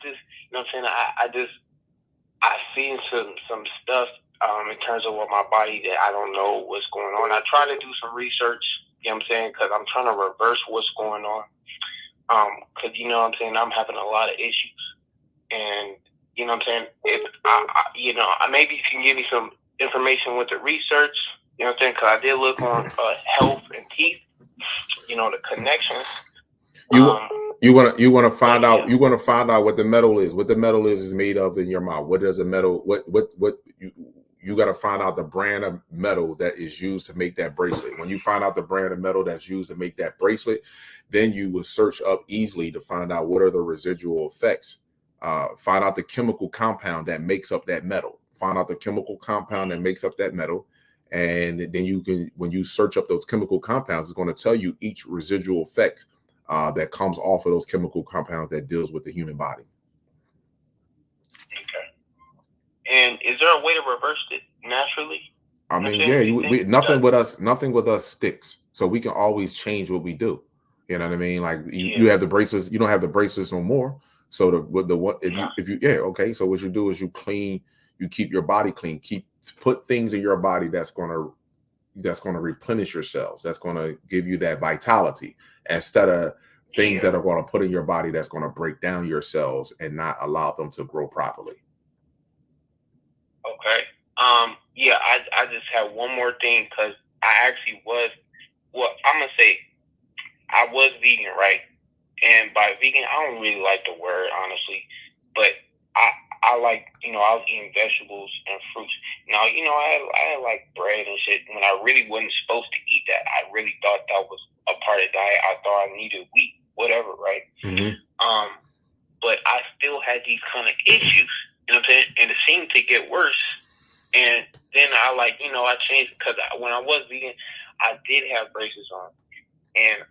just, you know what I'm saying, I seen some stuff in terms of what my body that I don't know what's going on. I try to do some research, you know what I'm saying, because I'm trying to reverse what's going on. Because, you know what I'm saying, I'm having a lot of issues. And, you know what I'm saying, if maybe you can give me some information with the research, you know what I'm saying, because I did look on health and teeth, the connections. You want to find out. You want to find out what the metal is. What the metal is made of in your mouth. What does a metal? What you got to find out the brand of metal that is used to make that bracelet. When you find out the brand of metal that's used to make that bracelet, then you will search up easily to find out what are the residual effects. Find out the chemical compound that makes up that metal. Find out the chemical compound that makes up that metal. And then you can, when you search up those chemical compounds, it's going to tell you each residual effect that comes off of those chemical compounds that deals with the human body. Okay. And is there a way to reverse it naturally? I mean, nothing with us sticks. So we can always change what we do. You know what I mean? Like you have the bracelets, you don't have the bracelets no more. So so what you do is you keep your body clean, put things in your body that's going to replenish your cells. That's going to give you that vitality instead of things that are going to put in your body that's going to break down your cells and not allow them to grow properly. Okay. I just have one more thing because I actually was, I'm going to say I was vegan, right? And by vegan, I don't really like the word, honestly, but I like, I was eating vegetables and fruits. Now, I had like bread and shit when I really wasn't supposed to eat that. I really thought that was a part of diet. I thought I needed wheat, whatever, right? Mm-hmm. But I still had these kind of issues, you know what I'm saying? And it seemed to get worse. And then I changed because when I was vegan, I did have braces on. And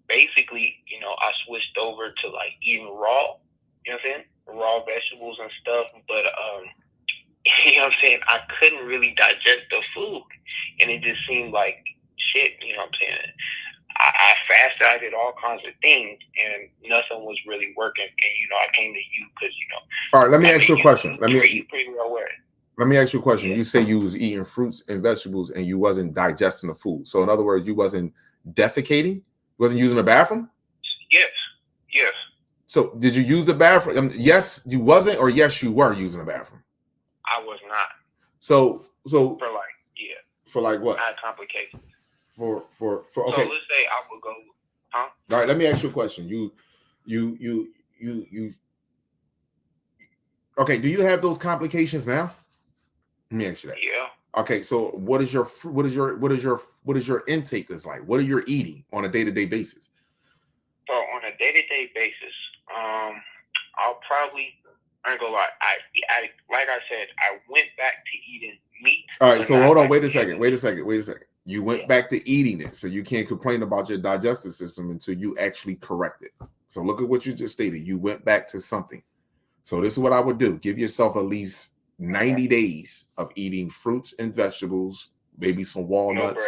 basically, I switched over to like eating raw, you know what I'm saying? Raw vegetables and stuff. But, you know what I'm saying? I couldn't really digest the food. And it just seemed like shit, you know what I'm saying? I fasted, I did all kinds of things, and nothing was really working. And, I came to you because, All right, let me ask you a question. Let me ask you a question. Yeah. You say you was eating fruits and vegetables and you wasn't digesting the food. So in other words, you wasn't defecating? You wasn't using the bathroom? Yes. So did you use the bathroom? Yes, you wasn't, or yes, you were using the bathroom? I was not. So for what? I had complications. For okay. So let's say I would go, huh? All right, let me ask you a question. Okay, do you have those complications now? Let me ask you that. Yeah. Okay, so what is your intake is like? What are you eating on a day-to-day basis? So on a day-to-day basis, I'll probably, I ain't gonna lie, I like I said, I went back to eating meat. All right, so hold on, wait a second. You went back to eating it, so you can't complain about your digestive system until you actually correct it. So look at what you just stated. You went back to something. So this is what I would do. Give yourself at least 90 days of eating fruits and vegetables, maybe some walnuts,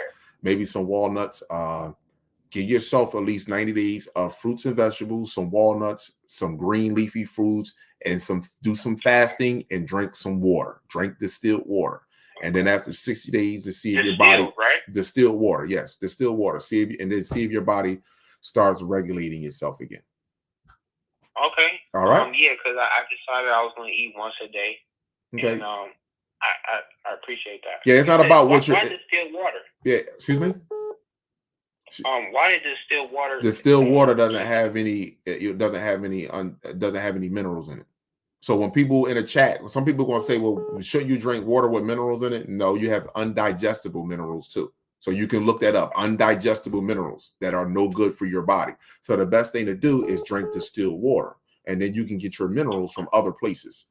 give yourself at least 90 days of fruits and vegetables, some walnuts, some green leafy foods, and do some fasting and drink some water. Drink distilled water. And then after 60 days to see if your body, distilled water, yes, distilled water. See if your body starts regulating itself again. Okay. All right. Yeah, because I decided I was going to eat once a day. Okay. And I appreciate that. Yeah, it's not about what you're. Why distilled water? Yeah, excuse me. Why did distilled water? Distilled water doesn't have any. It doesn't have any minerals in it. So when people in a chat, some people are going to say, "Well, shouldn't you drink water with minerals in it?" No, you have undigestible minerals too. So you can look that up. Undigestible minerals that are no good for your body. So the best thing to do is drink distilled water, and then you can get your minerals from other places.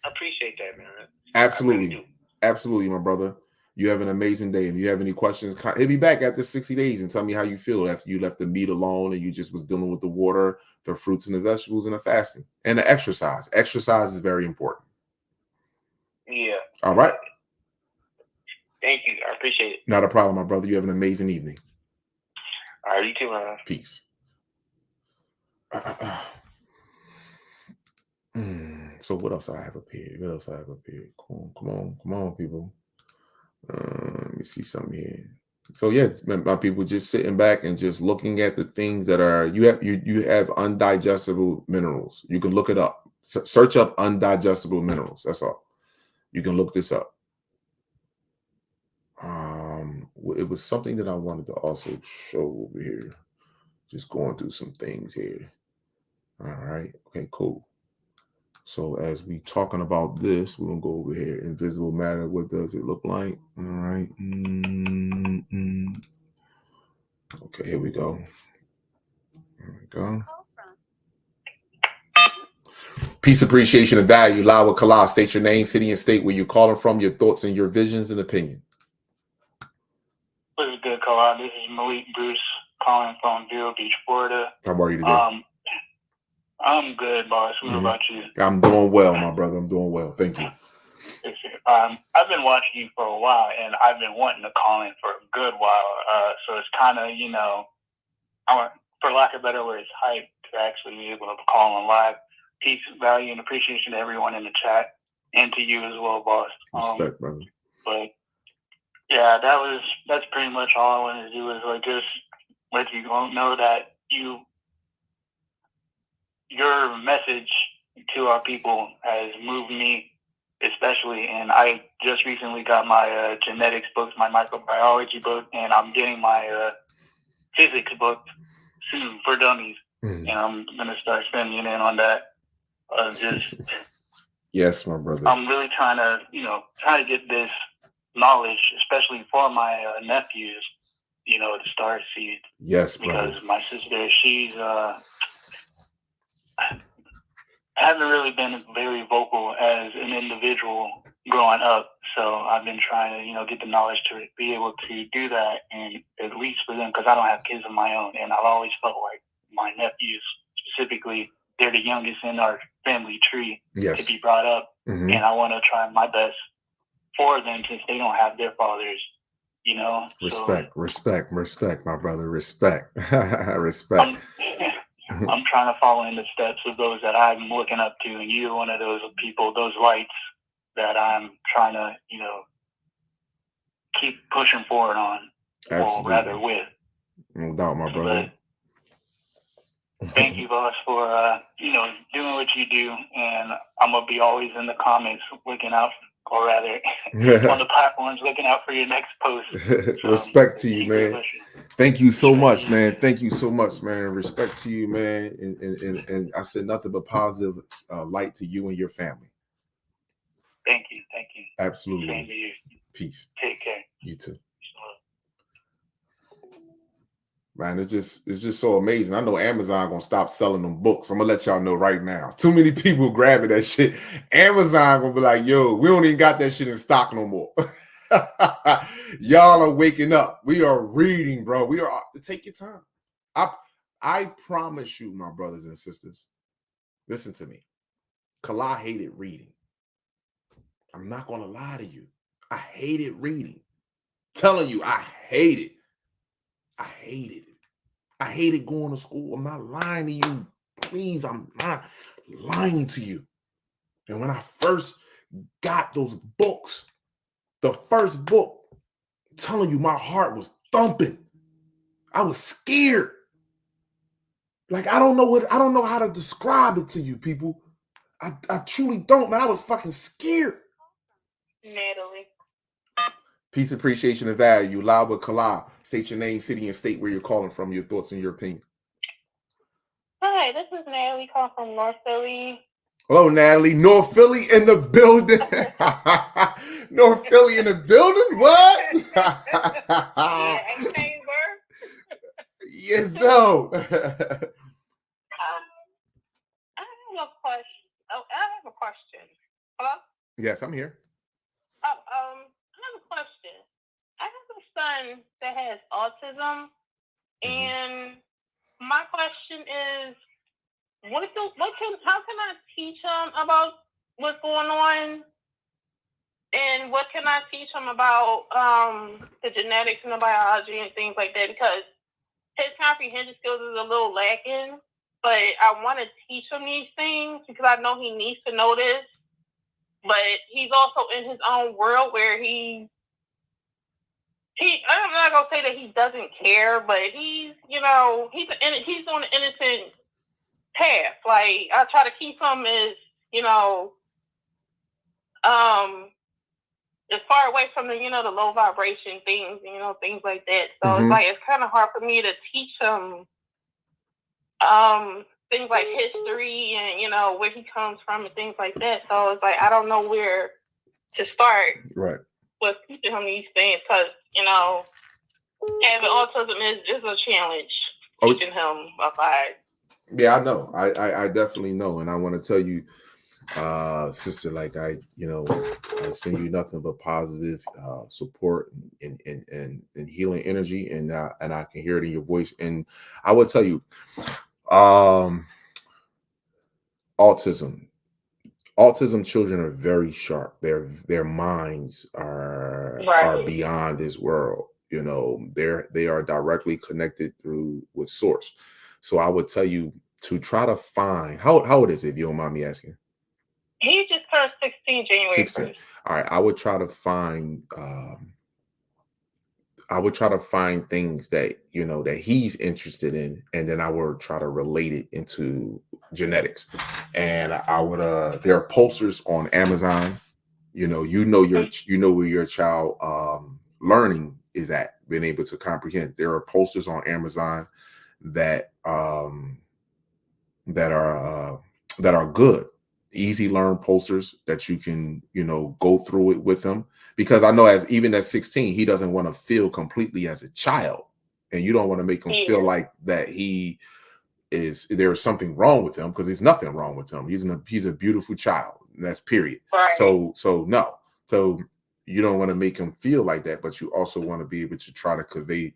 I appreciate that, man. Absolutely. Absolutely, my brother. You have an amazing day. If you have any questions, hit me back after 60 days and tell me how you feel after you left the meat alone and you just was dealing with the water, the fruits and the vegetables, and the fasting and the exercise. Exercise is very important. Yeah. All right. Thank you. I appreciate it. Not a problem, my brother. You have an amazing evening. All right, you too, man. Peace. So what else I have up here? Come on, people. Let me see something here. So yeah, my people just sitting back and just looking at the things that are you have undigestible minerals. You can look it up. Search up undigestible minerals. That's all. You can look this up. It was something that I wanted to also show over here. Just going through some things here. All right. Okay, cool. So as we talking about this, we're gonna go over here. Invisible matter. What does it look like? All right. Okay, here we go. There we go. Peace, appreciation, and value. Lawa Kala. State your name, city, and state where you're calling from, your thoughts and your visions and opinion. What is good, Kala? This is Malik Bruce calling from Vero Beach, Florida. How are you today? I'm good, boss. What about you? I'm doing well, my brother. I'm doing well. Thank you. I've been watching you for a while, and I've been wanting to call in for a good while. So it's kind of, for lack of better words, hype to actually be able to call on live. Peace, value, and appreciation to everyone in the chat, and to you as well, boss. Respect, brother. But yeah, that's pretty much all I wanted to do is just let you know that your message to our people has moved me, especially. And I just recently got my genetics books, my microbiology book, and I'm getting my physics book soon for dummies. And I'm gonna start spending in on that. Yes, my brother. I'm really trying to get this knowledge, especially for my nephews, to start seed. Yes, brother. Because my sister, she's haven't really been very vocal as an individual growing up. So I've been trying to, get the knowledge to be able to do that, and at least for them, because I don't have kids of my own, and I've always felt like my nephews specifically, they're the youngest in our family tree to be brought up, and I want to try my best for them since they don't have their fathers, Respect, my brother. Respect. Respect. I'm trying to follow in the steps of those that I'm looking up to, and you're one of those people, those lights that I'm trying to, keep pushing forward on, Absolutely. or rather with. No doubt, my brother. Thank you, boss, for doing what you do, and I'm gonna be always in the comments looking out or rather on the platforms looking out for your next post. Respect to you, man. Thank you so much, man. Thank you so much, man. Respect to you, man. And I said nothing but positive light to you and your family. Thank you. Thank you. Absolutely. Same to you. Peace. Take care. You too. Man, it's just so amazing. I know Amazon gonna stop selling them books. I'm gonna let y'all know right now. Too many people grabbing that shit. Amazon gonna be like, yo, we don't even got that shit in stock no more. Y'all are waking up. We are reading, bro. We are. Take your time. I promise you, my brothers and sisters, listen to me. Kala hated reading. I'm not gonna lie to you. I hated reading. Telling you, I hate it. I hated it. I hated going to school. I'm not lying to you. Please, I'm not lying to you. And when I first got those books, the first book, I'm telling you, my heart was thumping. I was scared. Like, I don't know how to describe it to you, people. I truly don't, man. I was fucking scared. Natalie. Peace, appreciation, and value. Loud with Kala. State your name, city, and state where you're calling from, your thoughts and your opinion. Hi, this is Natalie calling from North Philly. Hello, Natalie. North Philly in the building. North Philly in the building? What? Yeah, chamber. Yes, so. I have a question. Hello? Yes, I'm here. I have a question. I have a son that has autism, and my question is, how can I teach him about what's going on, and what can I teach him about the genetics and the biology and things like that? Because his comprehension skills is a little lacking, but I want to teach him these things because I know he needs to know this. But he's also in his own world where I'm not gonna say that he doesn't care, but he's on an innocent path. Like, I try to keep him as far away from the the low vibration things, things like that. So it's like it's kind of hard for me to teach him things like history and where he comes from and things like that. So it's like I don't know where to start. Right. With teaching him these things, because having autism is a challenge. Teaching him about it. Yeah, I know. I definitely know, and I want to tell you, sister, like I send you nothing but positive support and healing energy, and I can hear it in your voice. And I will tell you, autism children are very sharp. Their minds are beyond this world. They are directly connected with source. So I would tell you to try to find how old is it, if you don't mind me asking? He just turned 16 January 16. 1st. All right. I would try to find things that that he's interested in, and then I would try to relate it into genetics. And I would there are posters on Amazon. Where your child learning is at, being able to comprehend. There are posters on Amazon that are good, easy learn posters that you can go through it with him, because I know even at 16 he doesn't want to feel completely as a child, and you don't want to make him feel like that there's something wrong with him, because there's nothing wrong with him. He's a beautiful child, and that's period. Right. So you don't want to make him feel like that, but you also want to be able to try to convey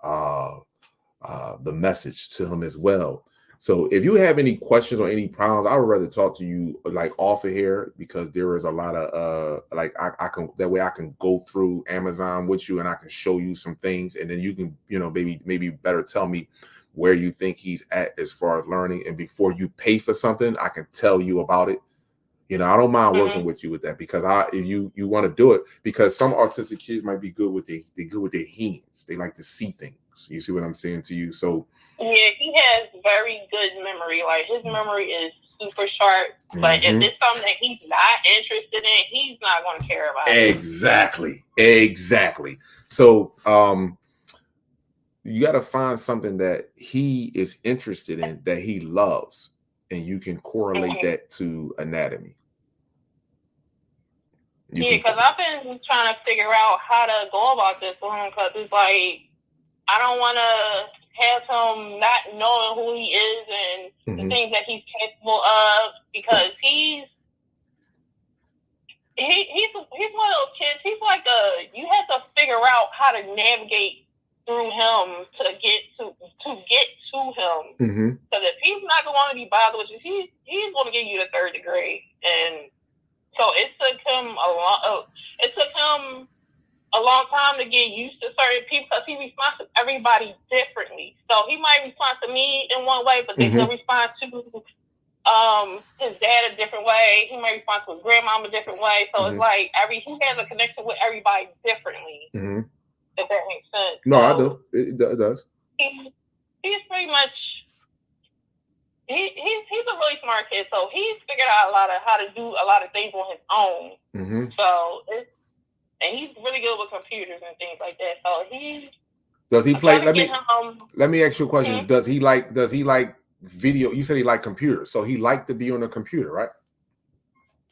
the message to him as well. So if you have any questions or any problems, I would rather talk to you like off of here, because there is a lot of I can go through Amazon with you, and I can show you some things, and then you can maybe better tell me where you think he's at as far as learning. And before you pay for something, I can tell you about it. I don't mind working with you with that, because if you want to do it, because some autistic kids might be good with their hands. They like to see things. You see what I'm saying to you? So yeah, he has very good memory. Like, his memory is super sharp. But Mhm. if it's something that he's not interested in, he's not going to care about it. Exactly. So you got to find something that he is interested in, that he loves, and you can correlate that to anatomy. Yeah, because I've been trying to figure out how to go about this one, because it's like, I don't want to have him not knowing who he is and the things that he's capable of, because he's one of those kids. He's like you have to figure out how to navigate through him to get to him. Because if he's not going to want to be bothered with you, he's going to give you the third degree. And so it took him a long time to get used to certain people, because he responds to everybody differently. So he might respond to me in one way, but then he'll respond to his dad a different way. He might respond to his grandmama a different way. So it's like he has a connection with everybody differently. If that makes sense. No, I do. It does. He's pretty much he's a really smart kid. So he's figured out how to do a lot of things on his own. So and he's really good with computers and things like that. So does he play? Let me ask you a question. Does he like video? You said he liked computers, so he liked to be on a computer, right?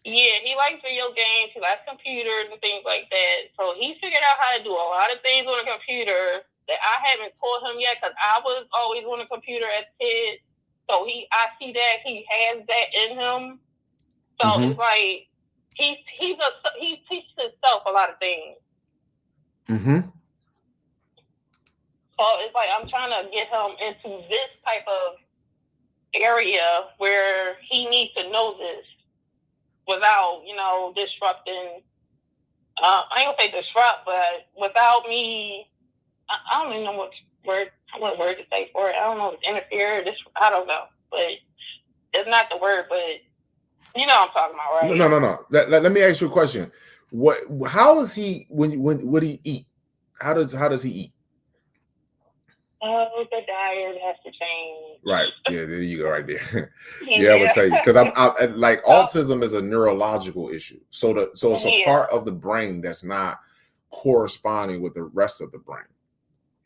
Yeah, he likes video games. He likes computers and things like that. So he figured out how to do a lot of things on a computer that I haven't taught him yet, because I was always on a computer as a kid. So I see that he has that in him. So it's like he teaches himself a lot of things. So it's like I'm trying to get him into this type of area where he needs to know this without, disrupting. I ain't gonna say disrupt, but without me, I don't even know what word to say for it. I don't know if it's interfere. I don't know, but it's not the word. But you know what I'm talking about, right? No. Let me ask you a question. How is he what do he eat? How does he eat? The diet has to change. Right. Yeah, there you go, right there. Yeah, I would tell you, because I'm like, autism is a neurological issue. So it's a part of the brain that's not corresponding with the rest of the brain.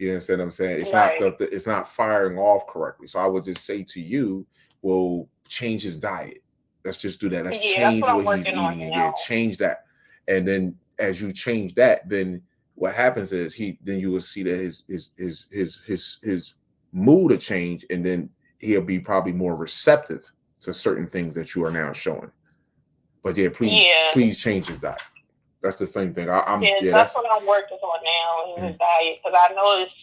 You understand what I'm saying? It's not it's not firing off correctly. So I would just say to you, well, change his diet. Let's just do that. Let's change what he's eating, and change that. And then as you change that, then what happens is then you will see that his mood will change, and then he'll be probably more receptive to certain things that you are now showing. But please change his diet. That's the same thing. That's what I'm working on now, in his diet, because I noticed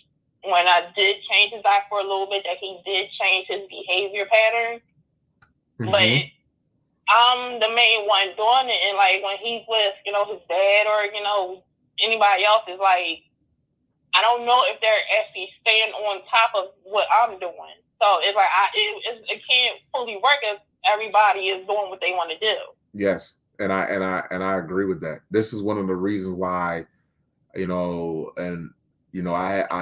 when I did change his diet for a little bit that he did change his behavior pattern. But I'm the main one doing it, and like when he's with his dad or anybody else, is like I don't know if they're actually staying on top of what I'm doing. So it's like it can't fully work if everybody is doing what they want to do. Yes, and I agree with that. This is one of the reasons why, I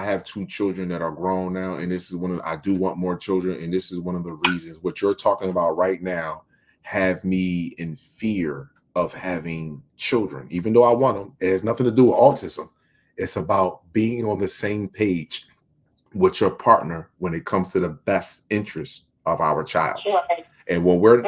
have 2 children that are grown now, and this is I do want more children, and this is one of the reasons. What you're talking about right now have me in fear of having children, even though I want them. It has nothing to do with autism. It's about being on the same page with your partner when it comes to the best interest of our child. And when we're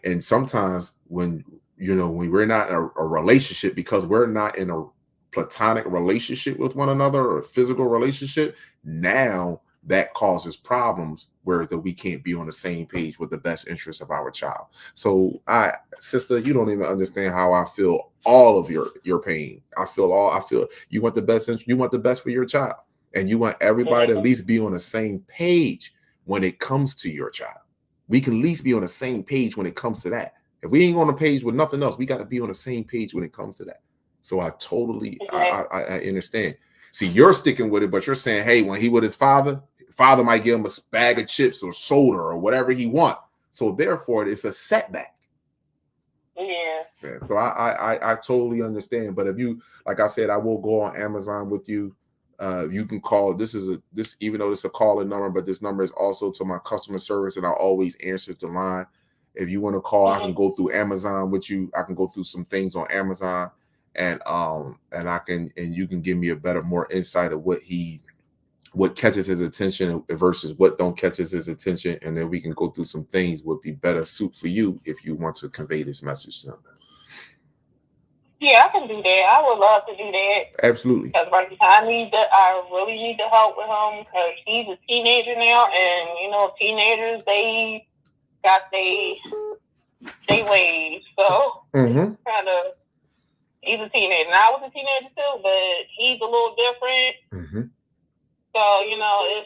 and sometimes when we're not in a relationship, because we're not in a platonic relationship with one another or a physical relationship, now that causes problems where we can't be on the same page with the best interest of our child. So sister, you don't even understand how I feel all of your pain. I feel you want the best interest, you want the best for your child, and you want everybody to at least be on the same page when it comes to your child. We can at least be on the same page when it comes to that. If we ain't on the page with nothing else, we got to be on the same page when it comes to that. So I totally I understand. See, you're sticking with it, but you're saying, hey, when he with his father might give him a bag of chips or soda or whatever he want. So therefore, it's a setback. Yeah. So I totally understand. But if you, like I said, I will go on Amazon with you. You can call. Even though it's a call-in number, but this number is also to my customer service, and I always answer the line. If you want to call, I can go through Amazon with you. I can go through some things on Amazon, and you can give me a better, more insight of what catches his attention versus what don't catches his attention, and then we can go through some things would be better suit for you if you want to convey this message to him. Yeah, I can do that. I would love to do that. Absolutely. Because right now I really need the help with him because he's a teenager now, and you know, teenagers they got they ways. So Mm-hmm. kind of, he's a teenager. And I was a teenager too, but he's a little different. Mm-hmm. So you know,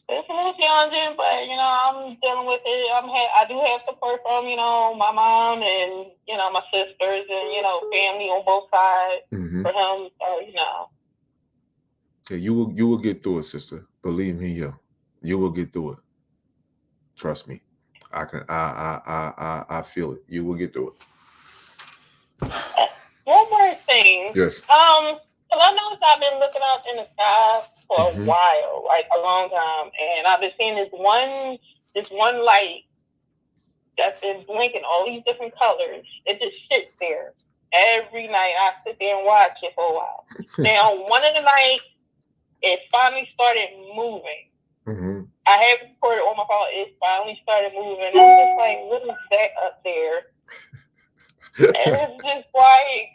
it's a little challenging, but you know, I'm dealing with it. I do have support from, you know, my mom and, you know, my sisters and, you know, family on both sides for him. So, you know. Yeah, you will get through it, sister. Believe me, you will get through it. Trust me. I feel it. You will get through it. One more thing. Yes. Because I noticed I've been looking up in the sky for a while, like a long time, and I've been seeing this one light that's been blinking all these different colors. It just sits there every night. I sit there and watch it for a while. Now, one of the nights, it finally started moving. Mm-hmm. I have recorded on my phone. It finally started moving. I'm just like, what is that up there? And it's just like,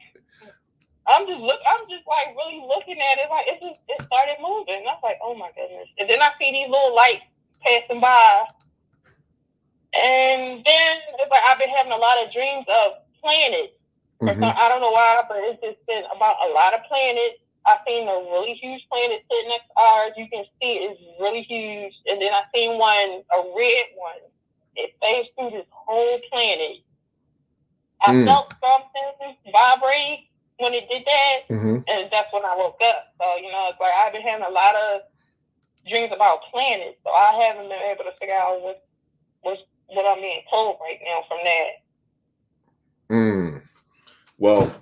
I'm just like really looking at it, like it started moving. I was like, oh my goodness. And then I see these little lights passing by. And then it's like I've been having a lot of dreams of planets. I don't know why, but it's just been about a lot of planets. I've seen a really huge planet sitting next to ours. You can see it's really huge. And then I seen one, a red one. It phased through this whole planet. I felt something vibrate when it did that, and that's when I woke up. So, you know, it's like I've been having a lot of dreams about planets, so I haven't been able to figure out what I'm being told right now from that. Well,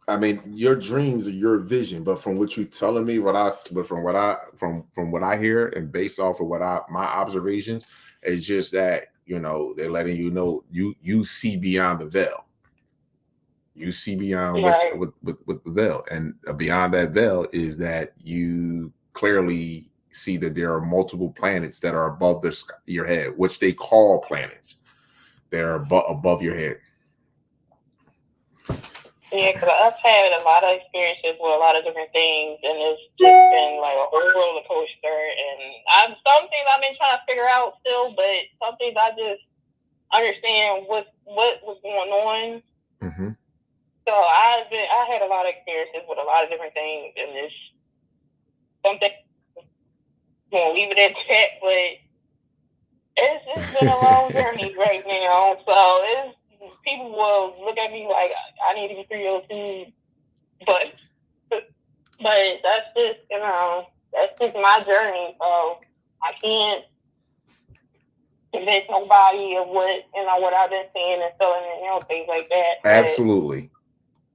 I mean, your dreams are your vision, but from what you're telling me, from what I hear, and based off of my observations, it's just that, you know, they're letting you know you see beyond the veil. You see beyond what's with the veil, and beyond that veil is that you clearly see that there are multiple planets that are above your head, which they call planets. They're above your head. Yeah, because I've had a lot of experiences with a lot of different things, and it's just been like a whole roller coaster. And some things I've been trying to figure out still, but some things I just understand what was going on. So I had a lot of experiences with a lot of different things, and it's something we'll leave it at that. But it's been a long journey right now. So people will look at me like I need to be 302, but that's just, you know, that's just my journey. So I can't convince nobody of what I've been seeing and feeling and, you know, things like that. Absolutely.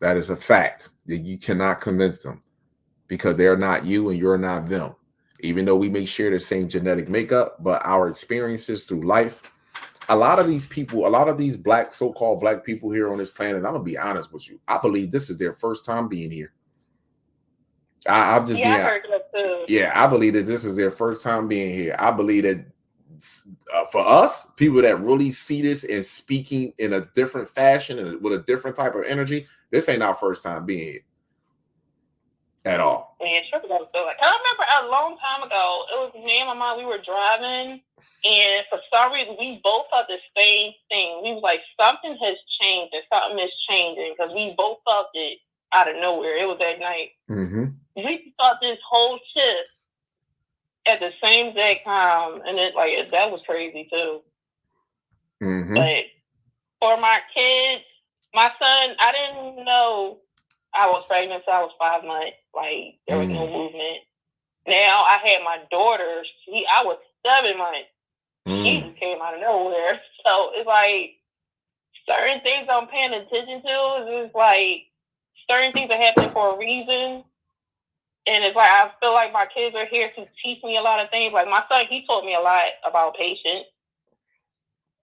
That is a fact. You cannot convince them because they're not you and you're not them. Even though we may share the same genetic makeup, but our experiences through life, a lot of these people, a lot of these so-called black people here on this planet, I'm gonna be honest with you, I believe this is their first time being here. I heard that too. Yeah, I believe that this is their first time being here. I believe that for us, people that really see this and speaking in a different fashion and with a different type of energy, this ain't our first time being here at all. Yeah, sure. I remember a long time ago, it was me and my mom, we were driving, and for some reason, we both felt the same thing. We was like, something has changed and something is changing, because we both felt it out of nowhere. It was at night. We felt this whole shift at the same exact time, and that was crazy too. But for my kids, my son, I didn't know I was pregnant until I was 5 months. Like, there was no movement. Now I had my daughter. I was 7 months. She just came out of nowhere. So it's like certain things I'm paying attention to. It's like certain things are happening for a reason. And it's like I feel like my kids are here to teach me a lot of things. Like my son, he taught me a lot about patience.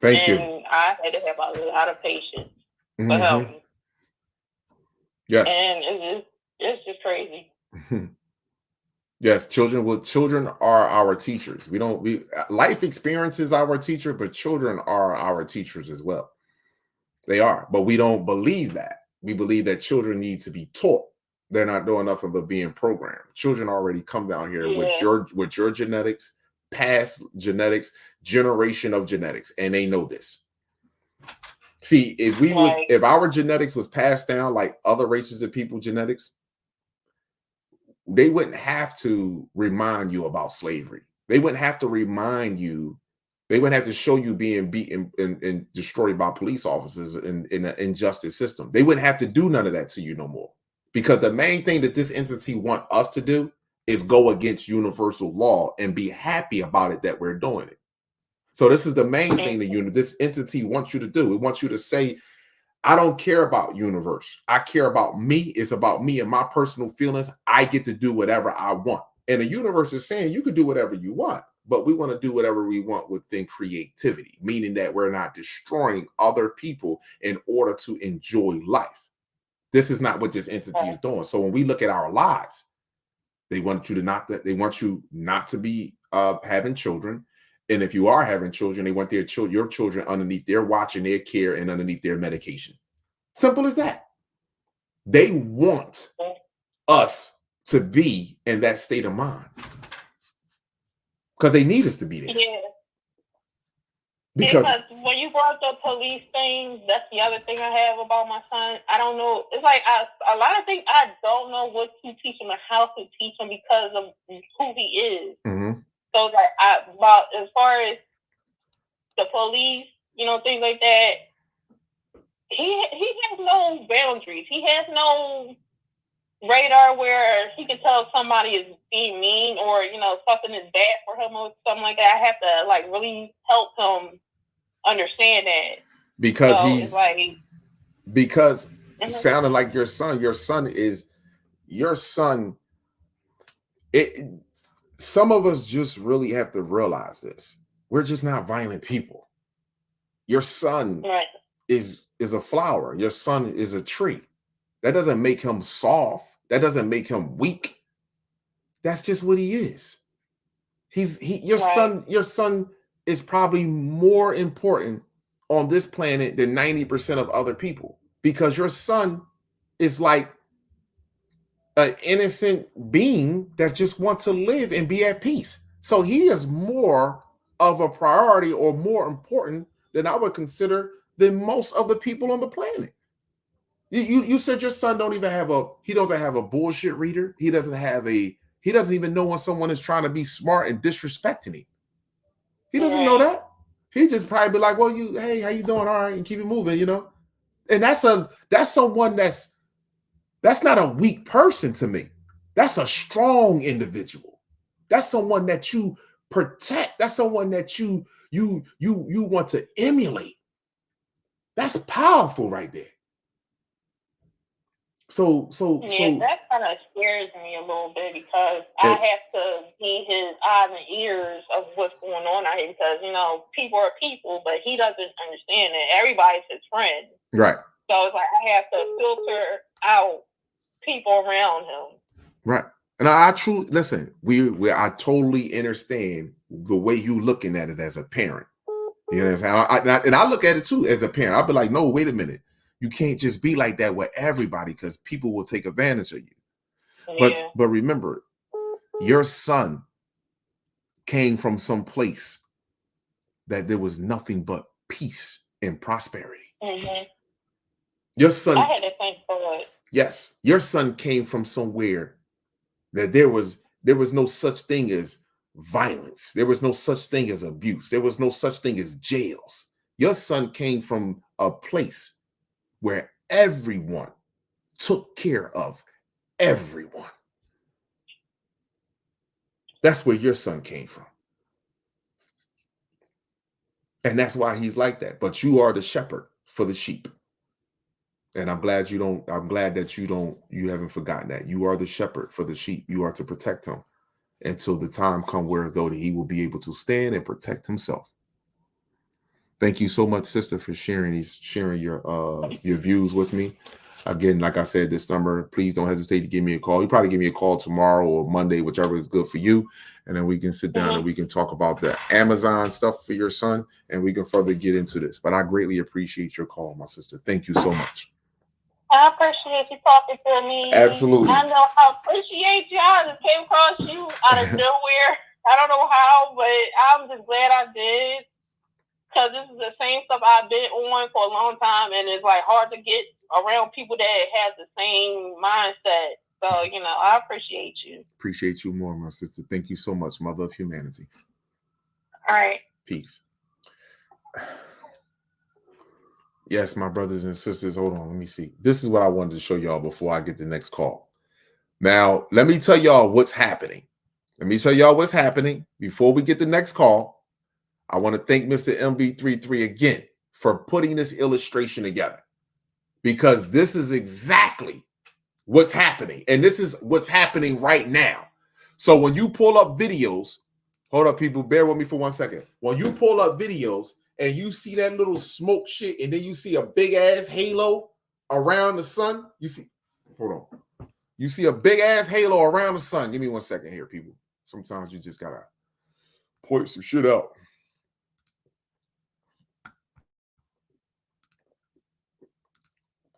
Thank you. And I had to have a lot of patience for Mhm. helping. Yes. And it's just crazy. Yes, children are our teachers. Life experience is our teacher, but children are our teachers as well. They are, but we don't believe that. We believe that children need to be taught. They're not doing nothing but being programmed. Children already come down here with your genetics, past genetics, generation of genetics, and they know this. See, if our genetics was passed down like other races of people genetics, they wouldn't have to remind you about slavery. They wouldn't have to remind you. They wouldn't have to show you being beaten and destroyed by police officers in an injustice system. They wouldn't have to do none of that to you no more. Because the main thing that this entity want us to do is go against universal law and be happy about it that we're doing it. So this is the main thing that this entity wants you to do. It wants you to say, I don't care about universe. I care about me. It's about me and my personal feelings. I get to do whatever I want. And the universe is saying you can do whatever you want, but we want to do whatever we want within creativity, meaning that we're not destroying other people in order to enjoy life. This is not what this entity is doing. So when we look at our lives, they want you not to be having children. And if you are having children, they want your children underneath their watch and their care and underneath their medication. Simple as that. They want us to be in that state of mind because they need us to be there. Yeah. Because when you brought the police thing, that's the other thing I have about my son. I don't know. It's like a lot of things I don't know what to teach him and how to teach him because of who he is. Mm-hmm. So like about as far as the police, things like that, he has no boundaries. He has no radar where he can tell if somebody is being mean or something is bad for him or something like that. I have to like really help him understand that because it sounded like your son. Some of us just really have to realize this. We're just not violent people. Your son is a flower. Your son is a tree. That doesn't make him soft. That doesn't make him weak. That's just what he is. Your son is probably more important on this planet than 90% of other people because your son is like an innocent being that just wants to live and be at peace. So he is more of a priority or more important than I would consider than most of the people on the planet. You said your son doesn't have a bullshit reader. He doesn't even know when someone is trying to be smart and disrespecting him. He doesn't know that. He just probably be like, well, hey, how you doing? All right, and keep it moving, And that's someone that's not a weak person to me. That's a strong individual. That's someone that you protect. That's someone that you want to emulate. That's powerful right there. So that kind of scares me a little bit because I have to be his eyes and ears of what's going on out here because people are people, but he doesn't understand that everybody's his friend. Right. So it's like I have to filter out people around him. Right. And I truly listen. I totally understand the way you looking at it as a parent. You know what I'm saying? And I look at it too as a parent. I'll be like, no, wait a minute. You can't just be like that with everybody because people will take advantage of you. Yeah. But remember, your son came from some place that there was nothing but peace and prosperity. Mm-hmm. Your son. I had to thank God. Yes, your son came from somewhere that there was no such thing as violence. There was no such thing as abuse. There was no such thing as jails. Your son came from a place where everyone took care of everyone. That's where your son came from. And that's why he's like that. But you are the shepherd for the sheep. And I'm glad that you haven't forgotten that. You are the shepherd for the sheep. You are to protect him until the time comes where though he will be able to stand and protect himself. Thank you so much, sister, for sharing your views with me. Again, like I said, this number, please don't hesitate to give me a call. You probably give me a call tomorrow or Monday, whichever is good for you. And then we can sit down and we can talk about the Amazon stuff for your son, and we can further get into this. But I greatly appreciate your call, my sister. Thank you so much. I appreciate you talking to me. Absolutely. I know I appreciate you. I just came across you out of nowhere. I don't know how, but I'm just glad I did. Because this is the same stuff I've been on for a long time, and it's like hard to get around people that have the same mindset. So, you know, I appreciate you. Appreciate you more, my sister. Thank you so much, mother of humanity. All right. Peace. Yes, my brothers and sisters, hold on. Let me see. This is what I wanted to show y'all before I get the next call. Now, let me tell y'all what's happening. Let me tell y'all what's happening before we get the next call. I want to thank Mr. MB33 again for putting this illustration together, because this is exactly what's happening. And this is what's happening right now. So when you pull up videos, hold up, people, bear with me for 1 second. When you pull up videos and you see that little smoke shit, and then you see a big ass halo around the sun, you see, hold on. You see a big ass halo around the sun. Give me 1 second here, people. Sometimes you just gotta point some shit out.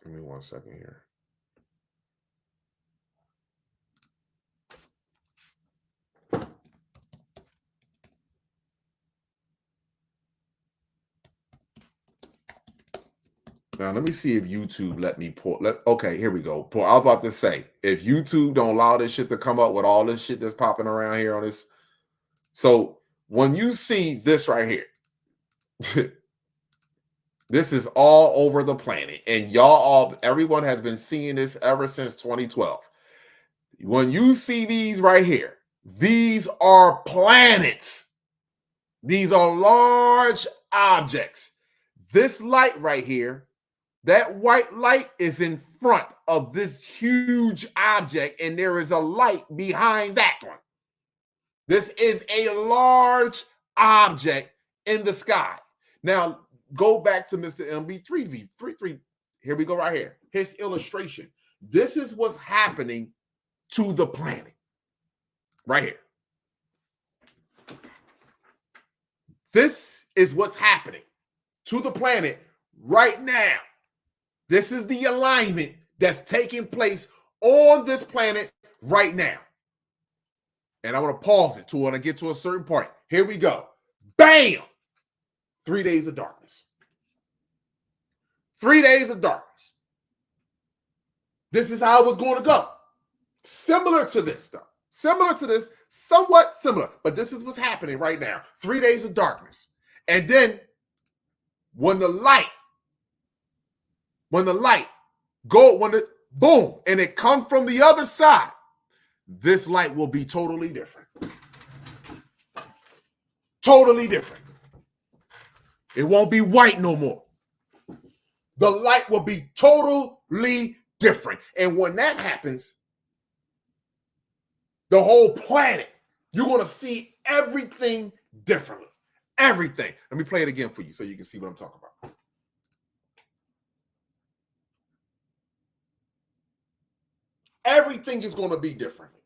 Give me 1 second here. Now, let me see if YouTube let me pull. Okay, here we go. I was about to say, if YouTube don't allow this shit to come up with all this shit that's popping around here on this. So when you see this right here, this is all over the planet, and everyone has been seeing this ever since 2012. When you see these right here, these are planets. These are large objects. This light right here, that white light is in front of this huge object, and there is a light behind that one. This is a large object in the sky. Now, go back to Mr. MB33. Here we go right here. His illustration. This is what's happening to the planet. Right here. This is what's happening to the planet right now. This is the alignment that's taking place on this planet right now. And I want to pause it when I get to a certain point. Here we go. Bam! 3 days of darkness. 3 days of darkness. This is how it was going to go. Similar to this stuff. Similar to this, somewhat similar. But this is what's happening right now. 3 days of darkness. And then when the light boom, and it comes from the other side, this light will be totally different. Totally different. It won't be white no more. The light will be totally different. And when that happens, the whole planet, you're going to see everything differently. Everything. Let me play it again for you so you can see what I'm talking about. Everything is going to be differently.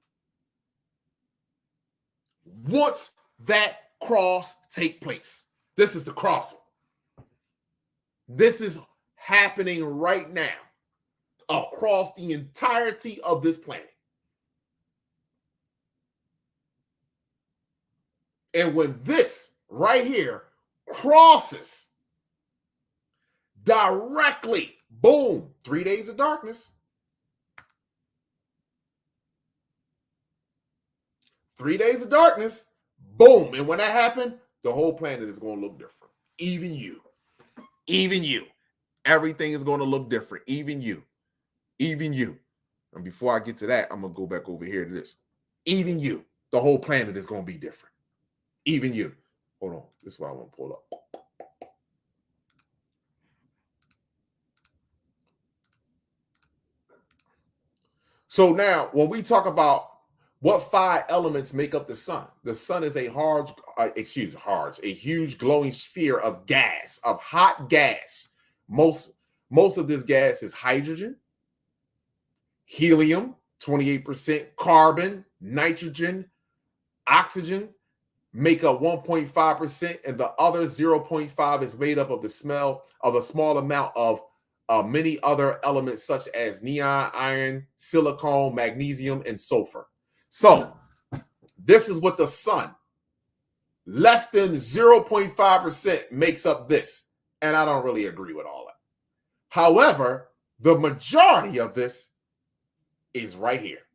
Once that cross take place, this is the crossing. This is happening right now across the entirety of this planet. And when this right here crosses directly, boom, 3 days of darkness. 3 days of darkness, boom. And when that happened, the whole planet is going to look different. Even you. Even you. Everything is going to look different. Even you. Even you. And before I get to that, I'm going to go back over here to this. Even you. The whole planet is going to be different. Even you. Hold on. This is what I want to pull up. So now, when we talk about What 5 elements make up the sun? The sun is a huge glowing sphere of gas, of hot gas. Most of this gas is hydrogen, helium, 28%, carbon, nitrogen, oxygen make up 1.5%, and the other 0.5 is made up of a small amount of many other elements such as neon, iron, silicon, magnesium, and sulfur. So this is what the sun, less than 0.5% makes up this. And I don't really agree with all that. However, the majority of this is right here.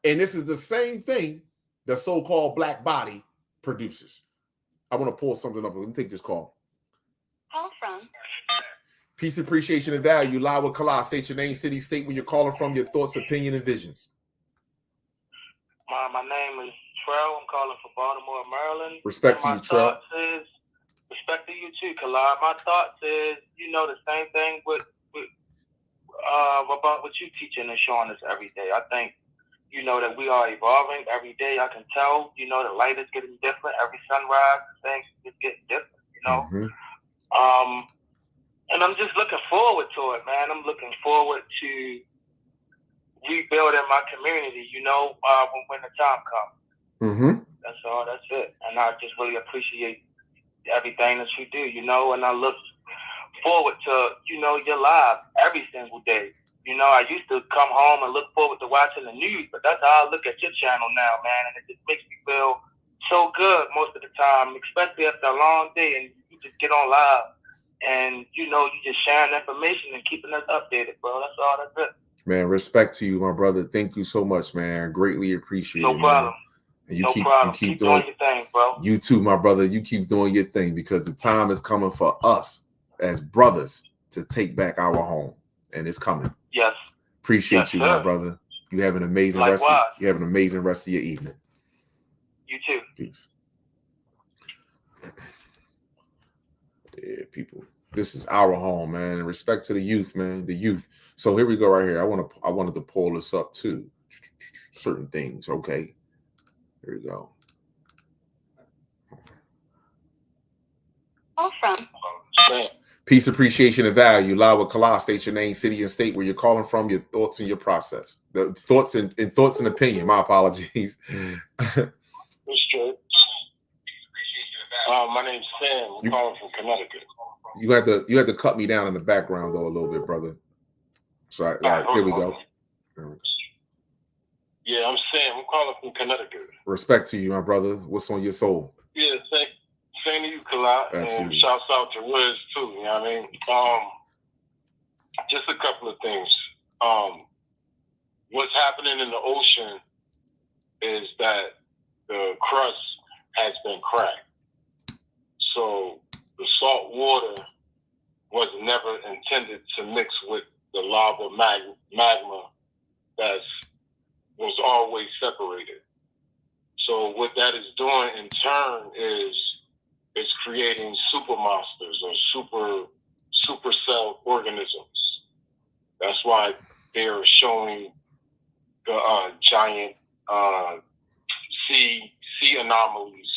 And this is the same thing the so-called black body produces. I want to pull something up. Let me take this call. Call from. Peace, appreciation, and value. Live with Kala. State your name, city, state where you're calling from, your thoughts, opinion, and visions. My name is Trell. I'm calling from Baltimore, Maryland. Respect to you, Trell. Respect to you too, Kala. My thoughts is, the same thing with about what you teaching and showing us every day. I think, that we are evolving every day. I can tell, the light is getting different. Every sunrise, things is getting different, And I'm just looking forward to it, man. I'm looking forward to rebuilding my community, when the time comes. That's all. That's it. And I just really appreciate everything that you do, and I look forward to, your live every single day. I used to come home and look forward to watching the news, but that's how I look at your channel now, man. And it just makes me feel so good most of the time, especially after a long day and you just get on live and, you just sharing information and keeping us updated, bro. That's all. That's it. Man, respect to you, my brother. Thank you so much, man. Greatly appreciate it. No problem. And you keep doing your thing, bro. You too, my brother. You keep doing your thing because the time is coming for us as brothers to take back our home, and it's coming. Yes. Appreciate you, my brother. You have an amazing rest. You have an amazing rest of your evening. You too. Peace. Yeah, people. This is our home, man. And respect to the youth, man. The youth. So here we go, right here. I wanted to pull this up too. Certain things. Okay. Here we go. Call from. Peace, appreciation, and value. Live with Kala. State your name, city, and state where you're calling from, your thoughts and your process. The thoughts and opinion. My apologies. It's true. My name's Sam. I'm calling from Connecticut. You have to cut me down in the background though a little bit, brother. So all right, here we go. Yeah, I'm Sam. I'm calling from Connecticut. Respect to you, my brother. What's on your soul? Yeah, same to you, Kala. And shouts out to Wiz too. You know what I mean? Just a couple of things. What's happening in the ocean is that the crust has been cracked. So the salt water was never intended to mix with the lava magma that was always separated. So what that is doing in turn is it's creating super monsters or supercell organisms. That's why they're showing the giant sea anomalies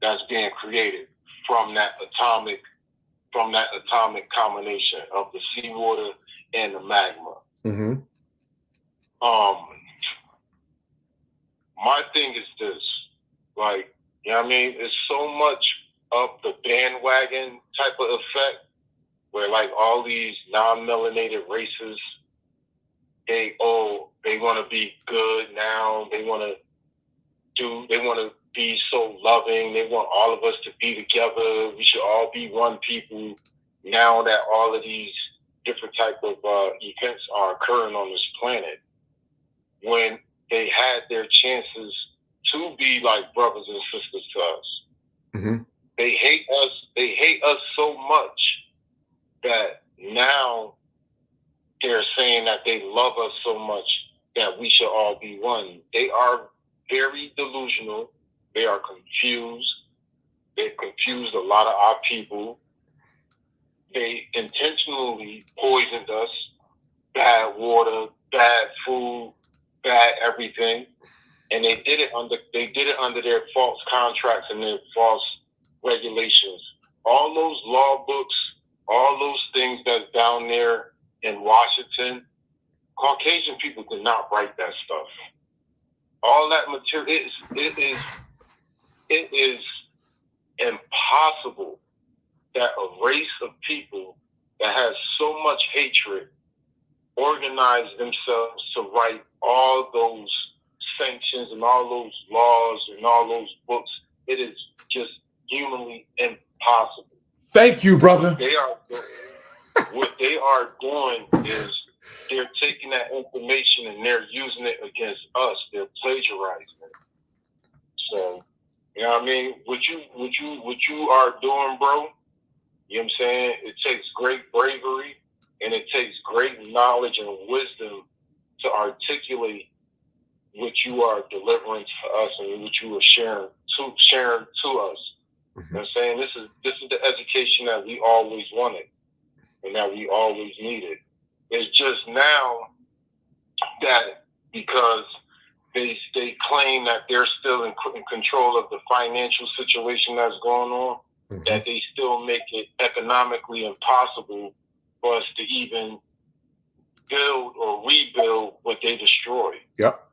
that's being created from that atomic combination of the seawater and the magma. My thing is this, like, you know what I mean? It's so much of the bandwagon type of effect where like all these non-melanated races, they want to be good now. They want to be so loving. They want all of us to be together. We should all be one people. Now that all of these different type of events are occurring on this planet, when they had their chances to be like brothers and sisters to us, they hate us. They hate us so much that now they're saying that they love us so much that we should all be one. They are very delusional. They are confused. They've confused a lot of our people. They intentionally poisoned us. Bad water, bad food, bad everything, and they did it under their false contracts and their false regulations. All those law books, all those things that's down there in Washington, Caucasian people did not write that stuff. All that material, it is impossible that a race of people that has so much hatred organize themselves to write all those sanctions and all those laws and all those books. It is just humanly impossible. Thank you, brother. What they are doing is they're taking that information and they're using it against us. They're plagiarizing it. So, you know what I mean? What you are doing, bro, you know what I'm saying? It takes great bravery and it takes great knowledge and wisdom to articulate what you are delivering to us and what you are sharing to us. You know what I'm saying? This is the education that we always wanted and that we always needed. It's just now that because they claim that they're still in control of the financial situation that's going on, that they still make it economically impossible for us to even build or rebuild what they destroyed. Yep.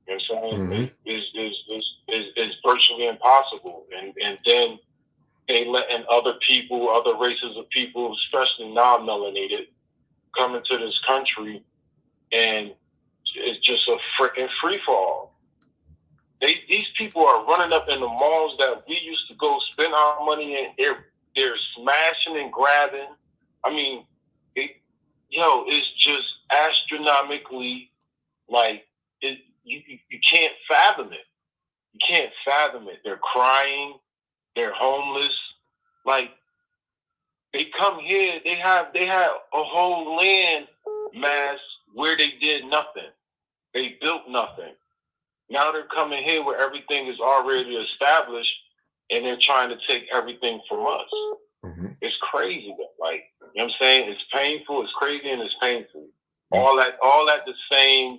You know what I'm saying? It's virtually impossible. And then they letting other people, other races of people, especially non-melanated, come into this country, and it's just a freaking free-for-all. These people are running up in the malls that we used to go spend our money in. They're smashing and grabbing. I mean, it's just astronomically, like, you can't fathom it. You can't fathom it. They're crying. They're homeless. Like, they come here. They have a whole land mass where they did nothing. They built nothing. Now they're coming here where everything is already established, and they're trying to take everything from us. It's crazy. Like, you know what I'm saying? It's painful. It's crazy, and it's painful. All at the same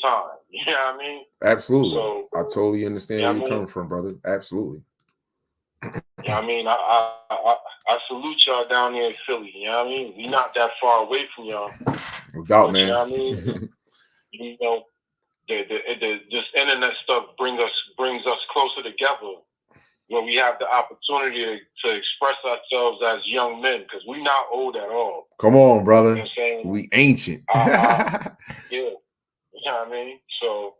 time. You know what I mean? Absolutely. So, I totally understand where you're coming from, brother. Absolutely. Yeah, I mean, I salute y'all down there in Philly. You know what I mean? We're not that far away from y'all. No doubt, man. You know what I mean? You know, this internet stuff brings us closer together, where we have the opportunity to express ourselves as young men, because we're not old at all. Come on, brother. You know what I'm saying? We ancient. Yeah. You know what I mean? So,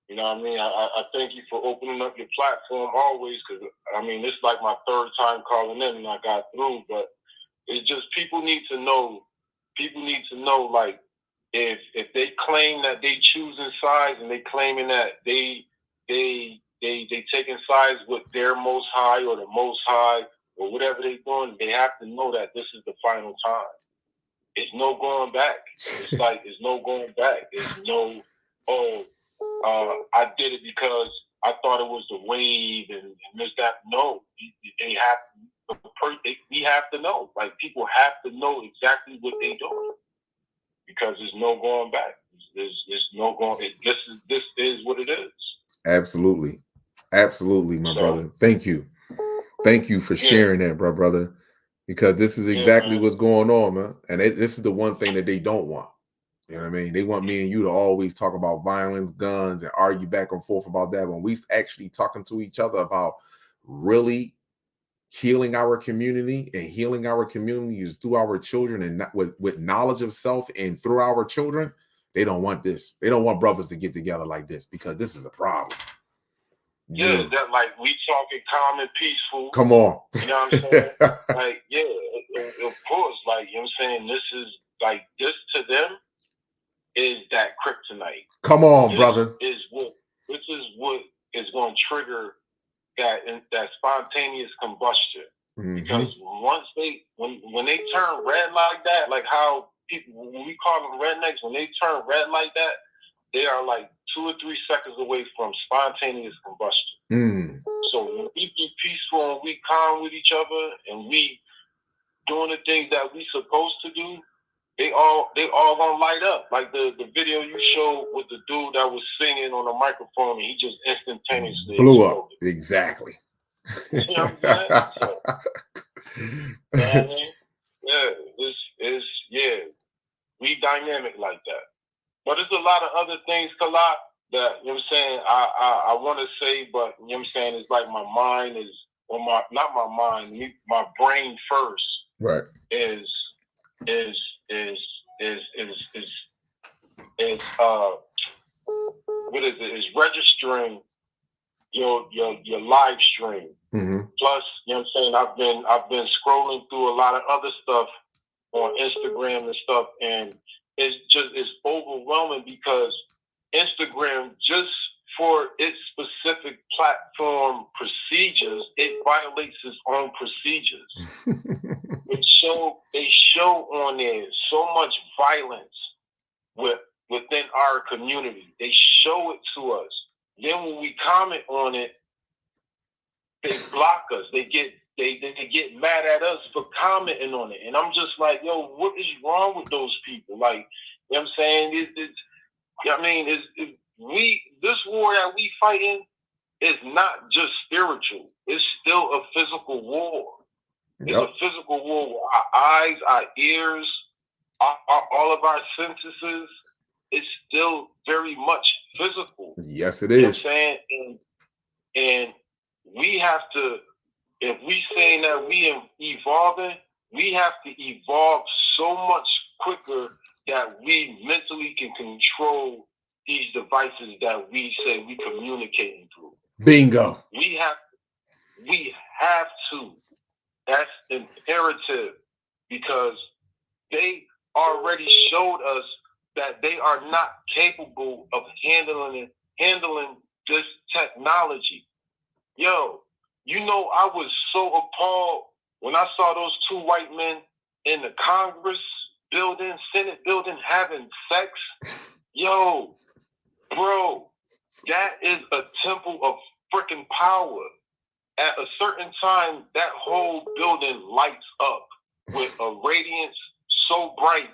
you know what I mean? I thank you for opening up your platform always, because, I mean, this is like my third time calling in and I got through, but it's just people need to know, like, if they claim that they choosing sides and they claiming that they taking sides with their most high or the most high or whatever they're doing, they have to know that this is the final time. It's no going back. It's like, it's no going back. It's no, I did it because I thought it was the wave and this, that. No, we have to know. Like, people have to know exactly what they're doing, because there's no going back. There's no going. This is what it is. Absolutely, my brother. Thank you for sharing that, brother. Because this is exactly what's going on, man. And this is the one thing that they don't want. You know what I mean? They want me and you to always talk about violence, guns, and argue back and forth about that, when we actually talking to each other about really healing our community, and healing our community is through our children, and not with knowledge of self and through our children. They don't want this. They don't want brothers to get together like this, because this is a problem. Yeah, that, like, we talking calm and peaceful. Come on. You know what I'm saying? Like, yeah, of course. Like, you know what I'm saying? This is, like, this to them is that kryptonite. Come on, brother. This is what is going to trigger that spontaneous combustion. Because once when they turn red like that, like how people, when we call them rednecks, when they turn red like that, they are like 2 or 3 seconds away from spontaneous combustion. So when we be peaceful and we calm with each other and we doing the things that we supposed to do, they all gonna light up. Like the video you showed with the dude that was singing on the microphone, and he just instantaneously blew exploded. up. Exactly. You know what I'm saying? So, you know what I mean? Yeah, we dynamic like that. But there's a lot of other things, Kalak, that, you know what I'm saying, I want to say, but, you know what I'm saying, it's like my mind is, or not my mind, my brain first. Right. Is what is it? Is registering your live stream. Mm-hmm. Plus, you know what I'm saying, I've been scrolling through a lot of other stuff on Instagram and stuff, and it's overwhelming because Instagram, just for its specific platform procedures, it violates its own procedures. They show on there so much violence within our community. They show it to us. Then when we comment on it, they block us. They get mad at us for commenting on it. And I'm just like, yo, what is wrong with those people? Like, you know what I'm saying? This war that we fighting is not just spiritual. It's still a physical war. It's a physical war with our eyes, our ears, all of our senses. It's still very much physical. Yes, it You know what I'm is. saying? And we have to, if we saying that we evolving, we have to evolve so much quicker that we mentally can control these devices that we say we communicating through. Bingo. We have to. That's imperative, because they already showed us that they are not capable of handling this technology. Yo, you know, I was so appalled when I saw those two white men in the Congress building, Senate building, having sex. Yo, bro, that is a temple of freaking power. At a certain time, that whole building lights up with a radiance so bright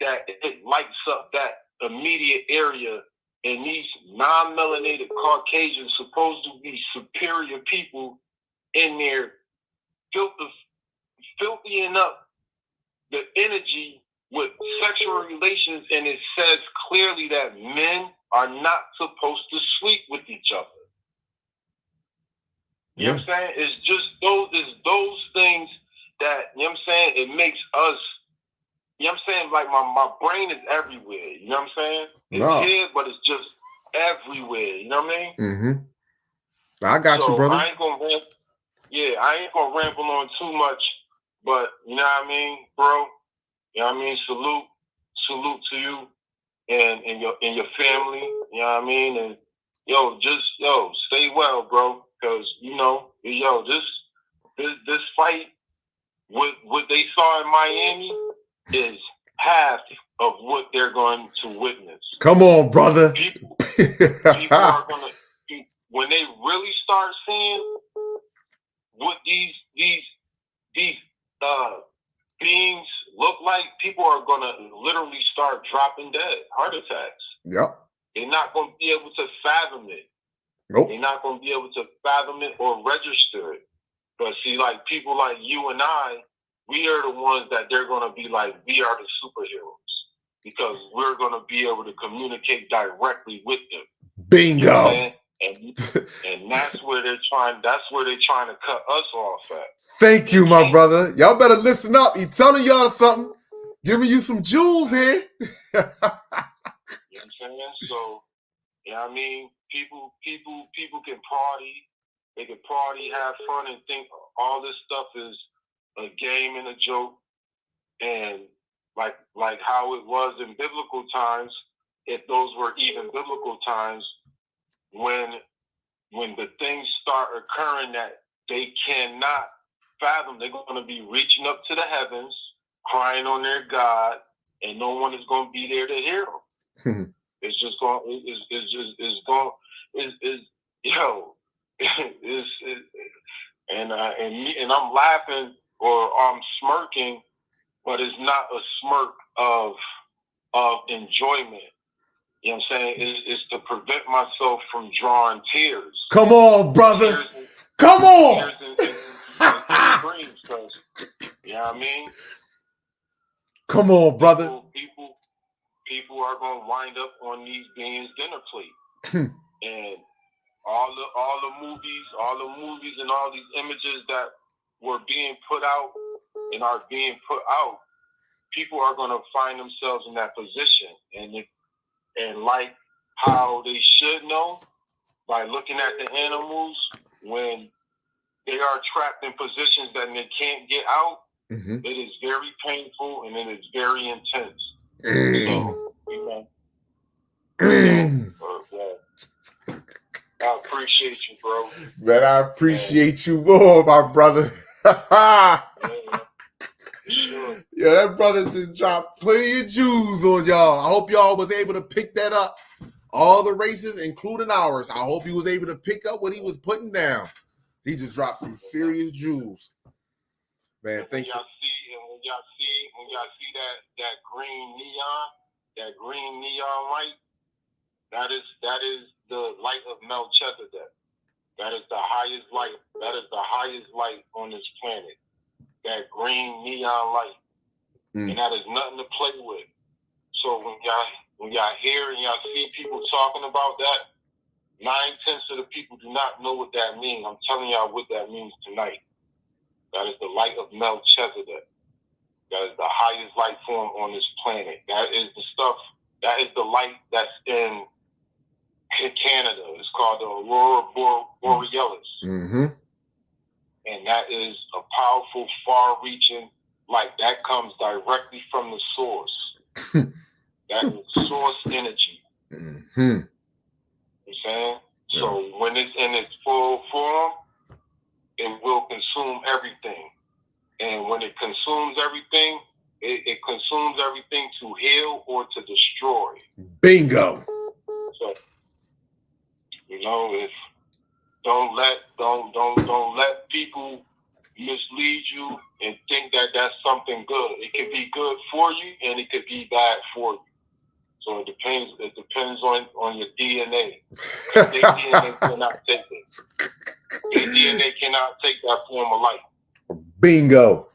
that it lights up that immediate area, and these non-melanated Caucasians, supposed to be superior people in there, filthying up the energy with sexual relations, and it says clearly that men are not supposed to sleep with each other. You know what I'm saying? It's just those things that, you know what I'm saying, it makes us, you know what I'm saying, like my brain is everywhere. You know what I'm saying? It's here, but it's just everywhere. You know what I mean? Mm-hmm. I got you, brother. I ain't gonna ramble on too much, but you know what I mean, bro? You know what I mean? Salute to you and your family. You know what I mean? And stay well, bro. Because this fight, what they saw in Miami is half of what they're going to witness. Come on, brother. People are gonna, when they really start seeing what these beings look like, people are gonna literally start dropping dead, heart attacks. Yep. They're not gonna be able to fathom it. Nope. They're not gonna be able to fathom it or register it. But see, like people like you and I, we are the ones that they're gonna be like, we are the superheroes, because we're gonna be able to communicate directly with them. Bingo. You know what I'm saying? And that's where they're trying to cut us off at. Thank you, my brother. Y'all better listen up. He telling y'all something. Giving you some jewels here. You know what I'm saying? So, you know what I mean? People can party. They can party, have fun, and think all this stuff is a game and a joke. And like how it was in biblical times, if those were even biblical times, when the things start occurring that they cannot fathom, they're going to be reaching up to the heavens, crying on their God, and no one is going to be there to hear them. It's just going. And I'm laughing or I'm smirking but it's not a smirk of enjoyment. You know what I'm saying? It's to prevent myself from drawing tears. Come on, brother. Come on. Screams, cause, you know what I mean? Come on, brother. People are gonna wind up on these beings dinner plate. And all the movies and all these images that were being put out and are being put out, people are gonna find themselves in that position. And like how they should know by looking at the animals when they are trapped in positions that they can't get out, it is very painful and it is very intense. So, you know, I appreciate you, bro. Man, I appreciate you more, my brother. Yeah, that brother just dropped plenty of Jews on y'all. I hope y'all was able to pick that up. All the races, including ours. I hope he was able to pick up what he was putting down. He just dropped some serious jewels. Man, thank you. When y'all see that green neon light, that is the light of Melchizedek. That is the highest light. That is the highest light on this planet. That green neon light. And that is nothing to play with. So when y'all hear and y'all see people talking about that, 9/10 of the people do not know what that means. I'm telling y'all what that means tonight. That is the light of Melchizedek. That is the highest light form on this planet. That is the stuff. That is the light that's in Canada. It's called the Aurora Borealis. And that is a powerful, far-reaching light. That comes directly from the source. That is source energy. You know what I'm saying? So when it's in its full form, it will consume everything. And when it consumes everything, it consumes everything to heal or to destroy. Bingo. So, you know, don't let people mislead you and think that that's something good. It could be good for you and it could be bad for you. So it depends on your DNA. Their DNA cannot take it. Their DNA cannot take that form of life. Bingo.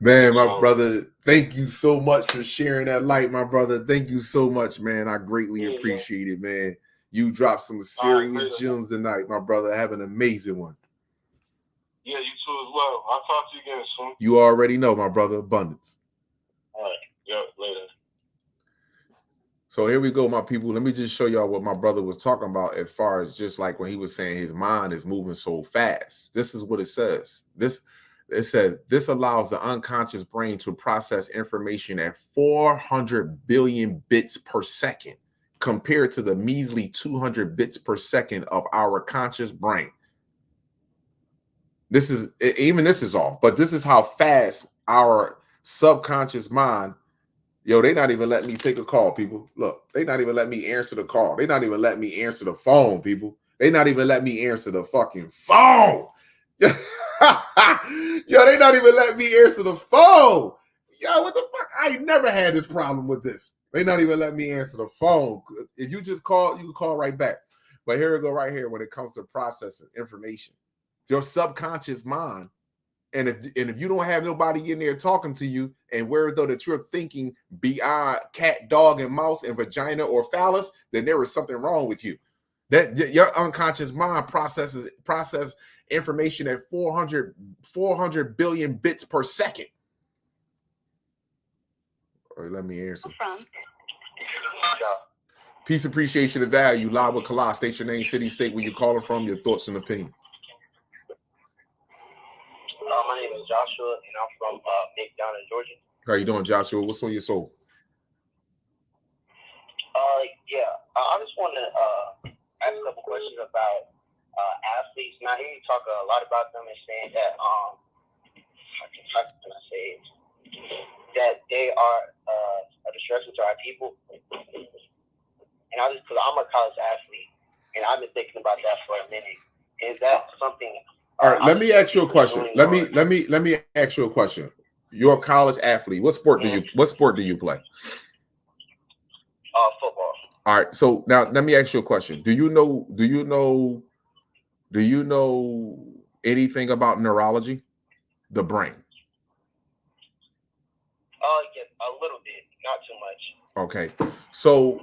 Man, my brother, thank you so much for sharing that light, my brother. Thank you so much, man. I greatly appreciate it, man. You dropped some serious gems tonight, my brother. Have an amazing one. Yeah, you too as well. I'll talk to you again soon. You already know, my brother. Abundance. All right. Yeah, later. So here we go, my people. Let me just show y'all what my brother was talking about as far as just like when he was saying his mind is moving so fast. This is what it says. It says this allows the unconscious brain to process information at 400 billion bits per second compared to the measly 200 bits per second of our conscious brain. This is all, but this is how fast our subconscious mind. Yo, they not even letting me take a call, people. Look, they not even letting me answer the call. They not even letting me answer the phone, people. They not even letting me answer the fucking phone. Yo, they not even letting me answer the phone. Yo, what the fuck? I ain't never had this problem with this. They not even letting me answer the phone. If you just call, you can call right back. But here we go right here when it comes to processing information. Your subconscious mind. And if you don't have nobody in there talking to you, and where though that you're thinking beyond cat, dog, and mouse, and vagina or phallus, then there is something wrong with you. That your unconscious mind process information at 400 billion bits per second. All right, let me answer. Peace, appreciation, and value. Live with Kala. State your name, city, state, where you're calling from, your thoughts and opinion. My name is Joshua, and I'm from McDonough, Georgia. How you doing, Joshua? What's on your soul? I just want to ask a couple questions about athletes. And I hear you talk a lot about them and saying that how can I say it? That they are a distraction to our people. And because I'm a college athlete, and I've been thinking about that for a minute. Is that something? All right, let me ask you a question. Let me ask you a question. you're a college athlete. What sport do you play? Football. All right. So now let me ask you a question. Do you know anything about neurology? The brain. Yeah, a little bit, not too much. Okay. So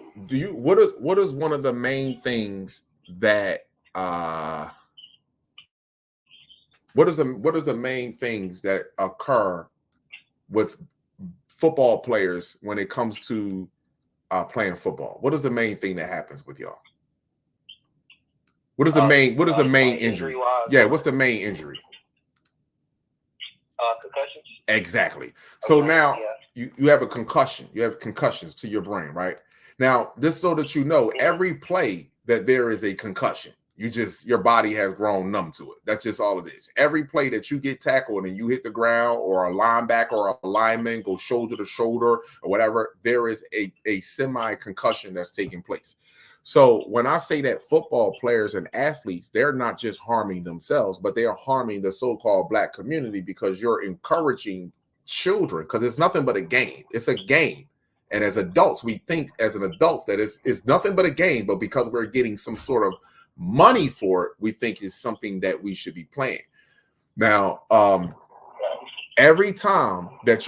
what is one of the main things that what is the main things that occur with football players when it comes to playing football? What is the main thing that happens with y'all? What is the main injury? Yeah, what's the main injury? Concussions. Exactly. So now you have a concussion. You have concussions to your brain, right? Now, just so that you know, every play that there is a concussion, your body has grown numb to it. That's just all it is. Every play that you get tackled and you hit the ground, or a linebacker or a lineman go shoulder to shoulder or whatever, there is a semi-concussion that's taking place. So when I say that football players and athletes, they're not just harming themselves, but they are harming the so-called Black community, because you're encouraging children, because it's nothing but a game. It's a game. And as adults, we think as an adults that it's nothing but a game, but because we're getting some sort of money for it, we think it's something that we should be playing. Now, every time there is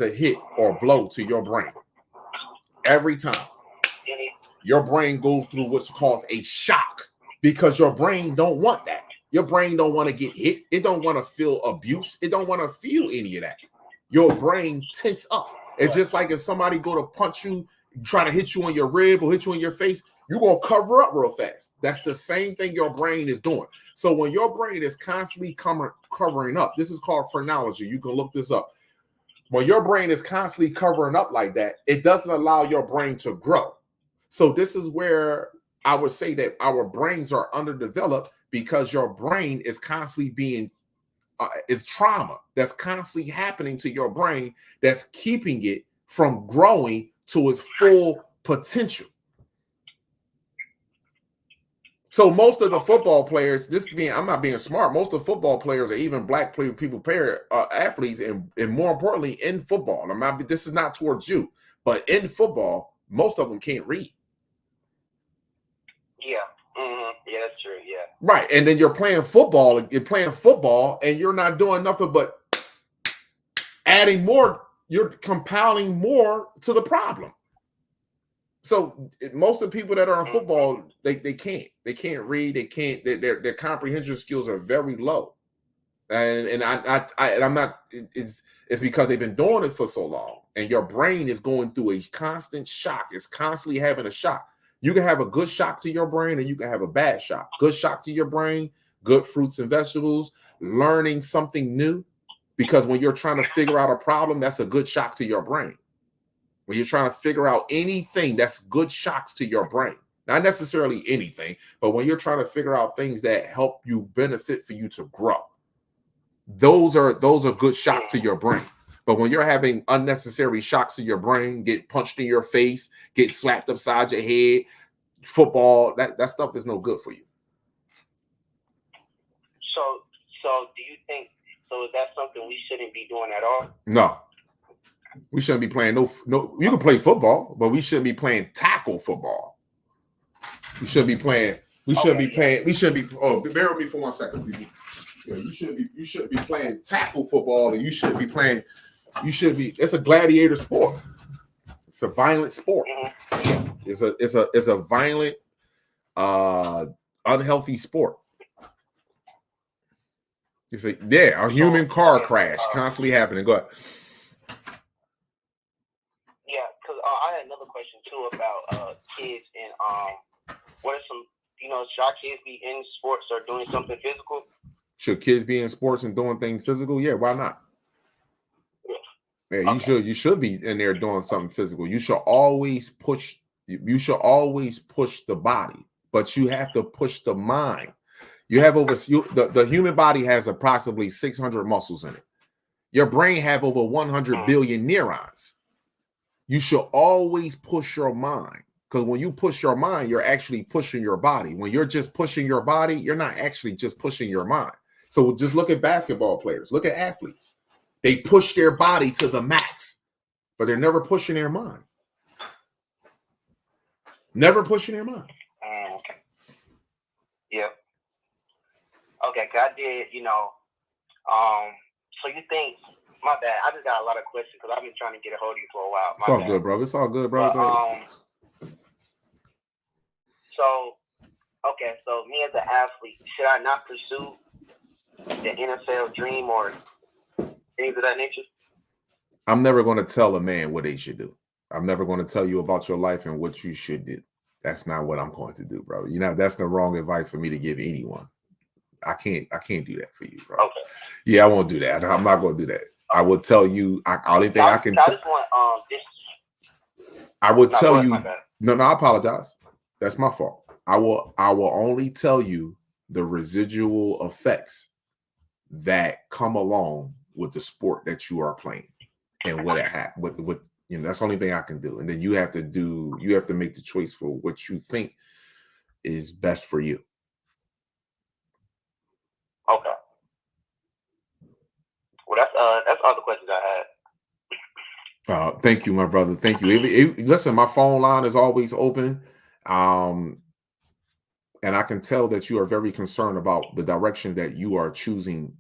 a hit or blow to your brain, every time, your brain goes through what's called a shock, because your brain don't want that. Your brain don't want to get hit. It don't want to feel abuse. It don't want to feel any of that. Your brain tense up. It's just like if somebody go to punch you, try to hit you on your rib or hit you in your face, you're going to cover up real fast. That's the same thing your brain is doing. So when your brain is constantly covering up, this is called phrenology. You can look this up. When your brain is constantly covering up like that, it doesn't allow your brain to grow. So this is where I would say that our brains are underdeveloped, because your brain is constantly being, is trauma that's constantly happening to your brain that's keeping it from growing to its full potential. So most of the football players, I'm not being smart, most of the football players, or even Black athletes, and more importantly in football, this is not towards you, but in football, most of them can't read. Yeah. Mm-hmm. Yeah, that's true. Yeah. Right. And then you're playing football, and you're not doing nothing but adding more, you're compiling more to the problem. So most of the people that are in football, they can't read, their comprehension skills are very low. And I'm not, it's because they've been doing it for so long, and your brain is going through a constant shock. It's constantly having a shock. You can have a good shock to your brain, and you can have a bad shock. Good shock to your brain, good fruits and vegetables, learning something new. Because when you're trying to figure out a problem, that's a good shock to your brain. When you're trying to figure out anything, that's good shocks to your brain. Not necessarily anything, but when you're trying to figure out things that help you benefit for you to grow, those are good shocks to your brain. But when you're having unnecessary shocks to your brain, get punched in your face, get slapped upside your head, football, that stuff is no good for you. So do you think, so is that something we shouldn't be doing at all? No. We shouldn't be playing no. You can play football, but we shouldn't be playing tackle football. We shouldn't be playing. We shouldn't be playing. We shouldn't be. Oh, bear with me for 1 second, people. Yeah, you shouldn't be playing tackle football, and you shouldn't be playing. You should be. It's a gladiator sport. It's a violent sport. It's a violent, unhealthy sport. You say, yeah, a human car crash constantly happening. Go ahead. Yeah, because I had another question too about kids and what are some, should our kids be in sports or doing something physical? Should kids be in sports and doing things physical? Yeah, why not? Yeah, you should be in there doing something physical. You should always push the body, but you have to push the mind. You have the human body has approximately 600 muscles in it. Your brain have over 100 billion neurons. You should always push your mind, because when you push your mind, you're actually pushing your body. When you're just pushing your body, you're not actually just pushing your mind. So just look at basketball players. Look at athletes. They push their body to the max, but they're never pushing their mind. Never pushing their mind. Yep. Okay, cause I did, so you think, my bad, I just got a lot of questions because I've been trying to get a hold of you for a while. It's all good, bro. It's all good, bro. So, okay, so me as an athlete, should I not pursue the NFL dream or things of that nature? I'm never going to tell a man what they should do. I'm never going to tell you about your life and what you should do. That's not what I'm going to do, bro. That's the wrong advice for me to give anyone. I can't do that for you, bro. Okay. Yeah, I won't do that. I'm not going to do that. I will tell you. Only thing I can tell. I will tell you. No, I apologize. That's my fault. I will only tell you the residual effects that come along with the sport that you are playing and what it happened with that's the only thing I can do. And then you have to make the choice for what you think is best for you. Okay. Well, that's all the questions I had. Thank you, my brother. Thank you. Listen, my phone line is always open. And I can tell that you are very concerned about the direction that you are choosing,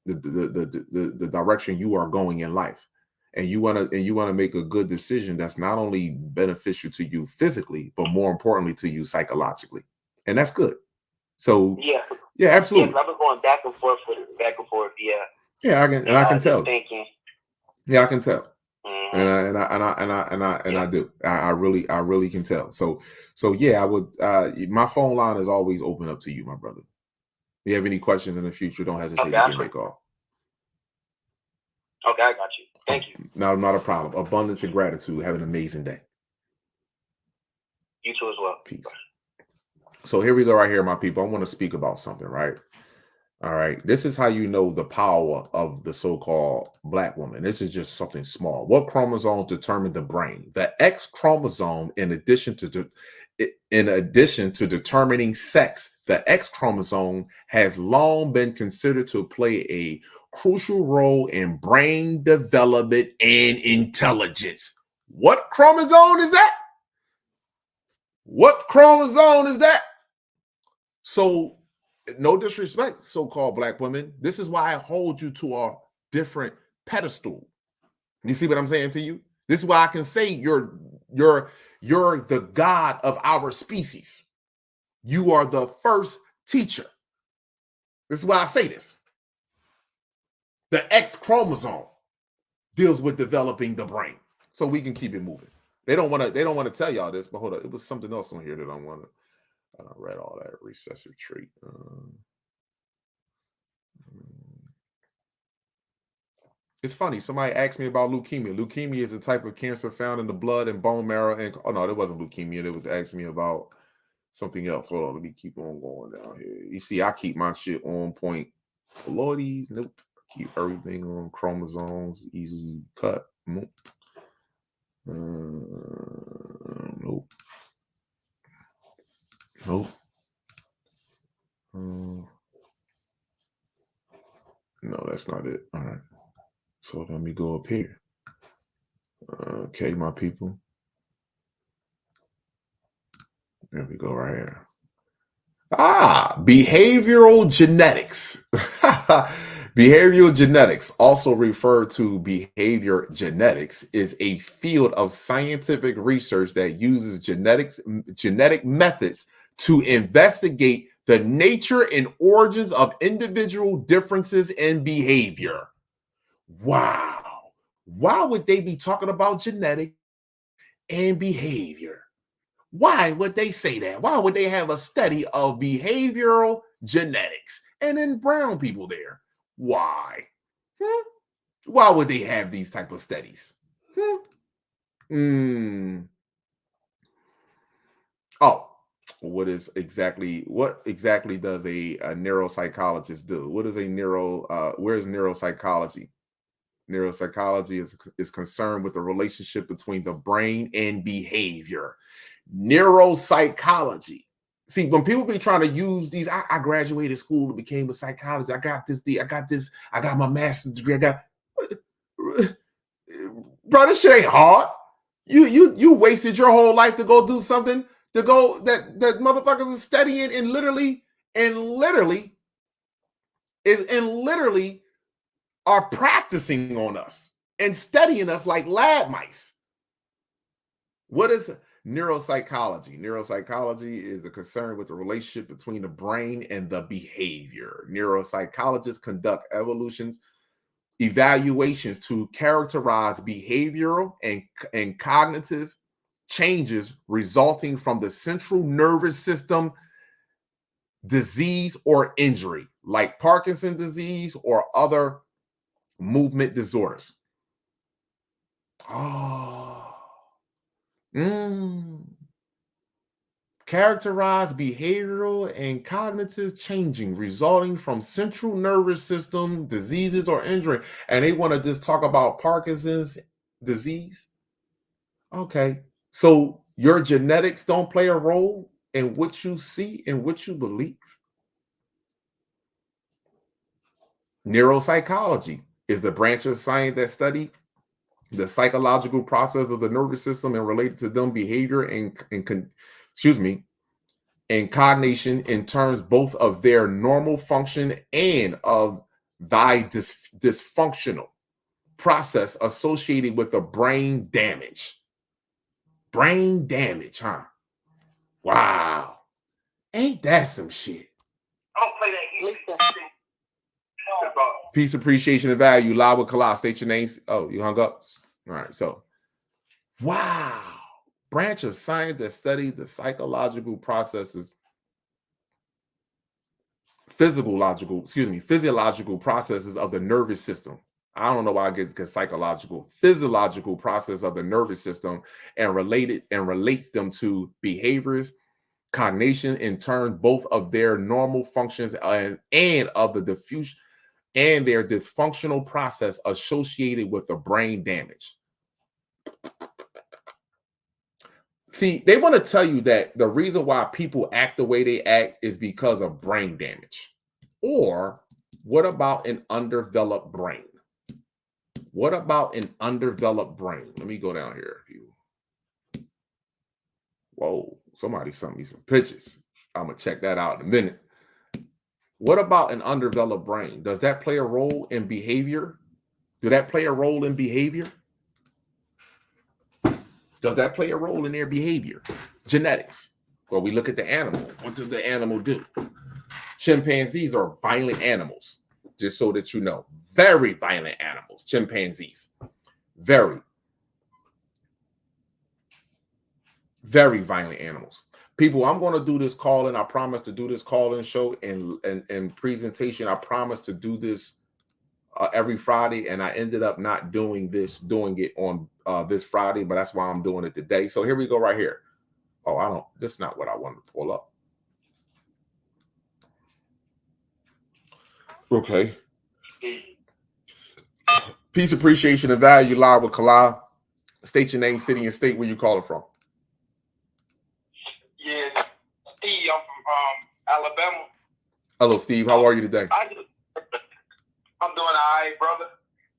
the direction you are going in life. And you want to make a good decision that's not only beneficial to you physically, but more importantly to you psychologically. And that's good. So yeah, absolutely. Yeah, I've been going back and forth. Yeah. Yeah, I can tell. Thinking. Yeah, I can tell. And I do. I really can tell. So yeah, I would. My phone line is always open up to you, my brother. If you have any questions in the future, don't hesitate to give me a call. Okay, I got you. Thank you. No, not a problem. Abundance and gratitude. Have an amazing day. You too as well. Peace. So here we go right here, my people. I want to speak about something, right? All right. This is how you know the power of the so-called black woman. This is just something small. What chromosomes determine the brain? The X chromosome, in addition to determining sex, the X chromosome has long been considered to play a crucial role in brain development and intelligence. What chromosome is that? What chromosome is that? So, no disrespect, so-called black women. This is why I hold you to a different pedestal. You see what I'm saying to you? This is why I can say you're the god of our species. You are the first teacher. This is why I say this. The X chromosome deals with developing the brain, so we can keep it moving. They don't want to tell y'all this, but hold on, it was something else on here that I want to. I read all that recessive trait. It's funny. Somebody asked me about leukemia. Leukemia is a type of cancer found in the blood and bone marrow. And oh no, it wasn't leukemia. It was asking me about something else. Hold on, let me keep on going down here. You see, I keep my shit on point. Lordies, nope. Keep everything on chromosomes, easily cut. Nope. Nope. Nope. No, that's not it. All right. So let me go up here. Okay, my people. There we go right here. Behavioral genetics. Behavioral genetics, also referred to behavior genetics, is a field of scientific research that uses genetic methods to investigate the nature and origins of individual differences in behavior. Wow. Why would they be talking about genetics and behavior? Why would they say that? Why would they have a study of behavioral genetics and then brown people there? Why? Why would they have these type of studies? Oh, what exactly does a neuropsychologist do? What is where is neuropsychology? Neuropsychology is concerned with the relationship between the brain and behavior. Neuropsychology See, when people be trying to use these, I graduated school and became a psychologist. I got this, I got my master's degree. Bro, this shit ain't hard. You wasted your whole life to go do something, to go that motherfuckers is studying and literally are practicing on us and studying us like lab mice. What is neuropsychology? Neuropsychology is a concern with the relationship between the brain and the behavior. Neuropsychologists conduct evaluations to characterize behavioral and cognitive changes resulting from the central nervous system disease or injury, like Parkinson's disease or other movement disorders. Characterize behavioral and cognitive changing resulting from central nervous system diseases or injury. And they want to just talk about Parkinson's disease. Okay. So your genetics don't play a role in what you see and what you believe. Neuropsychology is the branch of science that study the psychological process of the nervous system and related to them behavior and cognition in terms both of their normal function and of thy dysfunctional process associated with the brain damage. Brain damage, huh? Wow. Ain't that some shit? Don't play that. Peace, appreciation, and value. Live with Kala. State your names. Oh, you hung up? All right. So, wow. Branch of science that studies the psychological processes, physiological processes of the nervous system. I don't know why I get psychological, physiological process of the nervous system and relates them to behaviors, cognition, in turn, both of their normal functions and of the diffusion and their dysfunctional process associated with the brain damage. See, they want to tell you that the reason why people act the way they act is because of brain damage. Or what about an undeveloped brain? What about an undeveloped brain? Let me go down here. Whoa, somebody sent me some pictures. I'm going to check that out in a minute. What about an undeveloped brain? Does that play a role in behavior? Do that play a role in behavior? Does that play a role in their behavior? Genetics. Well, we look at the animal. What does the animal do? Chimpanzees are violent animals, just so that you know. Very violent animals, chimpanzees. Very, very violent animals. People, I'm going to do this call-in. I promise to do this call-in show and presentation. I promise to do this every Friday, and I ended up not doing it on this Friday, but that's why I'm doing it today. So here we go right here. Oh, this is not what I wanted to pull up. Okay. Peace, appreciation, and value. Live with Kala. State your name, city, and state where you calling from. Yeah, Steve, I'm from Alabama. Hello, Steve. How are you today? I'm doing all right, brother.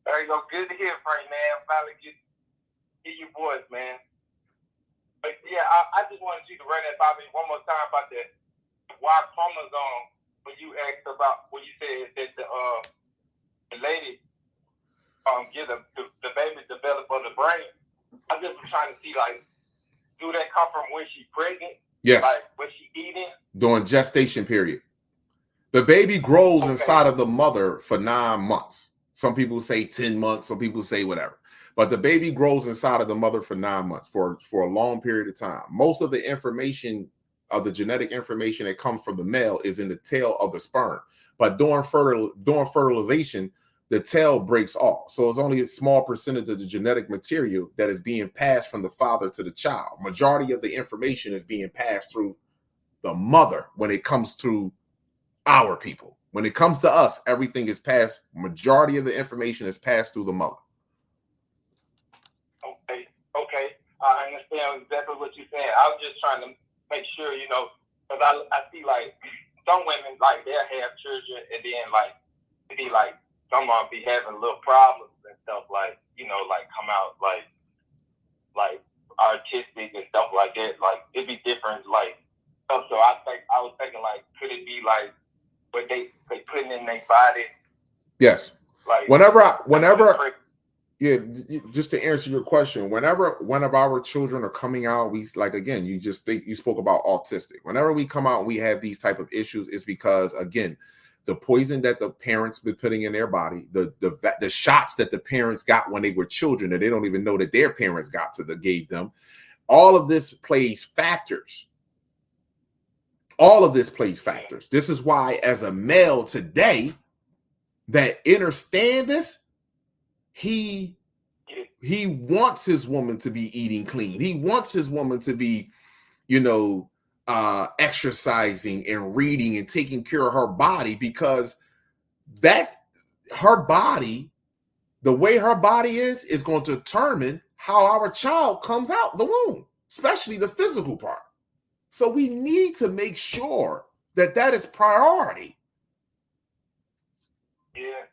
There you go. Good to hear from you, man. Finally get your voice, man. But yeah, I just wanted you to run that by me one more time about the Y chromosome when you asked about when you said that the lady get the baby develop on the brain. I just was trying to see, like, do that come from when she's pregnant? Yes. Like when she eating? During gestation period. The baby grows inside of the mother for 9 months. Some people say 10 months, some people say whatever. But the baby grows inside of the mother for 9 months, for a long period of time. Most of the information, of the genetic information that comes from the male, is in the tail of the sperm. But during fertilization, the tail breaks off. So it's only a small percentage of the genetic material that is being passed from the father to the child. Majority of the information is being passed through the mother when it comes to our people. When it comes to us, everything is passed. Majority of the information is passed through the mother. Okay. I understand exactly what you're saying. I was just trying to make sure, Because I see like some women like they'll have children and then like it be like some of them be having little problems and stuff like, you know, like come out like artistic and stuff like that. Like it'd be different like stuff. So I was thinking like could it be like what they putting in their body? Yes. Like whenever yeah, just to answer your question, whenever one of our children are coming out, we like again, you spoke about autistic. Whenever we come out and we have these type of issues, it's because again, the poison that the parents been putting in their body, the shots that the parents got when they were children that they don't even know that their parents gave them, all of this plays factors. All of this plays factors. This is why, as a male today, that understand this. He wants his woman to be eating clean. He wants his woman to be, exercising and reading and taking care of her body, because that her body, the way her body is going to determine how our child comes out the womb, especially the physical part. So we need to make sure that is priority. Yeah.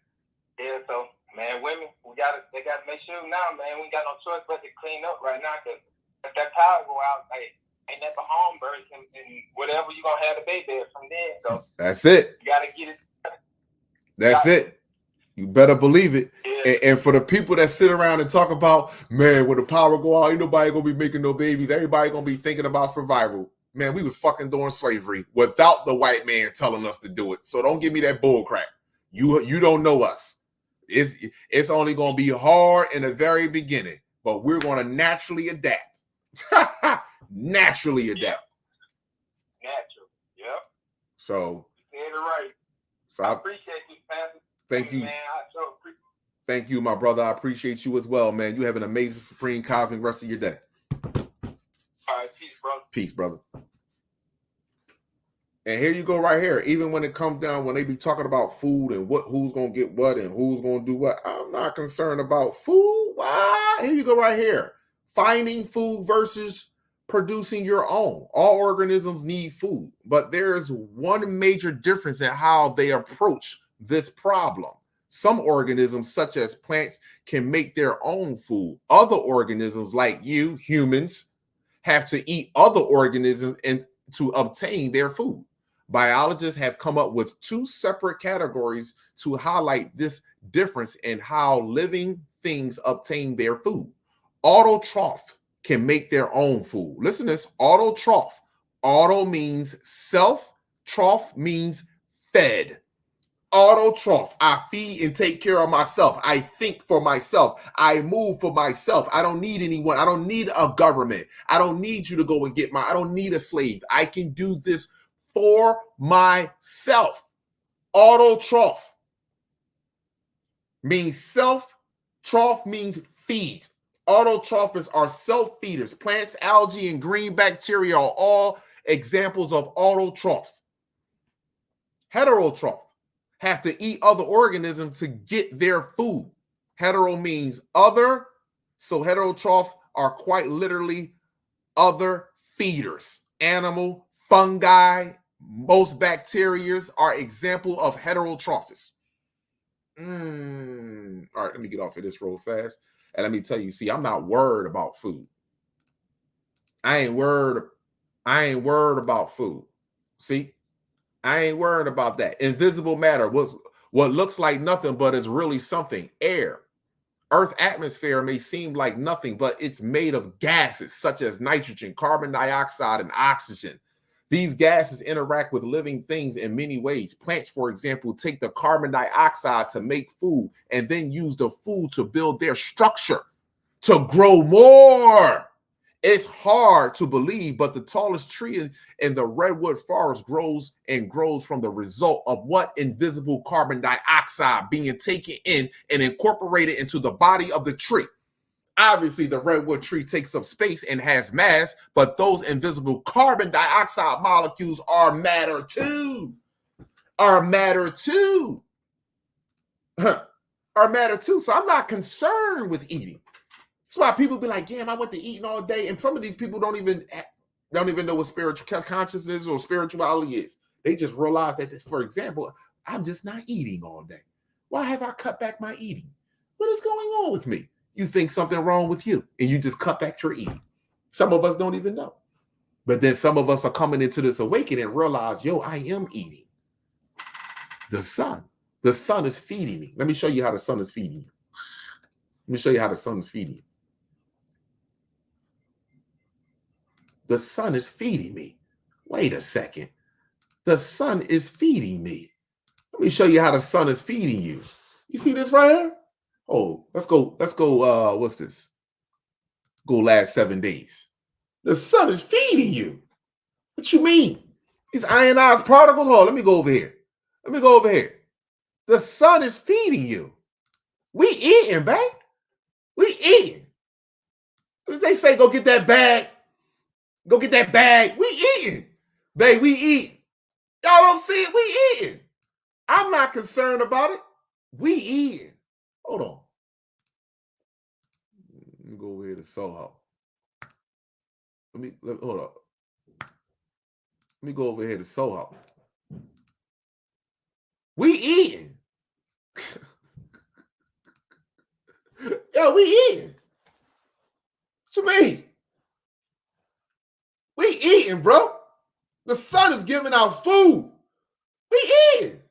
So. Man, women, they gotta make sure now, man. We got no choice but to clean up right now, because if that power go out, like, ain't that the home birth and whatever you gonna have the baby from then. So that's it. You gotta get it. That's it. You better believe it. Yeah. And for the people that sit around and talk about, man, when the power go out, ain't nobody gonna be making no babies. Everybody gonna be thinking about survival. Man, we was fucking doing slavery without the white man telling us to do it. So don't give me that bull crap. You don't know us. It's only going to be hard in the very beginning, but we're going to naturally adapt. Naturally adapt. Natural. Yep. So. You said it right. So I appreciate you, Pastor. Thank you. Man, I so appreciate. Thank you, my brother. I appreciate you as well, man. You have an amazing, supreme, cosmic rest of your day. All right. Peace, brother. Peace, brother. And here you go right here. Even when it comes down, when they be talking about food and who's going to get what and who's going to do what, I'm not concerned about food. Why? Here you go right here. Finding food versus producing your own. All organisms need food, but there's one major difference in how they approach this problem. Some organisms, such as plants, can make their own food. Other organisms, like you, humans, have to eat other organisms and to obtain their food. Biologists have come up with two separate categories to highlight this difference in how living things obtain their food. Autotroph can make their own food. Listen to this, autotroph. Auto means self, troph means fed. Autotroph, I feed and take care of myself. I think for myself. I move for myself. I don't need anyone. I don't need a government. I don't need you to go and I don't need a slave. I can do this for myself. Autotroph means self, troph means feed. Autotrophs are self-feeders. Plants, algae, and green bacteria are all examples of autotroph. Heterotroph have to eat other organisms to get their food. Hetero means other, so heterotroph are quite literally other feeders. Animal, fungi, most bacteria are example of heterotrophs. All right, let me get off of this real fast. And let me tell you, see, I'm not worried about food. I ain't worried about food. See, I ain't worried about that. Invisible matter, what looks like nothing, but is really something. Air. Earth atmosphere may seem like nothing, but it's made of gases such as nitrogen, carbon dioxide, and oxygen. These gases interact with living things in many ways. Plants, for example, take the carbon dioxide to make food and then use the food to build their structure to grow more. It's hard to believe, but the tallest tree in the redwood forest grows from the result of what? Invisible carbon dioxide being taken in and incorporated into the body of the tree. Obviously, the redwood tree takes up space and has mass, but those invisible carbon dioxide molecules are matter too. Are matter too. So I'm not concerned with eating. That's why people be like, damn, I went to eating all day. And some of these people don't even don't even know what spiritual consciousness or spirituality is. They just realize that, for example, I'm just not eating all day. Why have I cut back my eating? What is going on with me? You think something wrong with you, and you just cut back your eating. Some of us don't even know. But then some of us are coming into this awakening and realize, yo, I am eating. The sun. The sun is feeding me. Let me show you how the sun is feeding you. Let me show you how the sun is feeding you. The sun is feeding me. Wait a second. The sun is feeding me. Let me show you how the sun is feeding you. You see this right here? Oh, let's go. What's this? Go last 7 days. The sun is feeding you. What you mean? These ionized particles? Oh, let me go over here. The sun is feeding you. We eating, babe. We eating. They say go get that bag. Go get that bag. We eating. Babe, we eat. Y'all don't see it. We eating. I'm not concerned about it. We eating. Hold on. Let me go over here to Soho. Hold up. Let me go over here to Soho. We eating. Yo, we eating. What you mean? We eating, bro. The sun is giving out food. We eating.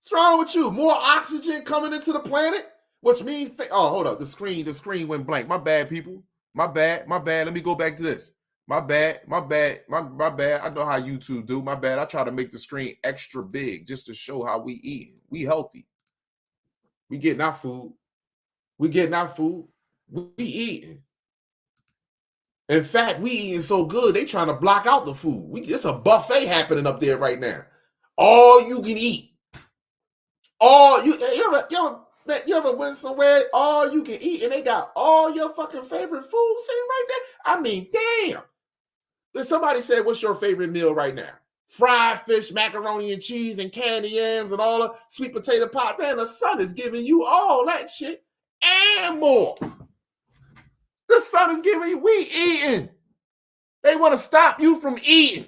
What's wrong with you? More oxygen coming into the planet, which means, oh, hold up. The screen went blank. My bad, people. My bad. Let me go back to this. My bad. I know how YouTube do. My bad. I try to make the screen extra big just to show how we eating. We healthy. We getting our food. We eating. In fact, we eating so good, they trying to block out the food. It's a buffet happening up there right now. All you can eat. You ever went somewhere, all you can eat, and they got all your fucking favorite food sitting right there? I mean, damn. If somebody said, what's your favorite meal right now? Fried fish, macaroni and cheese, and candy yams, and all the sweet potato pie. Man, the sun is giving you all that shit and more. The sun is giving you, we eating. They want to stop you from eating.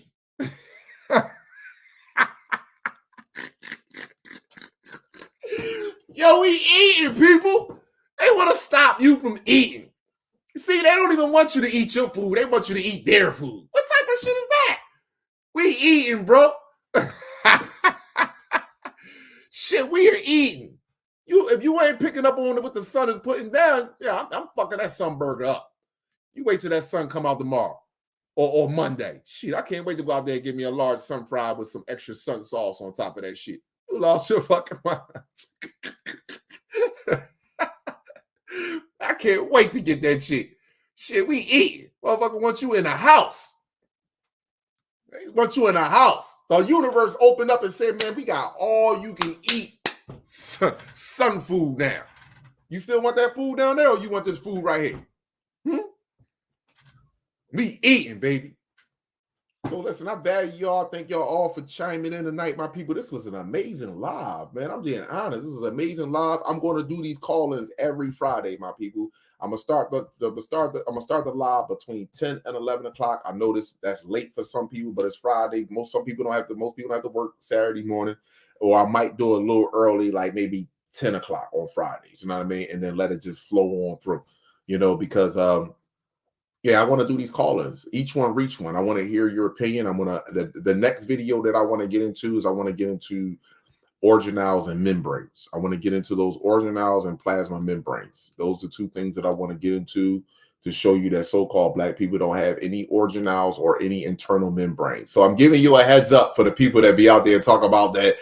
Yo, we eating, people. They want to stop you from eating. See, they don't even want you to eat your food. They want you to eat their food. What type of shit is that? We eating, bro. Shit, we are eating. If you ain't picking up on what the sun is putting down, yeah, I'm fucking that sun burger up. You wait till that sun come out tomorrow or Monday. Shit, I can't wait to go out there and give me a large sun fried with some extra sun sauce on top of that shit. You lost your fucking mind. I can't wait to get that shit. Shit, we eating. Motherfucker wants you in a house. They want you in a house. The universe opened up and said, man, we got all you can eat sun food now. You still want that food down there, or you want this food right here? We eating, baby. So listen, I value y'all. Thank y'all all for chiming in tonight, my people. This was an amazing live, man. I'm being honest. This was an amazing live. I'm going to do these call-ins every Friday, my people. I'm gonna start the live between 10 and 11 o'clock. I know that's late for some people, but it's Friday. Most people don't have to work Saturday morning, or I might do a little early, like maybe 10 o'clock on Fridays. You know what I mean? And then let it just flow on through. Because yeah, I want to do these call-ins. Each one reach one. I want to hear your opinion. The next video that I want to get into is organelles and membranes. I want to get into those organelles and plasma membranes. Those are two things that I want to get into to show you that so-called Black people don't have any organelles or any internal membranes. So I'm giving you a heads up for the people that be out there and talk about that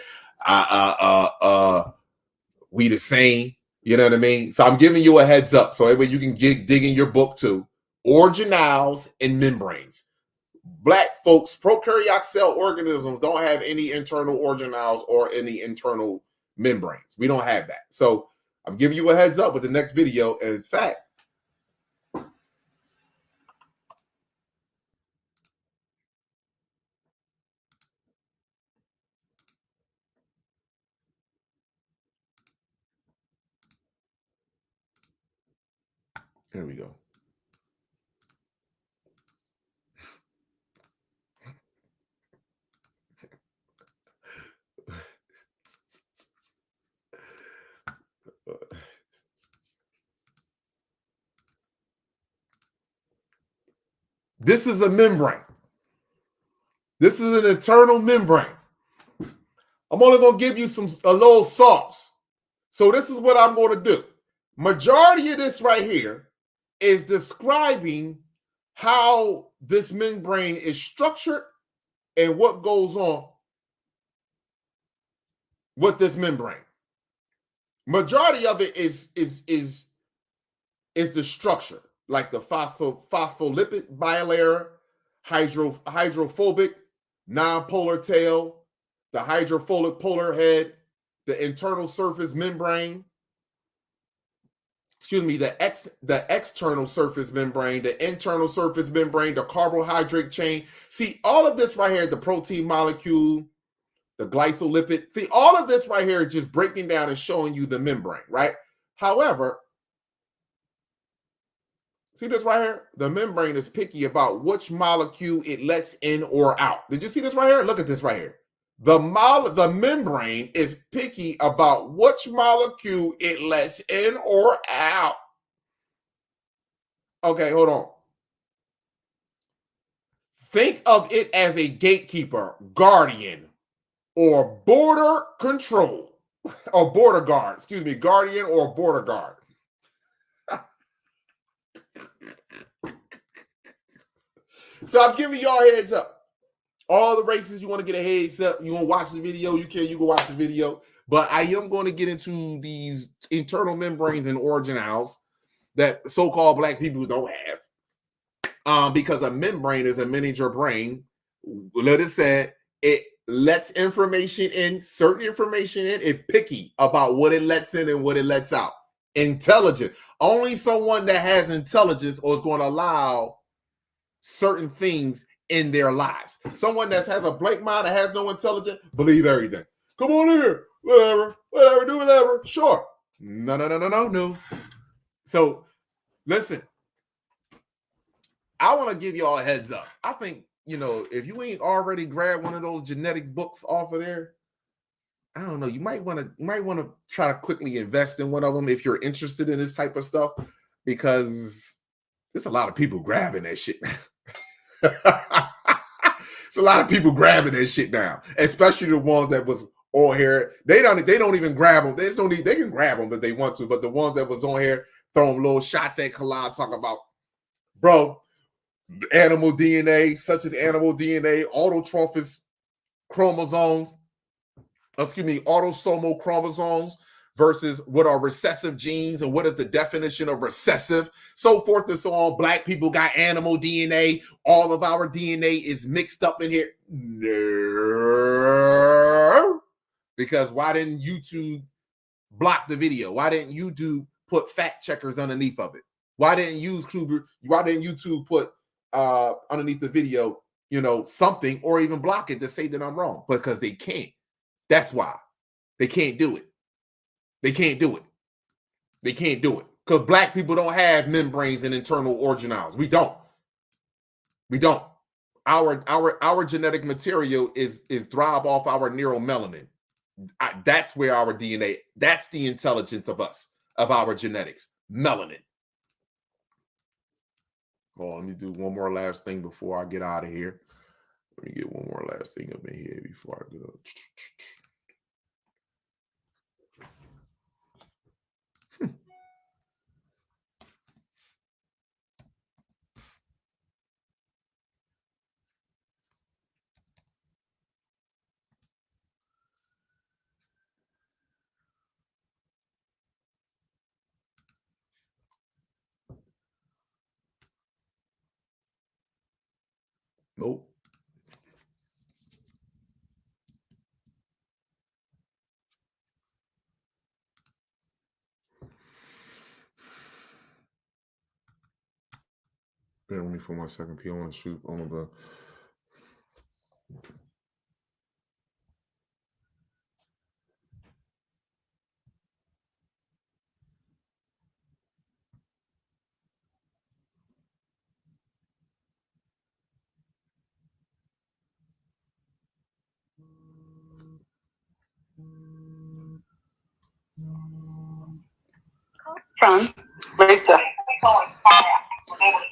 we the same. You know what I mean? So I'm giving you a heads up so that way you can dig in your book too. Organelles and membranes. Black folks, prokaryotic cell organisms don't have any internal organelles or any internal membranes. We don't have that. So I'm giving you a heads up with the next video. And in fact, here we go. This is a membrane. This is an internal membrane. I'm only going to give you a little sauce. So this is what I'm going to do. Majority of this right here is describing how this membrane is structured and what goes on with this membrane. Majority of it is the structure, like the phospholipid bilayer, hydrophobic, nonpolar tail, the hydrophilic polar head, the internal surface membrane, the external surface membrane, the internal surface membrane, the carbohydrate chain. See, all of this right here, the protein molecule, the glycolipid. See, all of this right here is just breaking down and showing you the membrane, right? However, see this right here? The membrane is picky about which molecule it lets in or out. Did you see this right here? Look at this right here. The membrane is picky about which molecule it lets in or out. Okay, hold on. Think of it as a gatekeeper, guardian, or border control, or border guard. Excuse me, guardian or border guard. So I'm giving y'all a heads up. All the races, you want to get a heads up, you want to watch the video, you can watch the video. But I am going to get into these internal membranes and organelles that so-called black people don't have. Because a membrane is a miniature brain. Let it say it lets information in, certain information in, it's picky about what it lets in and what it lets out. Intelligent. Only someone that has intelligence or is going to allow certain things in their lives. Someone that has a blank mind that has no intelligence, believe everything. Come on in here, whatever, do whatever. Sure. No. So listen, I want to give y'all a heads up. I think, if you ain't already grabbed one of those genetic books off of there, I don't know, you might want to try to quickly invest in one of them if you're interested in this type of stuff, because there's a lot of people grabbing that shit. It's a lot of people grabbing that shit now, especially the ones that was on here. They don't even grab them. They can grab them if they want to, but the ones that was on here throwing little shots at Kalad, talking about, bro, animal DNA, such as animal DNA, autosomal chromosomes versus what are recessive genes and what is the definition of recessive, so forth and so on. Black people got animal DNA. All of our DNA is mixed up in here. No. Because why didn't YouTube block the video? Why didn't YouTube put fact checkers underneath of it? Why didn't YouTube put underneath the video, something, or even block it to say that I'm wrong? Because they can't. That's why. They can't do it. They can't do it. Because black people don't have membranes and internal organelles. We don't. Our genetic material is thrive off our neuromelanin. That's where our DNA, that's the intelligence of us, of our genetics, melanin. Oh, let me do one more last thing before I get out of here. Let me get one more last thing up in here before I get up. Nope. Bear with me for 1 second, P. I want to shoot on the. From Lisa.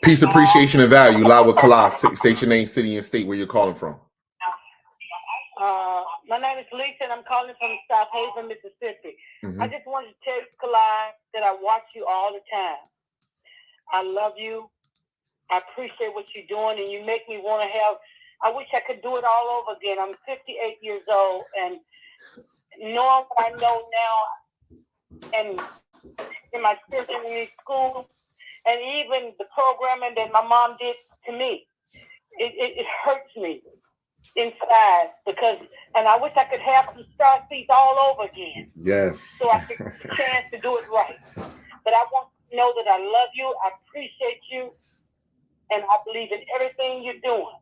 Peace, appreciation, and value. Live with Kala. State your name, city, and state where you're calling from. My name is Lisa, and I'm calling from South Haven, Mississippi. Mm-hmm. I just wanted to tell you, Kalai, that I watch you all the time. I love you. I appreciate what you're doing, and you make me want to have. I wish I could do it all over again. I'm 58 years old, and knowing what I know now, and in my children in school, and even the programming that my mom did to me, it hurts me inside because, and I wish I could have some star seats all over again. Yes. So I could get a chance to do it right. But I want to know that I love you, I appreciate you, and I believe in everything you're doing.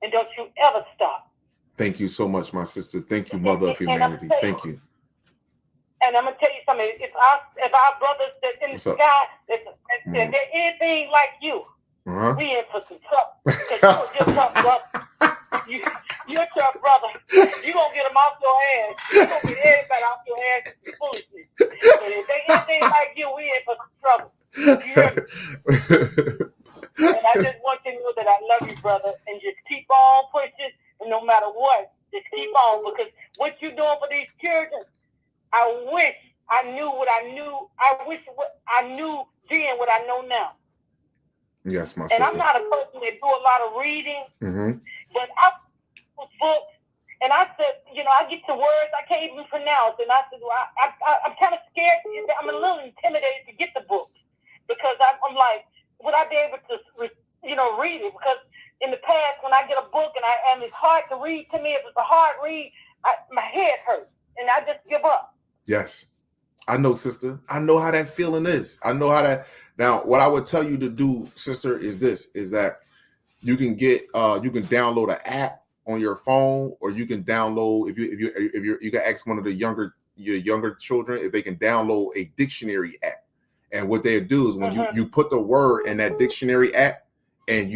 And don't you ever stop. Thank you so much, my sister. Thank you, Mother of Humanity. Thank you. And I'm gonna tell you something. If our brothers that's in the sky, if they're anything like you, we in for some trouble. Because you're tough, brother. You're a tough brother. You gonna get them off your ass. You gonna get everybody off your ass with foolishness. And if they anything like you, we in for some trouble. You hear me? And I just want you to know that I love you, brother, and just keep on pushing. And no matter what, just keep on, because what you're doing for these children, I wish I knew what I knew. I wish I knew then what I know now. Yes, my and sister. I'm not a person that do a lot of reading, but I read books, and I said, I get to words I can't even pronounce, and I said, well, I'm kind of scared. I'm a little intimidated to get the book because I'm like, would I be able to, read it? Because in the past, when I get a book and it's hard to read to me, if it's a hard read, my head hurts, and I just give up. Yes, I know, sister. I know how that feeling is. I know how that. Now, what I would tell you to do, sister, is that you can download an app on your phone, or you can download if you can ask one of your younger children if they can download a dictionary app. And what they do is when you put the word in that dictionary app, and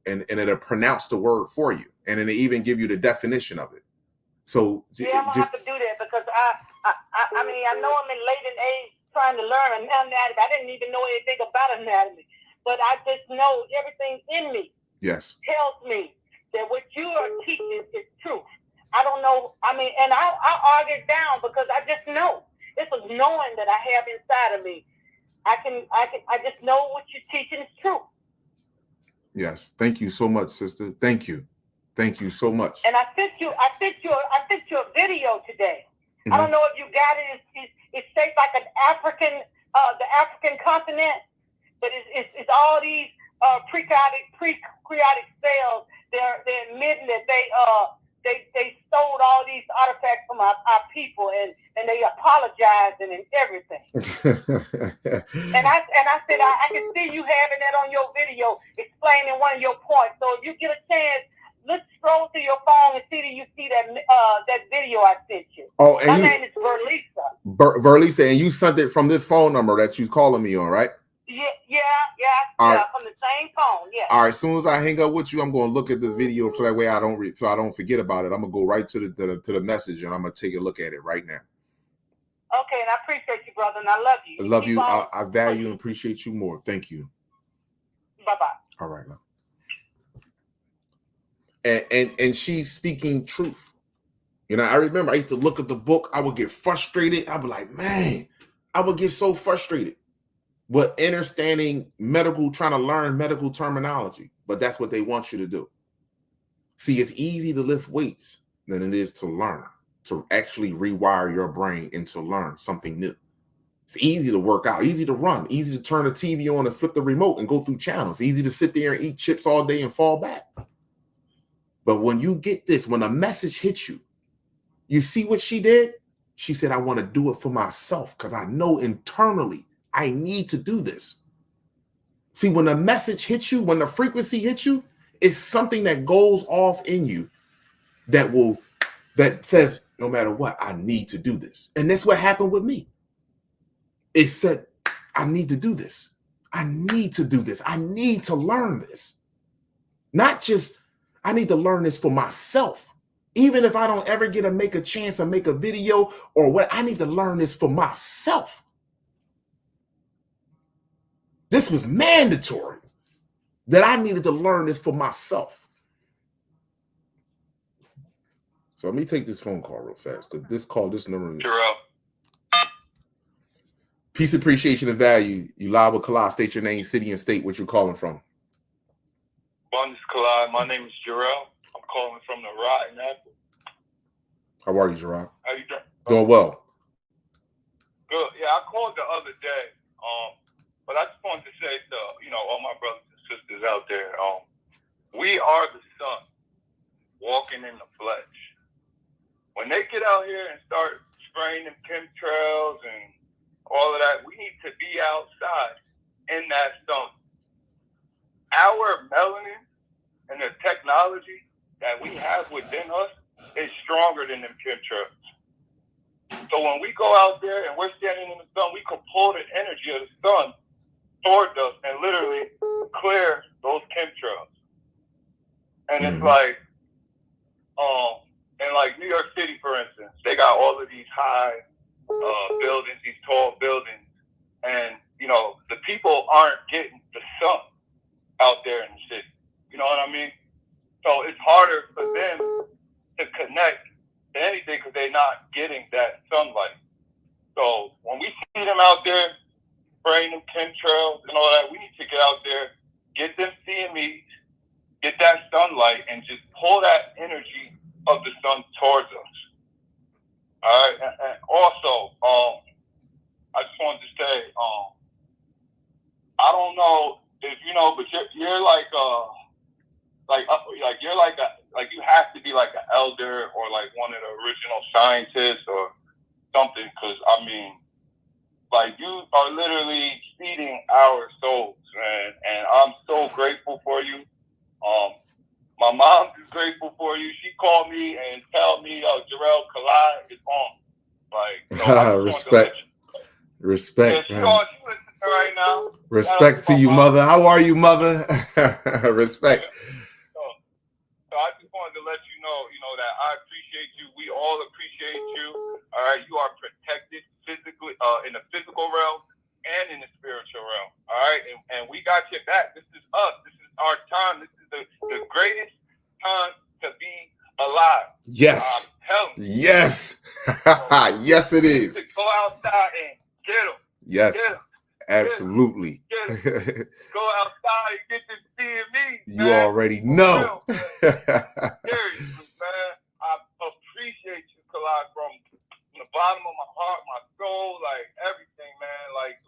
it'll pronounce the word for you, and then they even give you the definition of it. So yeah, I'm gonna have to do that because I mean I know I'm in late in age trying to learn anatomy. I didn't even know anything about anatomy, but I just know everything in me tells me that what you are teaching is truth. I don't know. I mean, and I argue it down because I just know. This is knowing that I have inside of me. I just know what you're teaching is true. Yes. Thank you so much, sister. Thank you. Thank you so much. And I sent you a video today. I don't know if you got it. It's shaped like an African, the African continent, but it's all these pre-chaotic cells. They're admitting that they stole all these artifacts from our people, and they apologizing and everything. and I said I can see you having that on your video, explaining one of your points. So if you get a chance, let's scroll through your phone and see that you see that video I sent you. Oh, and my name is Verlisa. Verlisa, and you sent it from this phone number that you're calling me on, right? Yeah, right. From the same phone. Yeah. All right. As soon as I hang up with you, I'm going to look at the video so that way I don't forget about it. I'm gonna go right to the message, and I'm gonna take a look at it right now. Okay, and I appreciate you, brother, and I love you. I love you. I value and appreciate you more. Thank you. Bye-bye. All right, love. And she's speaking truth. I remember I used to look at the book. I would get frustrated. I'd be like, man, I would get so frustrated with trying to learn medical terminology. But that's what they want you to do. See, it's easy to lift weights than it is to learn, to actually rewire your brain and to learn something new. It's easy to work out, easy to run, easy to turn the TV on and flip the remote and go through channels, easy to sit there and eat chips all day and fall back. But when you get this, when a message hits you, you see what she did? She said, I want to do it for myself because I know internally I need to do this. See, when a message hits you, when the frequency hits you, it's something that goes off in you that says, no matter what, I need to do this. And that's what happened with me. It said, I need to do this. I need to do this. I need to learn this. Not just, I need to learn this for myself. Even if I don't ever get to make a chance to make a video or what, I need to learn this for myself. This was mandatory that I needed to learn this for myself. So let me take this phone call real fast because this number. Jarrell. Peace, appreciation, and value. You live with Kalai. State your name, city, and state what you're calling from. Abundance Kalai. My name is Jarrell. I'm calling from the Rotten Apple. How are you, Gerard? How you doing? Doing well. Good. Yeah, I called the other day. But I just wanted to say to all my brothers and sisters out there, we are the sun walking in the flesh. When they get out here and start spraying them chemtrails and all of that, we need to be outside in that sun. Our melanin and the technology that we have within us is stronger than them chemtrails. So when we go out there and we're standing in the sun, we can pull the energy of the sun towards us and literally clear those chemtrails. And it's like, in like New York City, for instance, they got all of these high buildings, these tall buildings, and the people aren't getting the sun out there in the city. You know what I mean? So it's harder for them to connect to anything because they're not getting that sunlight. So when we see them out there spraying them chemtrails and all that, we need to get out there, get them CMEs, get that sunlight, and just pull that energy of the sun towards us. All right, and also, I just wanted to say, I don't know if you know, but you're like you're like you have to be like an elder or like one of the original scientists or something, because I mean, like you are literally feeding our souls, man, and I'm so grateful for you. My mom is grateful for you. She called me and told me, Jarrell Kalai is on. Like, so respect, she man. listening right now. Respect to you, mother. How are you, mother? Respect. So I just wanted to let you know that I appreciate you. We all appreciate you. All right, you are protected physically, in the physical realm and in the spiritual realm. All right, and we got your back. This is us. This is our time. This is the greatest time to be alive. Yes. Yes. Yes, it is. To go outside and get them. Yes. Get 'em. Absolutely. Go outside and get this CME. You already know. Seriously, man. I appreciate you, Kalai, from the bottom of my heart, my soul, like everything, man. Like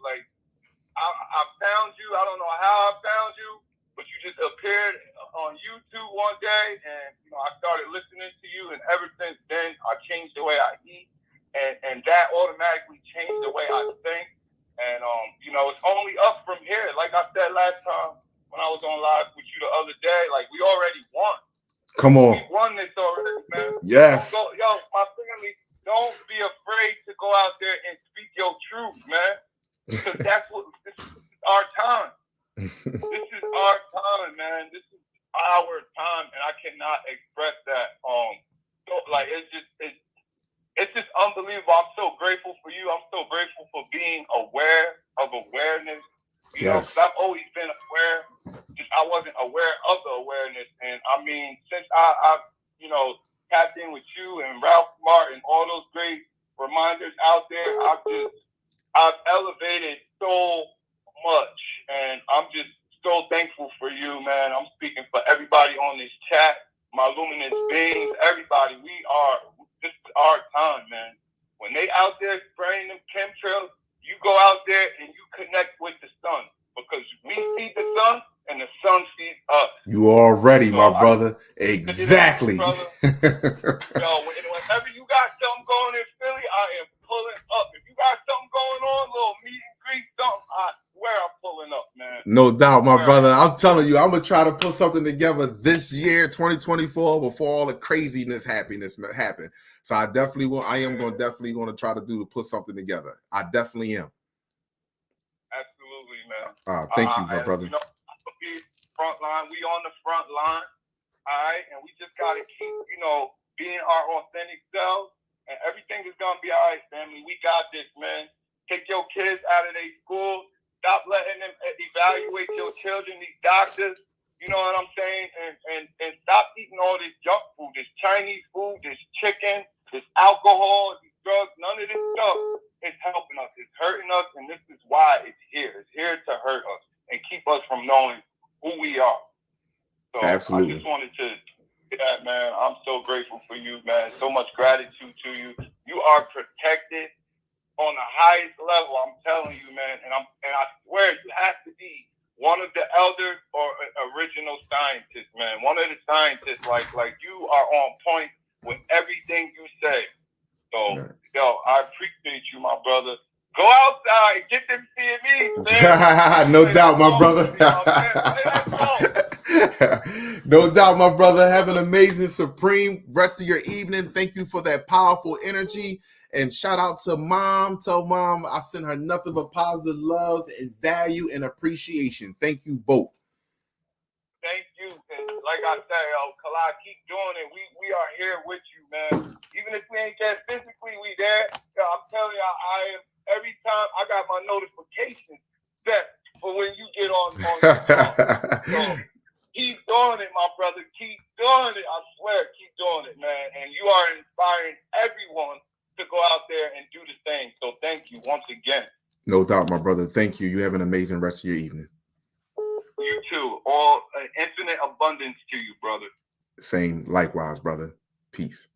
I found you. I don't know how I found you, but you just appeared on YouTube one day, and I started listening to you, and ever since then, I changed the way I eat, and that automatically changed the way I think. And it's only up from here. Like I said last time when I was on live with you the other day, like we already won. Come on. We won this already, man. Yes. My family, don't be afraid to go out there and speak your truth, man. Because this is our time. This is our time, man. This is our time, and I cannot express that. It's just unbelievable. I'm so grateful for you. I'm so grateful for being aware of awareness. You know, 'cause I've always been aware. Just I wasn't aware of the awareness, and I mean, since I've tapped in with you and Ralph Martin, all those great reminders out there, I've elevated so much, and I'm just so thankful for you, man. I'm speaking for everybody on this chat, my luminous beings, everybody. This is our time, man. When they out there spraying them chemtrails, you go out there and you connect with the sun, because we feed the sun and the sun feeds us. You already, my brother. Exactly. Brother. Whenever you got something going in Philly, I am pulling up. If you got something going on, little meet and greet, something, I swear I'm pulling up, man. No doubt, my brother. I'm telling you, I'm gonna try to put something together this year, 2024, before all the craziness happen. So I definitely will. I am definitely going to try to put something together. I definitely am. Absolutely, man. Thank you, my brother. Front line. We on the front line. All right, and we just gotta keep, being our authentic selves, and everything is gonna be all right, family. We got this, man. Take your kids out of their school. Stop letting them evaluate your children, these doctors. You know what I'm saying? And stop eating all this junk food, this Chinese food, this chicken, this alcohol, these drugs. None of this stuff is helping us. It's hurting us, and this is why it's here. It's here to hurt us and keep us from knowing who we are. So Absolutely. I just wanted to say that, man. I'm so grateful for you, man. So much gratitude to you. You are protected on the highest level. I'm telling you, man. And I swear you have to be one of the elders or original scientists, man. One of the scientists, like you are on point with everything you say. So, yo, I appreciate you, my brother. Go outside, get them CMEs, man. No doubt, my brother. No doubt, my brother. Have an amazing, supreme rest of your evening. Thank you for that powerful energy. And shout out to Mom. Tell Mom I send her nothing but positive love and value and appreciation. Thank you both. Thank you. And like I say, Kalai, keep doing it. We are here with you, man. Even if we ain't there physically, we there. Yo, I'm telling you, I am. Every time I got my notifications set for when you get on so keep doing it, my brother. Keep doing it. I swear, keep doing it, man. And you are inspiring everyone to go out there and do the same. So thank you once again. No doubt, my brother. Thank you. You have an amazing rest of your evening. You too. All infinite abundance to you, brother. Same, likewise, brother. Peace.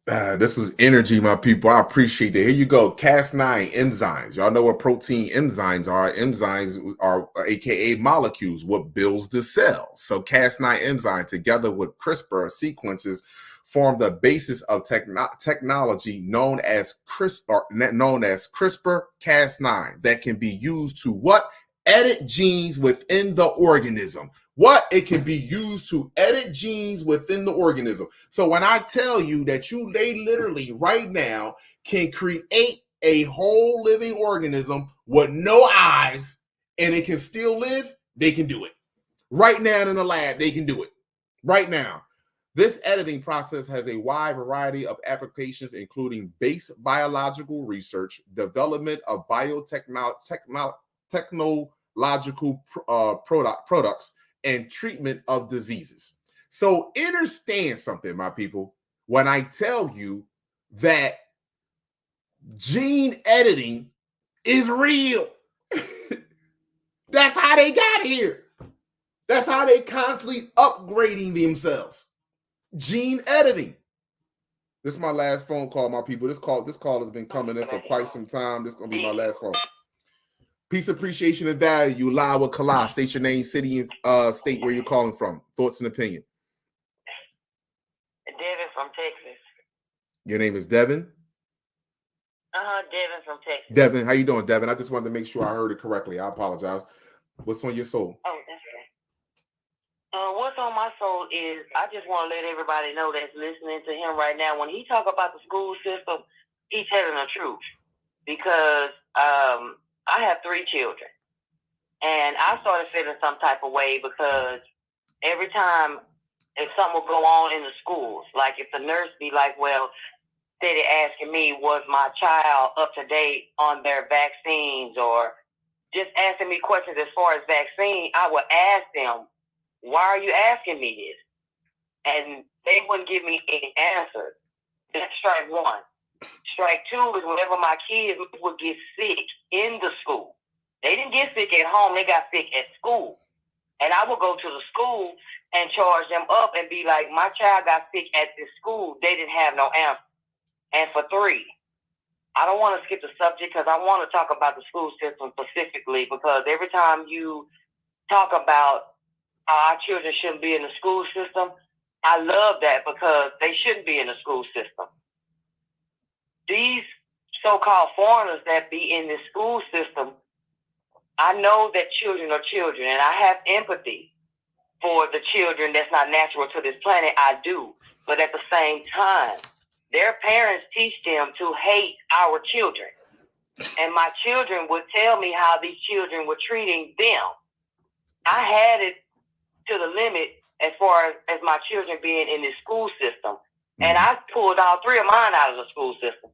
This was energy, my people. I appreciate it. Here you go. Cas9 enzymes. Y'all know what protein enzymes are. Enzymes are AKA molecules, what builds the cell. So Cas9 enzyme together with CRISPR sequences form the basis of technology known as CRISPR-Cas9 that can be used to what? Edit genes within the organism. What? It can be used to edit genes within the organism. So when I tell you that they literally right now can create a whole living organism with no eyes and it can still live, they can do it. Right now in the lab, they can do it. Right now. This editing process has a wide variety of applications, including base biological research, development of technological products, and treatment of diseases. So understand something, my people, when I tell you that gene editing is real. That's how they got here. That's how they constantly upgrading themselves. Gene editing. This is my last phone call, my people. This call has been coming in for quite some time. This is gonna be my last phone. Peace, appreciation, and value. You live with Kalai. State your name, city, and state where you're calling from. Thoughts and opinion. Devin from Texas. Your name is Devin? Devin from Texas. Devin, how you doing, Devin? I just wanted to make sure I heard it correctly. I apologize. What's on your soul? Oh, that's right. What's on my soul is I just want to let everybody know that's listening to him right now. When he talk about the school system, he's telling the truth. Because I have 3 children. And I started feeling some type of way because every time if something would go on in the schools, like if the nurse be like, well, steady asking me, was my child up to date on their vaccines, or just asking me questions as far as vaccine, I would ask them, why are you asking me this? And they wouldn't give me any answer. That's strike 1. Strike 2 is whenever my kids would get sick in the school. They didn't get sick at home, they got sick at school. And I would go to the school and charge them up and be like, my child got sick at this school. They didn't have no answer. And for 3, I don't want to skip the subject because I want to talk about the school system specifically, because every time you talk about how our children shouldn't be in the school system, I love that because they shouldn't be in the school system. These so-called foreigners that be in the school system, I know that children are children, and I have empathy for the children that's not natural to this planet. I do. But at the same time, their parents teach them to hate our children. And my children would tell me how these children were treating them. I had it to the limit as far as my children being in the school system. And I pulled all 3 of mine out of the school system.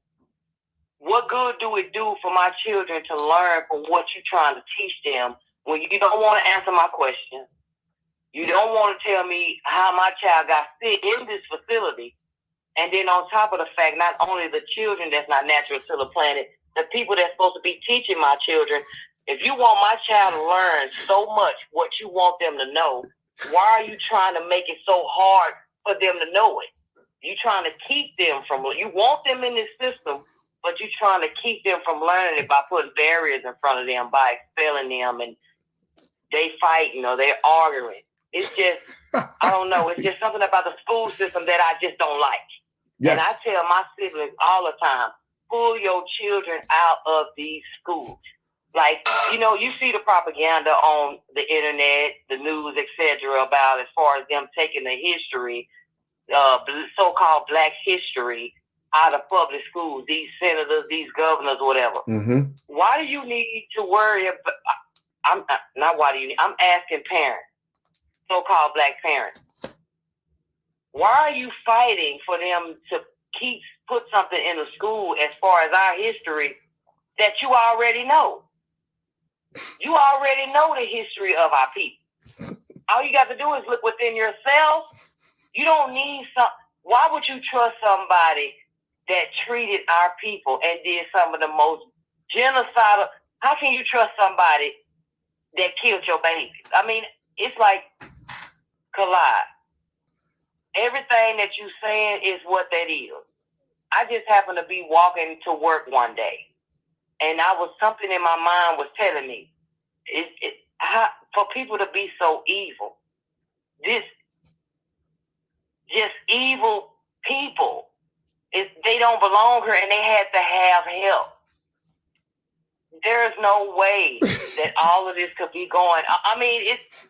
What good do it do for my children to learn from what you're trying to teach them when you don't want to answer my question? You don't want to tell me how my child got sick in this facility. And then on top of the fact, not only the children that's not natural to the planet, the people that's supposed to be teaching my children, if you want my child to learn so much what you want them to know, why are you trying to make it so hard for them to know it? You're trying to keep them from, you want them in this system, but you're trying to keep them from learning it by putting barriers in front of them, by expelling them, and they fighting or they're arguing. It's just, I don't know, it's just something about the school system that I just don't like. Yes. And I tell my siblings all the time, pull your children out of these schools. Like, you know, you see the propaganda on the internet, the news, etc., about as far as them taking the history, so-called Black history, out of public schools, these senators, these governors, whatever. Mm-hmm. Why do you need to worry about, I'm asking parents, so-called Black parents, why are you fighting for them to put something in the school as far as our history that you already know? You already know the history of our people. All you got to do is look within yourself. You don't need why would you trust somebody that treated our people and did some of the most genocidal? How can you trust somebody that killed your baby? I mean, it's like, Kalai, everything that you saying is what that is. I just happened to be walking to work one day, and something in my mind was telling me, for people to be so evil, just evil people, they don't belong here, and they had to have help. There's no way that all of this could be going. I mean, it's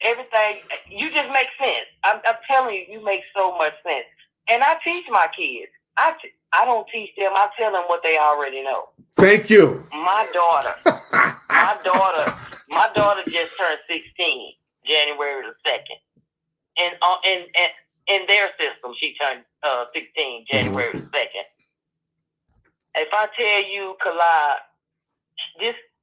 everything. You just make sense. I'm telling you, you make so much sense. And I teach my kids. I don't teach them. I tell them what they already know. Thank you. My daughter just turned 16, January the 2nd. And in their system, she turned 16, January the 2nd. If I tell you, Kalai,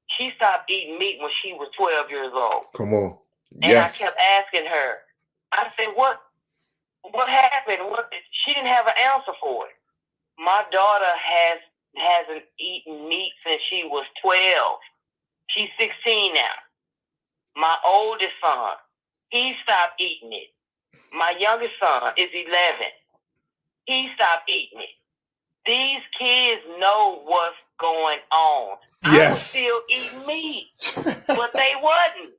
she stopped eating meat when she was 12 years old. Come on. And Yes. I kept asking her. I said, what happened? She didn't have an answer for it. My daughter hasn't eaten meat since she was 12. She's 16 now. My oldest son, he stopped eating it. My youngest son is 11. He stopped eating it. These kids know what's going on. Yes. I was still eating meat, but they wasn't.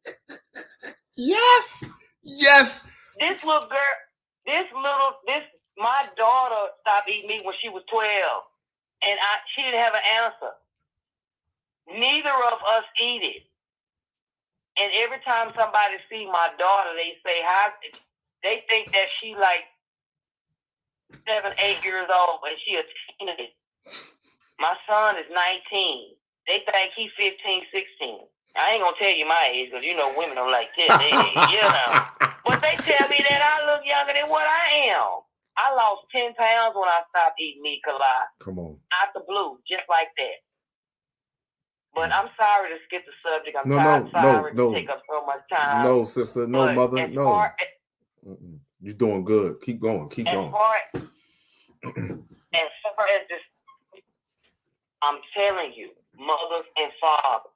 Yes. Yes. This little girl, my daughter stopped eating meat when she was 12, and she didn't have an answer. Neither of us eat it. And every time somebody see my daughter, they say, they think that she like 7, 8 years old, and she a teenager. My son is 19. They think he's 15, 16. I ain't gonna tell you my age, because you know women don't like that. But they tell me that I look younger than what I am. I lost 10 pounds when I stopped eating meat, Kalai. Come on. Out the blue, just like that. But I'm sorry to skip the subject. I'm sorry to take up so much time. No, sister. No, but mother. No. You're doing good. Keep going. Keep going. As far as this, I'm telling you, mothers and fathers,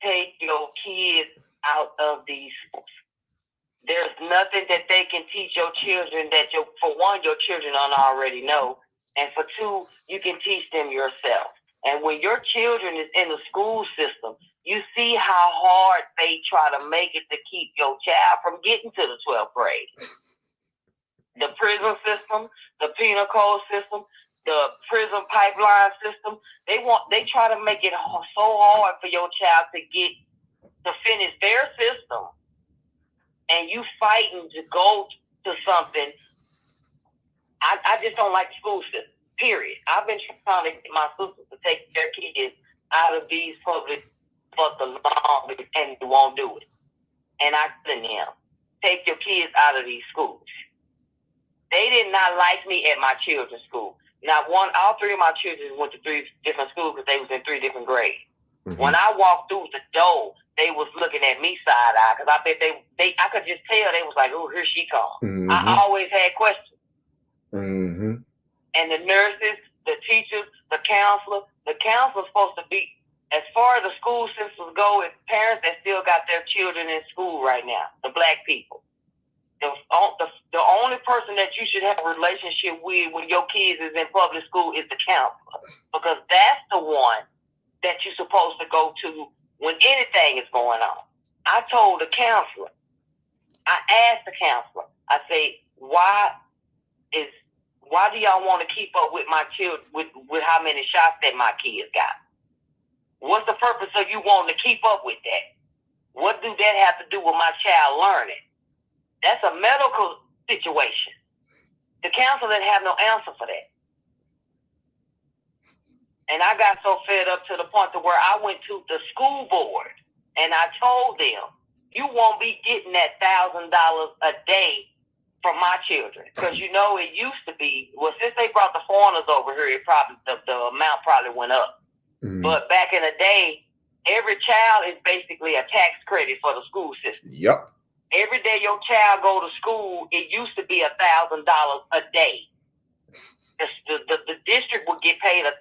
take your kids out of these schools. There's nothing that they can teach your children that, for one, your children don't already know, and for two, you can teach them yourself. And when your children is in the school system, you see how hard they try to make it to keep your child from getting to the 12th grade. The prison system, the penal code system, the prison pipeline system, they try to make it so hard for your child to finish their system. And you fighting to go to something. I just don't like the school system, period. I've been trying to get my sisters to take their kids out of these public for the longest, and they won't do it. And I tell them, take your kids out of these schools. They did not like me at my children's school. All three of my children went to 3 different schools because they was in 3 different grades. When I walked through the door, they was looking at me side eye because I bet I could just tell they was like, "Oh, here she comes." I always had questions. And the nurses, the teachers, the counselor's supposed to be, as far as the school systems go, it's parents that still got their children in school right now, the black people. The only person that you should have a relationship with when your kids is in public school is the counselor, because that's the one that you're supposed to go to when anything is going on. I told the counselor, I asked the counselor, I say, why do y'all want to keep up with my children, with how many shots that my kids got? What's the purpose of you wanting to keep up with that? What do that have to do with my child learning? That's a medical situation. The counselor didn't have no answer for that. And I got so fed up to the point to where I went to the school board and I told them, you won't be getting that $1,000 a day from my children. Because it used to be, since they brought the foreigners over here, it probably the amount probably went up. But back in the day, every child is basically a tax credit for the school system. Yep. Every day your child go to school, it used to be $1,000 a day. The district would get paid $1,000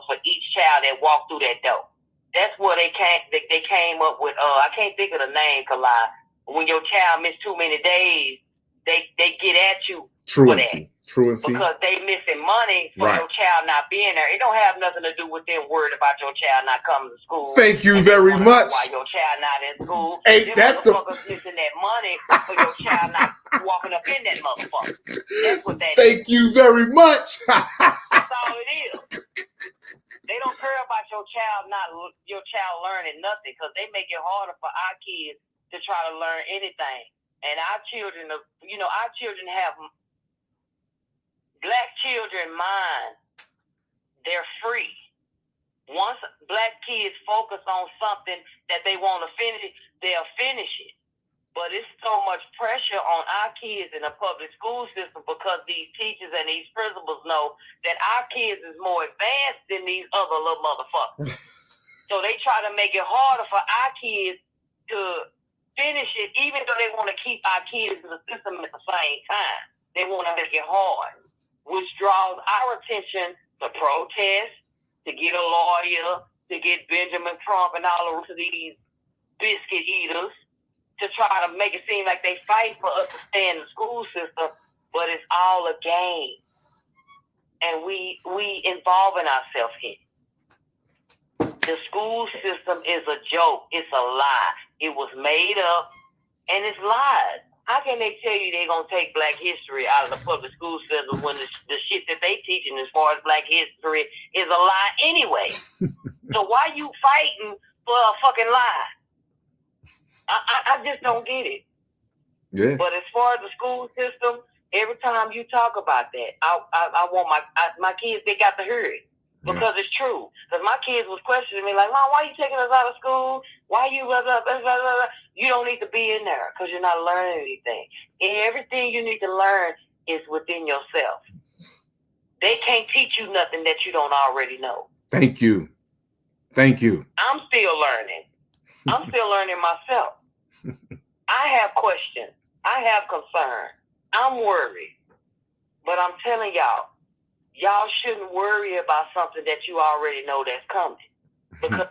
for each child that walked through that door. That's where they came up with. I can't think of the name, Kalai. When your child missed too many days, they get at you for that. Truancy. Because they missing money for your child not being there. It don't have nothing to do with them worried about your child not coming to school. Thank you very much. Why your child not in school? Ain't that the motherfuckers missing that money for your child not walking up in that motherfucker? That's what that is. Thank you very much. That's all it is. They don't care about your child learning nothing, because they make it harder for our kids to try to learn anything. And our children have black children mind. They're free. Once black kids focus on something that they want to finish, they'll finish it. But it's so much pressure on our kids in the public school system because these teachers and these principals know that our kids is more advanced than these other little motherfuckers. So they try to make it harder for our kids to finish it, even though they want to keep our kids in the system at the same time. They want to make it hard, which draws our attention to protest, to get a lawyer, to get Benjamin Trump and all the rest of these biscuit eaters, to try to make it seem like they fight for us to stay in the school system, but it's all a game. And we involving ourselves here. The school system is a joke. It's a lie. It was made up, and it's lies. How can they tell you they're going to take black history out of the public school system when the shit that they teaching as far as black history is a lie anyway? So why you fighting for a fucking lie? I just don't get it. Yeah. But as far as the school system, every time you talk about that, I want my kids, they got to hear it. Because it's true. Because my kids was questioning me like, Mom, why are you taking us out of school? Why you blah, blah, blah, blah, blah. You don't need to be in there because you're not learning anything. And everything you need to learn is within yourself. They can't teach you nothing that you don't already know. Thank you. Thank you. I'm still learning. I'm still learning myself. I have questions. I have concern. I'm worried. But I'm telling y'all shouldn't worry about something that you already know that's coming. Because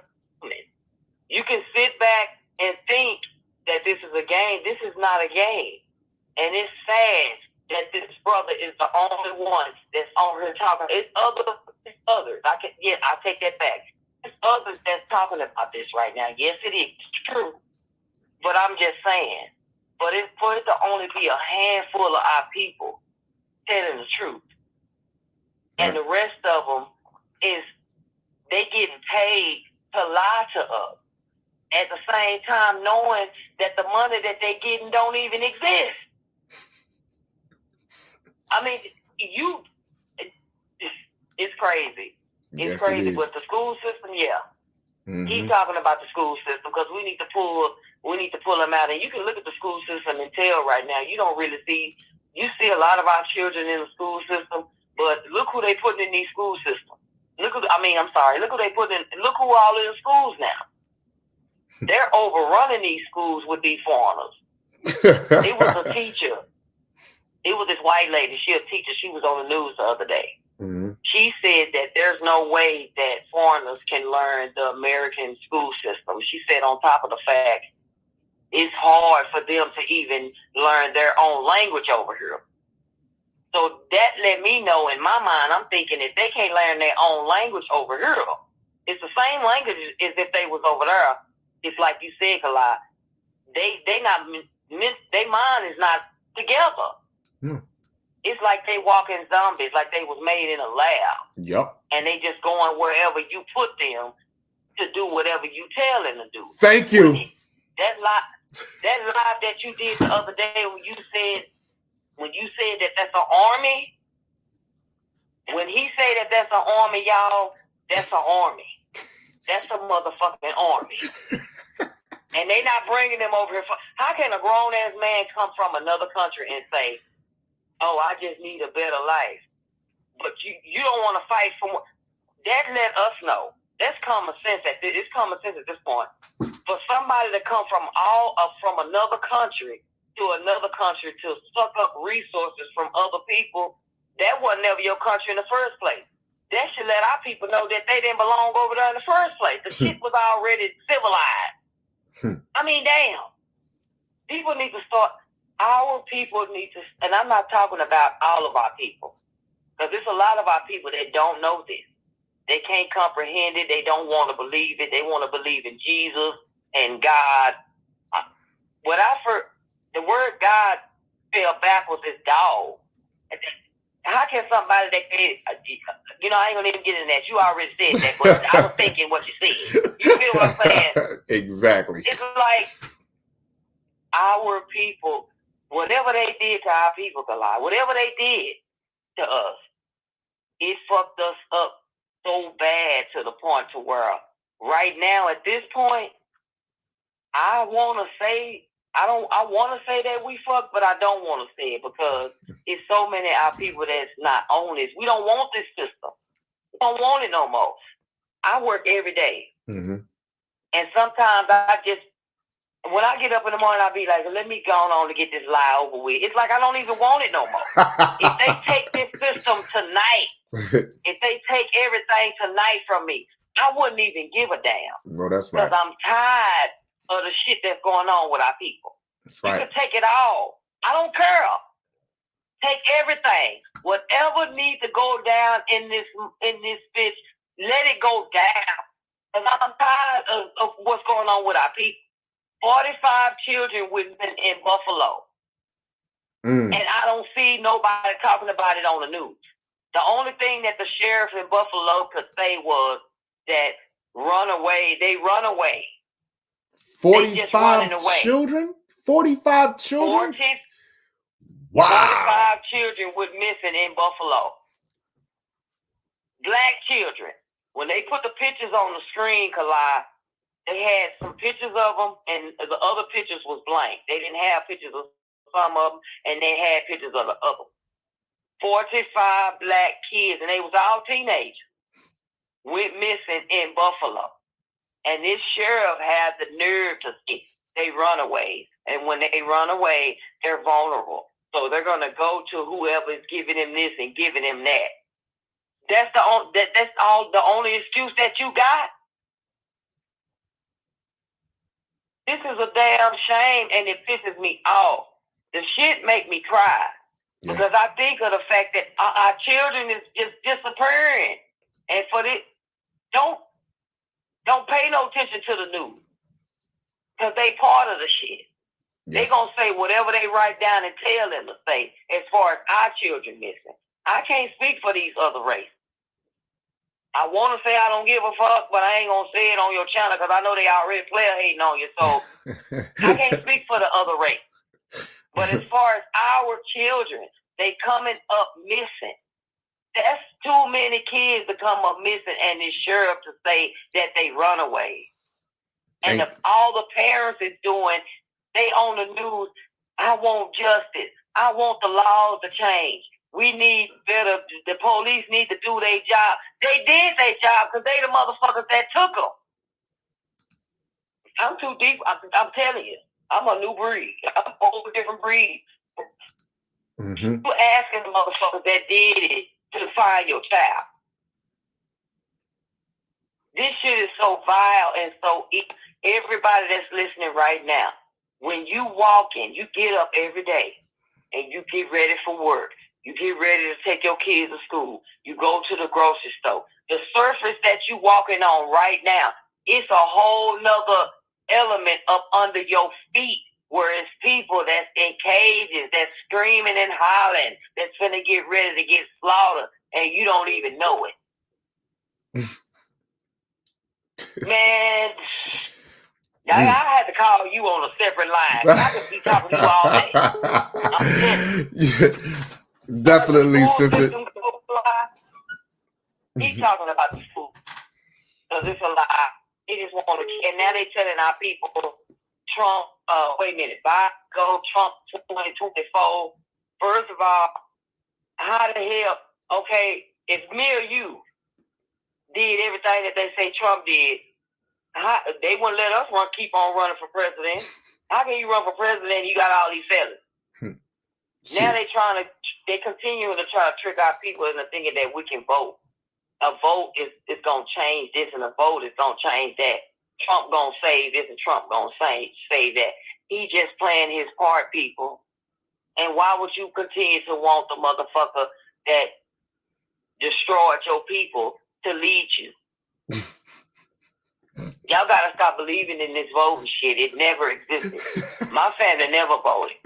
you can sit back and think that this is a game. This is not a game. And it's sad that this brother is the only one that's on here talking. It's others. I take that back. It's others that's talking about this right now. Yes, it is. It's true. But I'm just saying. But it's for it to only be a handful of our people telling the truth. And the rest of them is they getting paid to lie to us. At the same time, knowing that the money that they getting don't even exist. I mean, it's crazy. It's crazy. But the school system, keep talking about the school system because we need to pull them out. And you can look at the school system and tell right now, you don't really see. You see a lot of our children in the school system, But look who they putting in these school systems. Look who they putting in. Look who all in the schools now. They're overrunning these schools with these foreigners. It was a teacher. It was this white lady. She a teacher. She was on the news the other day. Mm-hmm. She said that there's no way that foreigners can learn the American school system. She said on top of the fact, it's hard for them to even learn their own language over here. So that let me know in my mind, I'm thinking if they can't learn their own language over here, it's the same language as if they was over there. It's like you said, Kalai. Their mind is not together. Hmm. It's like they walking zombies, like they was made in a lab. Yep. And they just going wherever you put them to do whatever you tell them to do. Thank you. That live that you did the other day when you said that that's an army. When he say that that's an army, y'all, that's an army. That's a motherfucking army. And they not bringing them over here. How can a grown ass man come from another country and say, "Oh, I just need a better life"? But you don't want to fight for that. Let us know. That's common sense. It's common sense at this point. For somebody to come from another country to another country to suck up resources from other people, that wasn't never your country in the first place. That should let our people know that they didn't belong over there in the first place. The shit was already civilized. I mean, damn. People need to start. Our people need to, and I'm not talking about all of our people, because there's a lot of our people that don't know this. They can't comprehend it. They don't want to believe it. They want to believe in Jesus and God. The word God spelled backwards is dog. How can somebody that said, I ain't gonna even get in that. You already said that, but I was thinking what you said. You feel what I'm saying? Exactly. It's like our people, whatever they did to our people, whatever they did to us, it fucked us up so bad to the point to where right now at this point, I want to say that we fucked, but I don't want to say it because it's so many of our people that's not on this. We don't want this system. We don't want it no more. I work every day. Mm-hmm. And sometimes when I get up in the morning, I'll be like, let me go on to get this lie over with. It's like I don't even want it no more. If they take this system tonight, if they take everything tonight from me, I wouldn't even give a damn. No, that's right. Because I'm tired of the shit that's going on with our people. That's right. You can take it all. I don't care. Take everything. Whatever needs to go down in this bitch, let it go down. Because I'm tired of what's going on with our people. 45 children in Buffalo. And I don't see nobody talking about it on the news. The only thing that the sheriff in Buffalo could say was that they run away. 45 children? 45 children? Wow. 45 children went missing in Buffalo. Black children. When they put the pictures on the screen, Kalai, they had some pictures of them, and the other pictures was blank. They didn't have pictures of some of them, and they had pictures of the other. 45 black kids, and they was all teenagers, went missing in Buffalo. And this sheriff had the nerve to say they runaways. And when they run away, they're vulnerable. So they're going to go to whoever is giving them this and giving them that. That's the only excuse that you got? This is a damn shame, and it pisses me off. The shit make me cry. Yeah. Because I think of the fact that our children is just disappearing. And for this, don't pay no attention to the news. Because they part of the shit. Yes. They going to say whatever they write down and tell them to say as far as our children missing. I can't speak for these other races. I want to say I don't give a fuck, but I ain't going to say it on your channel because I know they already player hating on you. So I can't speak for the other race. But as far as our children, they coming up missing. That's too many kids to come up missing and the sheriff to say that they run away. And if all the parents is doing, they on the news, I want justice. I want the laws to change. we need better. The police need to do their job. They did their job because they the motherfuckers that took them. I'm too deep. I'm telling you, I'm a new breed. I'm a whole different breed. Mm-hmm. You asking the motherfuckers that did it to find your child. This shit is so vile and so everybody that's listening right now, when you walk in, you get up every day and you get ready for work. You get ready to take your kids to school. You go to the grocery store. The surface that you walking on right now, it's a whole nother element up under your feet where it's people that's in cages, that's screaming and hollering, that's finna get ready to get slaughtered, and you don't even know it. Man, I had to call you on a separate line. I could be talking to you all day. Definitely, sister. He's talking about the school. Because it's a lie. They just want to, and now they're telling our people, Trump, wait a minute, go Trump 2024. First of all, how the hell, okay, if me or you did everything that they say Trump did, they wouldn't let us keep on running for president. How can you run for president and you got all these fellas? Now they continue to try to trick our people into thinking that we can vote. A vote is going to change this and a vote is going to change that. Trump going to save this and Trump going to save that. He just playing his part, people. And why would you continue to want the motherfucker that destroyed your people to lead you? Y'all gotta stop believing in this voting shit. It never existed. My family never voted.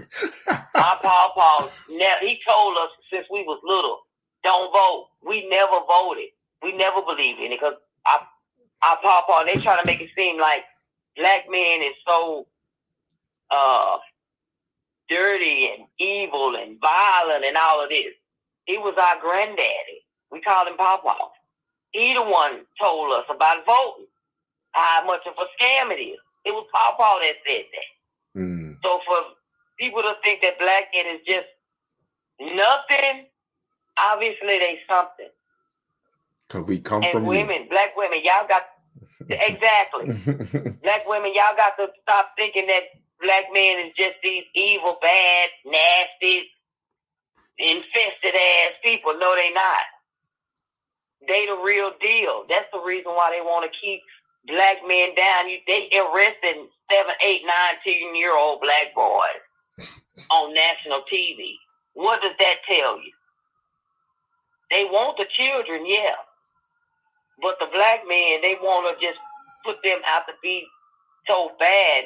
My papa, he told us since we was little, don't vote. We never voted. We never believed in it because our papa, they try to make it seem like black men is so dirty and evil and violent and all of this. He was our granddaddy. We called him Papa. He the one told us about voting. How much of a scam it is. It was Papa that said that. So for people to think that black men is just nothing, obviously they something. Because we come and from women, you. Black women, y'all got, exactly. Black women, y'all got to stop thinking that black men is just these evil, bad, nasty, infested ass people. No, they not. They the real deal. That's the reason why they want to keep black men down. They arresting 7, 8, 9, 10-year-old black boys on national TV. What does that tell you? They want the children, yeah. But the black men, they want to just put them out to be so bad.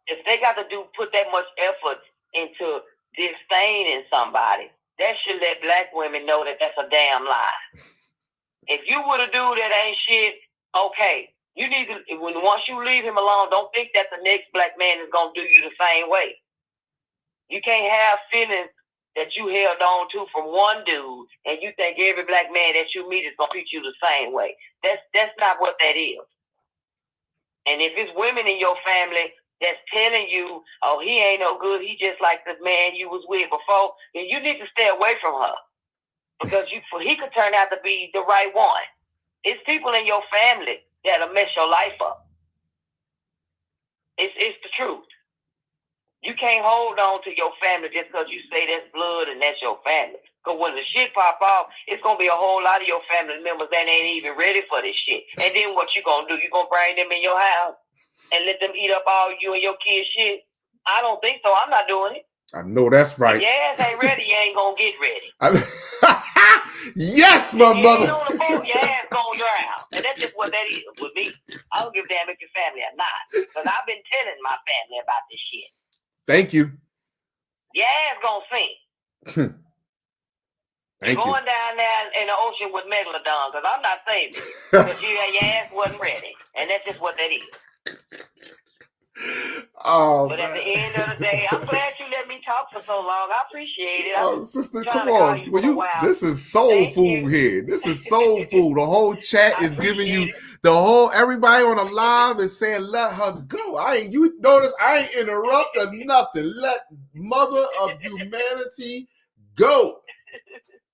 If they got to put that much effort into disdaining somebody, that should let black women know that that's a damn lie. If you with a dude that ain't shit, okay. You need to, once you leave him alone, don't think that the next black man is going to do you the same way. You can't have feelings that you held on to from one dude and you think every black man that you meet is going to treat you the same way. That's not what that is. And if it's women in your family that's telling you, oh, he ain't no good, he just like the man you was with before, then you need to stay away from her. Because he could turn out to be the right one. It's people in your family that'll mess your life up. It's the truth. You can't hold on to your family just because you say that's blood and that's your family. Because when the shit pop off, it's going to be a whole lot of your family members that ain't even ready for this shit. And then what you going to do? You going to bring them in your house and let them eat up all you and your kids' shit? I don't think so. I'm not doing it. I know that's right. If your ass ain't ready, you ain't going to get ready. Yes, my mother. If you ain't on the boat, your ass going to drown. And that's just what that is with me. I don't give a damn if your family or not. Because I've been telling my family about this shit. Thank you. Your ass gonna sink. Thank You're you. going down there in the ocean with Megalodon, because I'm not saving you. Because your ass wasn't ready. And that's just what that is. Oh, but at the end of the day, I'm glad you let me talk for so long. I appreciate it. Oh, sister, come on. This is soul food here. This is soul food. The whole chat is giving you everybody on the live is saying, let her go. You notice I ain't interrupted nothing. Let Mother of Humanity go.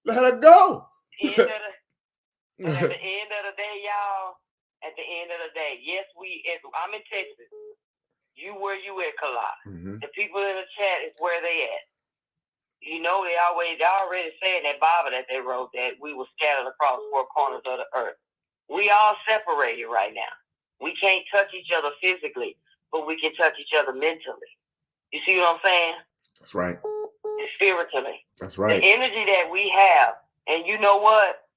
Let her go. At the end of the day, y'all, at the end of the day, yes, I'm in Texas. You where you at, Kala? The people in the chat is where they at. You know, they already say in that Bible that they wrote that we were scattered across 4 corners of the earth. We all separated right now. We can't touch each other physically, but we can touch each other mentally. You see what I'm saying? That's right. Spiritually. That's right. The energy that we have, and you know what?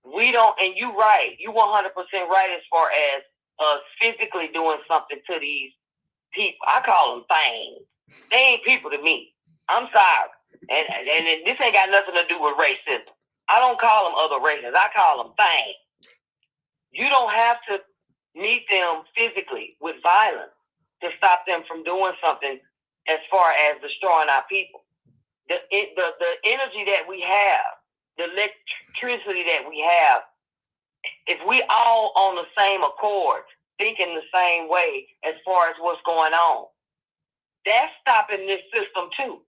We don't, and you right. You 100% right as far as us physically doing something to these people. I call them things. They ain't people to me. I'm sorry. And this ain't got nothing to do with racism. I don't call them other races. I call them things. You don't have to meet them physically with violence to stop them from doing something as far as destroying our people. The energy that we have, the electricity that we have, if we all on the same accord, thinking the same way as far as what's going on, that's stopping this system too.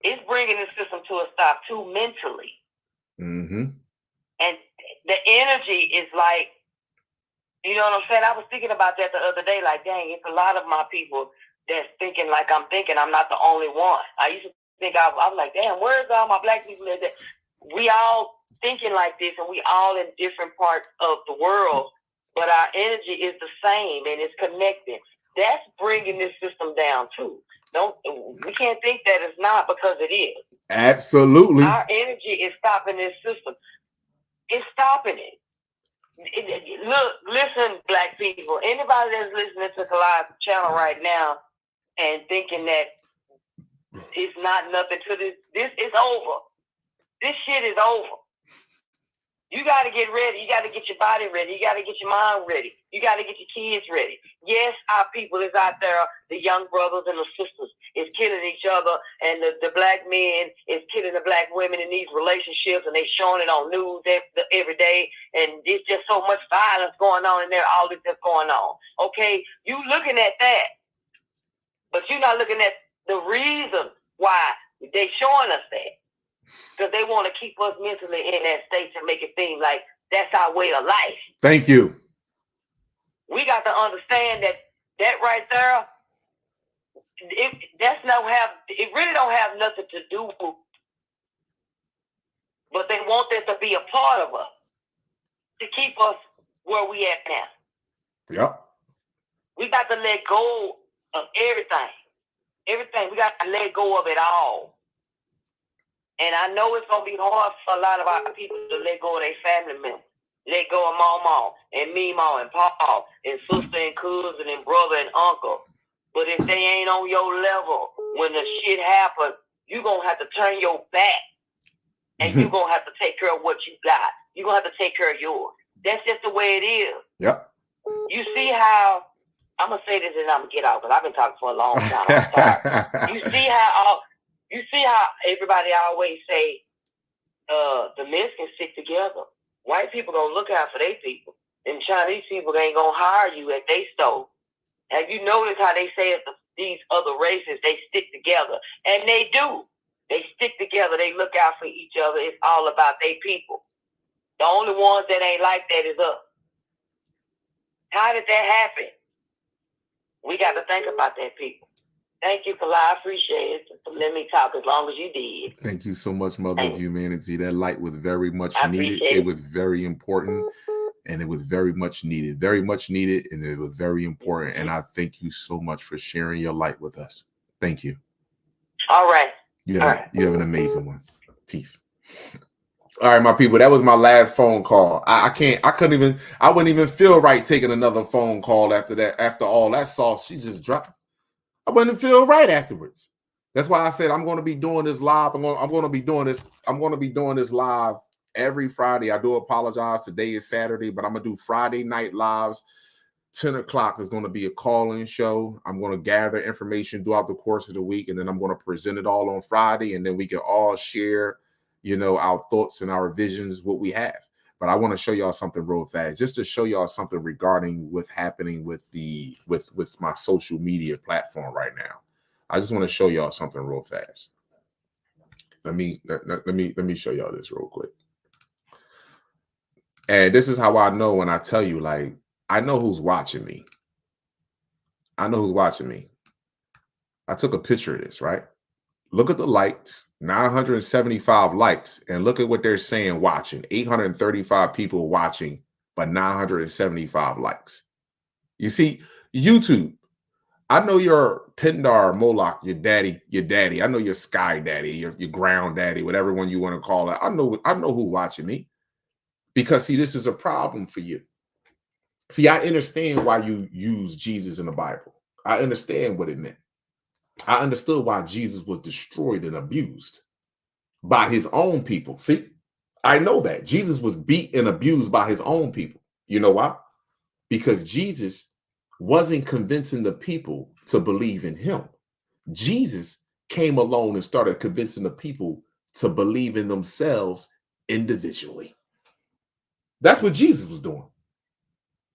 It's bringing this system to a stop too mentally. And the energy is like, you know what I'm saying? I was thinking about that the other day, like, dang, it's a lot of my people that's thinking like I'm thinking. I'm not the only one. I used to think, I was like, damn, where's all my black people? We all thinking like this, and we all in different parts of the world, but our energy is the same, and it's connected. That's bringing this system down, too. We can't think that it's not, because it is. Absolutely. Our energy is stopping this system. It's stopping it. Look, listen, black people. Anybody that's listening to Kali's channel right now and thinking that it's not nothing to this is over. This shit is over. You got to get ready. You got to get your body ready. You got to get your mind ready. You got to get your kids ready. Yes, our people is out there, the young brothers and the sisters is killing each other, and the black men is killing the black women in these relationships, and they showing it on news every day, and there's just so much violence going on in there, all this that's going on. Okay, you looking at that, but you're not looking at the reason why they showing us that. Because they want to keep us mentally in that state to make it seem like that's our way of life. Thank you. We got to understand that right there, it really don't have nothing to do with, but they want that to be a part of us, to keep us where we at now. Yep. We got to let go of everything. Everything. We got to let go of it all. And I know it's going to be hard for a lot of our people to let go of their family members. Let go of Mama and Mima and Paul and sister and cousin and brother and uncle. But if they ain't on your level, when the shit happens, you're going to have to turn your back. And you're going to have to take care of what you got. You're going to have to take care of yours. That's just the way it is. Yep. You see how, I'm going to say this and I'm going to get out because I've been talking for a long time. I'm sorry. You see how everybody always say the men can stick together. White people gonna look out for their people, and Chinese people ain't gonna hire you at their store. Have you noticed how they say it, these other races, they stick together? And they do. They stick together. They look out for each other. It's all about their people. The only ones that ain't like that is us. How did that happen? We got to think about that, people. Thank you, Kala. I appreciate it. Let me talk as long as you did. Thank you so much, Mother of Humanity. That light was very much needed. appreciate It was very important, and it was very much needed. Very much needed, and it was very important. And I thank you so much for sharing your light with us. Thank you. All right. You have an amazing one. Peace. All right, my people. That was my last phone call. I wouldn't even feel right taking another phone call after that. After all that sauce she just dropped, I wouldn't feel right afterwards. That's why I said I'm going to be doing this live. I'm going to be doing this live every Friday. I do apologize. Today is Saturday, but I'm going to do Friday night lives. 10 o'clock is going to be a call-in show. I'm going to gather information throughout the course of the week, and then I'm going to present it all on Friday, and then we can all share, our thoughts and our visions, what we have. But I want to show y'all something real fast, just to show y'all something regarding what's happening with my social media platform right now. I just want to show y'all something real fast. Let me show y'all this real quick. And this is how I know when I tell you, like, I know who's watching me. I know who's watching me. I took a picture of this, right? Look at the likes, 975 likes, and look at what they're saying watching. 835 people watching, but 975 likes. You see, YouTube, I know your Pindar, Moloch, your daddy. I know your sky daddy, your ground daddy, whatever one you want to call it. I know who watching me. Because, see, this is a problem for you. See, I understand why you use Jesus in the Bible. I understand what it meant. I understood why Jesus was destroyed and abused by his own people. See, I know that. Jesus was beat and abused by his own people. You know why? Because Jesus wasn't convincing the people to believe in him. Jesus came alone and started convincing the people to believe in themselves individually. That's what Jesus was doing.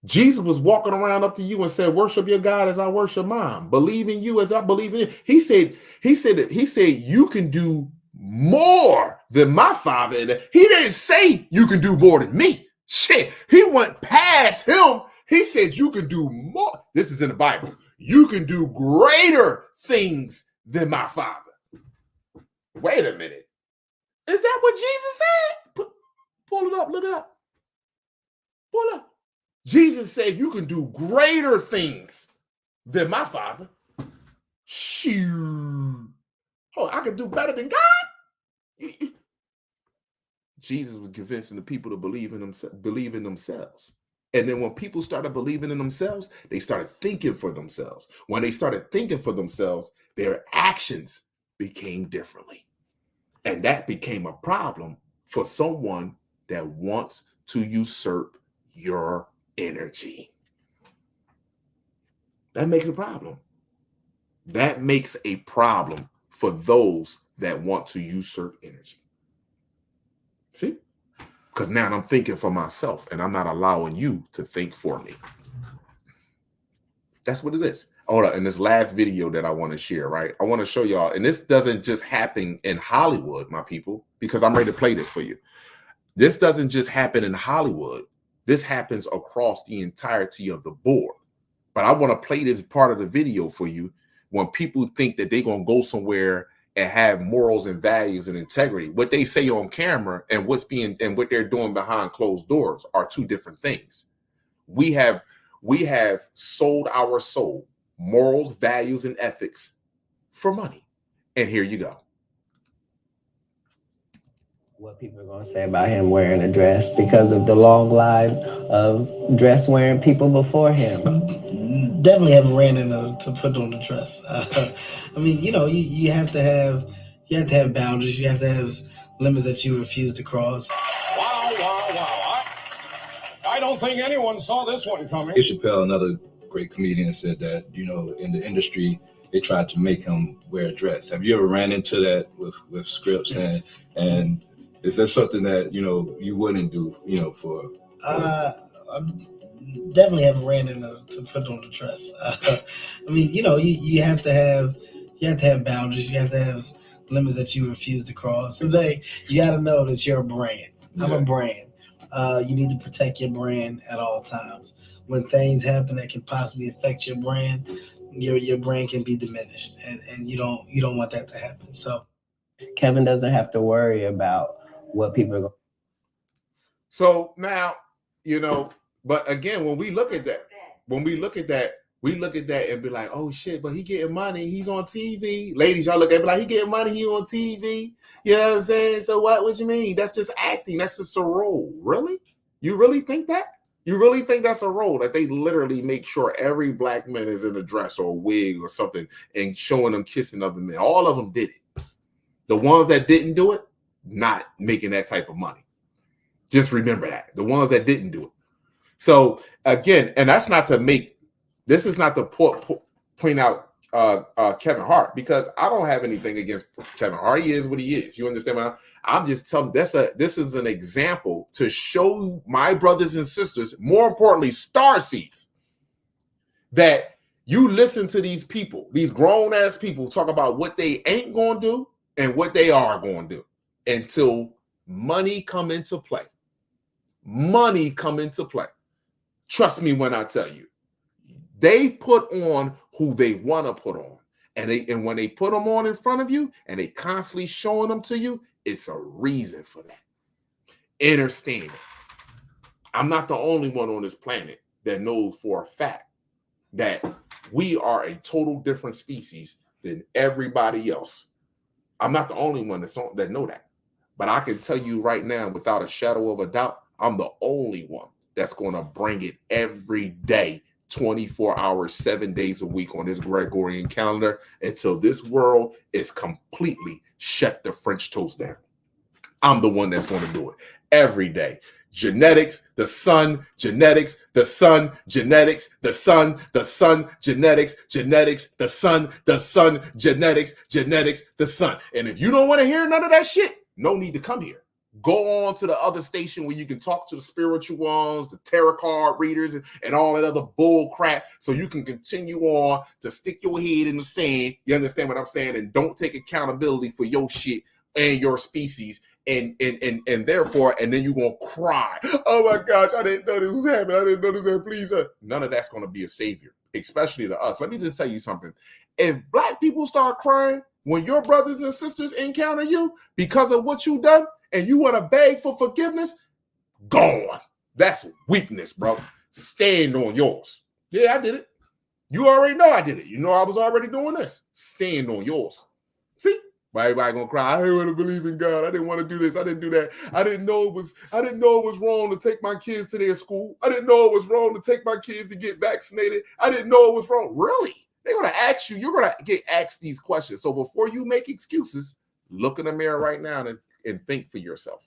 Jesus was walking around up to you and said, worship your God as I worship mine. Believe in you as I believe in. He said, you can do more than my Father. He didn't say you can do more than me. Shit, he went past him. He said, you can do more. This is in the Bible. You can do greater things than my Father. Wait a minute. Is that what Jesus said? Pull it up. Look it up. Pull up. Jesus said, you can do greater things than my Father. Shoot. Oh, I can do better than God. Jesus was convincing the people to believe in themselves. And then when people started believing in themselves, they started thinking for themselves. When they started thinking for themselves, their actions became differently. And that became a problem for someone that wants to usurp your energy. That makes a problem. That makes a problem for those that want to usurp energy. See? Because now I'm thinking for myself and I'm not allowing you to think for me. That's what it is. Hold on. In this last video that I want to share, right? I want to show y'all, and this doesn't just happen in Hollywood, my people, because I'm ready to play this for you. This doesn't just happen in Hollywood. This happens across the entirety of the board. But I want to play this part of the video for you when people think that they're going to go somewhere and have morals and values and integrity. What they say on camera and what they're doing behind closed doors are two different things. We have sold our soul, morals, values, and ethics for money. And here you go. What people are going to say about him wearing a dress because of the long line of dress wearing people before him. Definitely haven't ran into to put on the dress. I mean, you have to have boundaries. You have to have limits that you refuse to cross. Wow. I don't think anyone saw this one coming. Dave Chappelle, another great comedian, said that, in the industry, they tried to make him wear a dress. Have you ever ran into that with scripts and is there something that, you wouldn't do, for? I definitely haven't ran into to put on the dress. I mean, you have to have boundaries. You have to have limits that you refuse to cross. You got to know that you're a brand. I'm a brand. You need to protect your brand at all times. When things happen that can possibly affect your brand, your brand can be diminished, and you don't want that to happen. So Kevin doesn't have to worry about what people are going. So now, but again, when we look at that, we look at that and be like, oh shit, but he getting money, he's on TV. Ladies, y'all look at it, be like, he getting money, he on TV. You know what I'm saying? So what you mean? That's just acting. That's just a role. Really? You really think that? You really think that's a role that they literally make sure every black man is in a dress or a wig or something and showing them kissing other men? All of them did it. The ones that didn't do it, not making that type of money. Just remember that. The ones that didn't do it. So again, and that's not to make, this is not to point out Kevin Hart, because I don't have anything against Kevin Hart. He is what he is. You understand what I'm just telling you, this is an example to show my brothers and sisters, more importantly, starseeds, that you listen to these people, these grown ass people talk about what they ain't gonna do and what they are going to do until money come into play. Money come into play. Trust me when I tell you, they put on who they want to put on. And when they put them on in front of you and they constantly showing them to you, it's a reason for that. Understand it. I'm not the only one on this planet that knows for a fact that we are a total different species than everybody else. I'm not the only one that know that. But I can tell you right now, without a shadow of a doubt, I'm the only one that's going to bring it every day, 24 hours, 7 days a week on this Gregorian calendar until this world is completely shut the French toast down. I'm the one that's going to do it every day. Genetics, the sun, genetics, the sun, genetics, the sun, the sun, genetics, genetics, the sun, genetics, genetics, the sun. And if you don't want to hear none of that shit, no need to come here. Go on to the other station where you can talk to the spiritual ones, the tarot card readers, and all that other bull crap, so you can continue on to stick your head in the sand. You understand what I'm saying? And don't take accountability for your shit and your species. And therefore, and then you're going to cry. Oh my gosh, I didn't know this was happening. I didn't know this was happening. Please. None of that's going to be a savior, especially to us. Let me just tell you something. If black people start crying when your brothers and sisters encounter you because of what you done, and you want to beg for forgiveness, gone. That's weakness, bro. Stand on yours. Yeah, I did it. You already know I did it. You know I was already doing this. Stand on yours. See? Why everybody gonna cry? I didn't want to believe in God. I didn't want to do this. I didn't do that. I didn't know it was wrong to take my kids to their school. I didn't know it was wrong to take my kids to get vaccinated. I didn't know it was wrong. Really? They're gonna ask you, you're gonna get asked these questions. So before you make excuses, look in the mirror right now and think for yourself.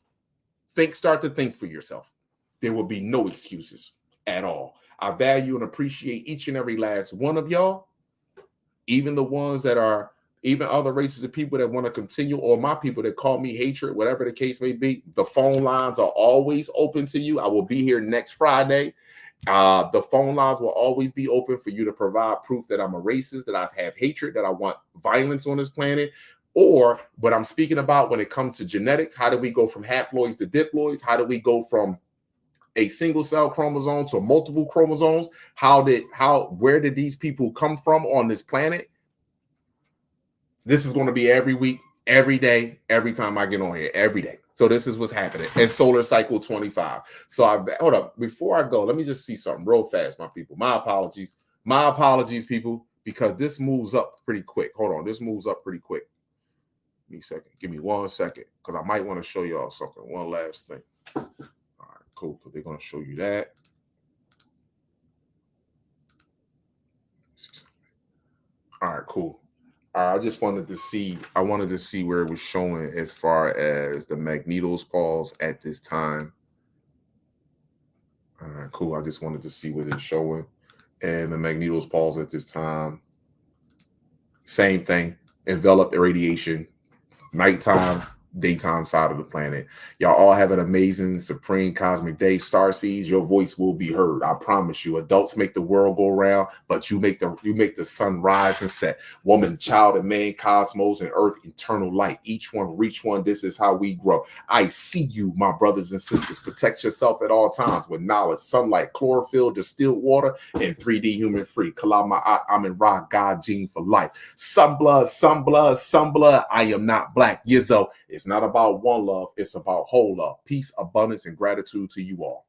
Start to think for yourself. There will be no excuses at all. I value and appreciate each and every last one of y'all, even the ones that are, even other races of people that want to continue, or my people that call me hatred, whatever the case may be. The phone lines are always open to you. I will be here next Friday. The phone lines will always be open for you to provide proof that I'm a racist, that I have hatred, that I want violence on this planet. Or what I'm speaking about when it comes to genetics, how do we go from haploids to diploids? How do we go from a single cell chromosome to multiple chromosomes? Where did these people come from on this planet? This is going to be every week, every day, every time I get on here, every day. So this is what's happening. And Solar Cycle 25. So hold up. Before I go, let me just see something real fast, my people. My apologies. My apologies, people, because this moves up pretty quick. Hold on. This moves up pretty quick. Give me a second. Give me 1 second, because I might want to show y'all something. One last thing. All right, cool. Because they're going to show you that. All right, cool. All right, I just wanted to see. I wanted to see where it was showing as far as the magnetopause at this time. All right, cool. I just wanted to see what it's showing, and the magnetopause at this time. Same thing. Enveloped irradiation. Nighttime, daytime side of the planet. Y'all all have an amazing, supreme cosmic day. Starseeds, your voice will be heard. I promise you. Adults make the world go round, but you make the sun rise and set. Woman, child, and man, cosmos, and earth, eternal light. Each one, reach one. This is how we grow. I see you, my brothers and sisters. Protect yourself at all times with knowledge, sunlight, chlorophyll, distilled water, and 3D human free. Kalama, Amin Ra, God gene for life. Some blood, some blood, some blood. I am not black. Yizzo. It's not about one love. It's about whole love. Peace, abundance, and gratitude to you all.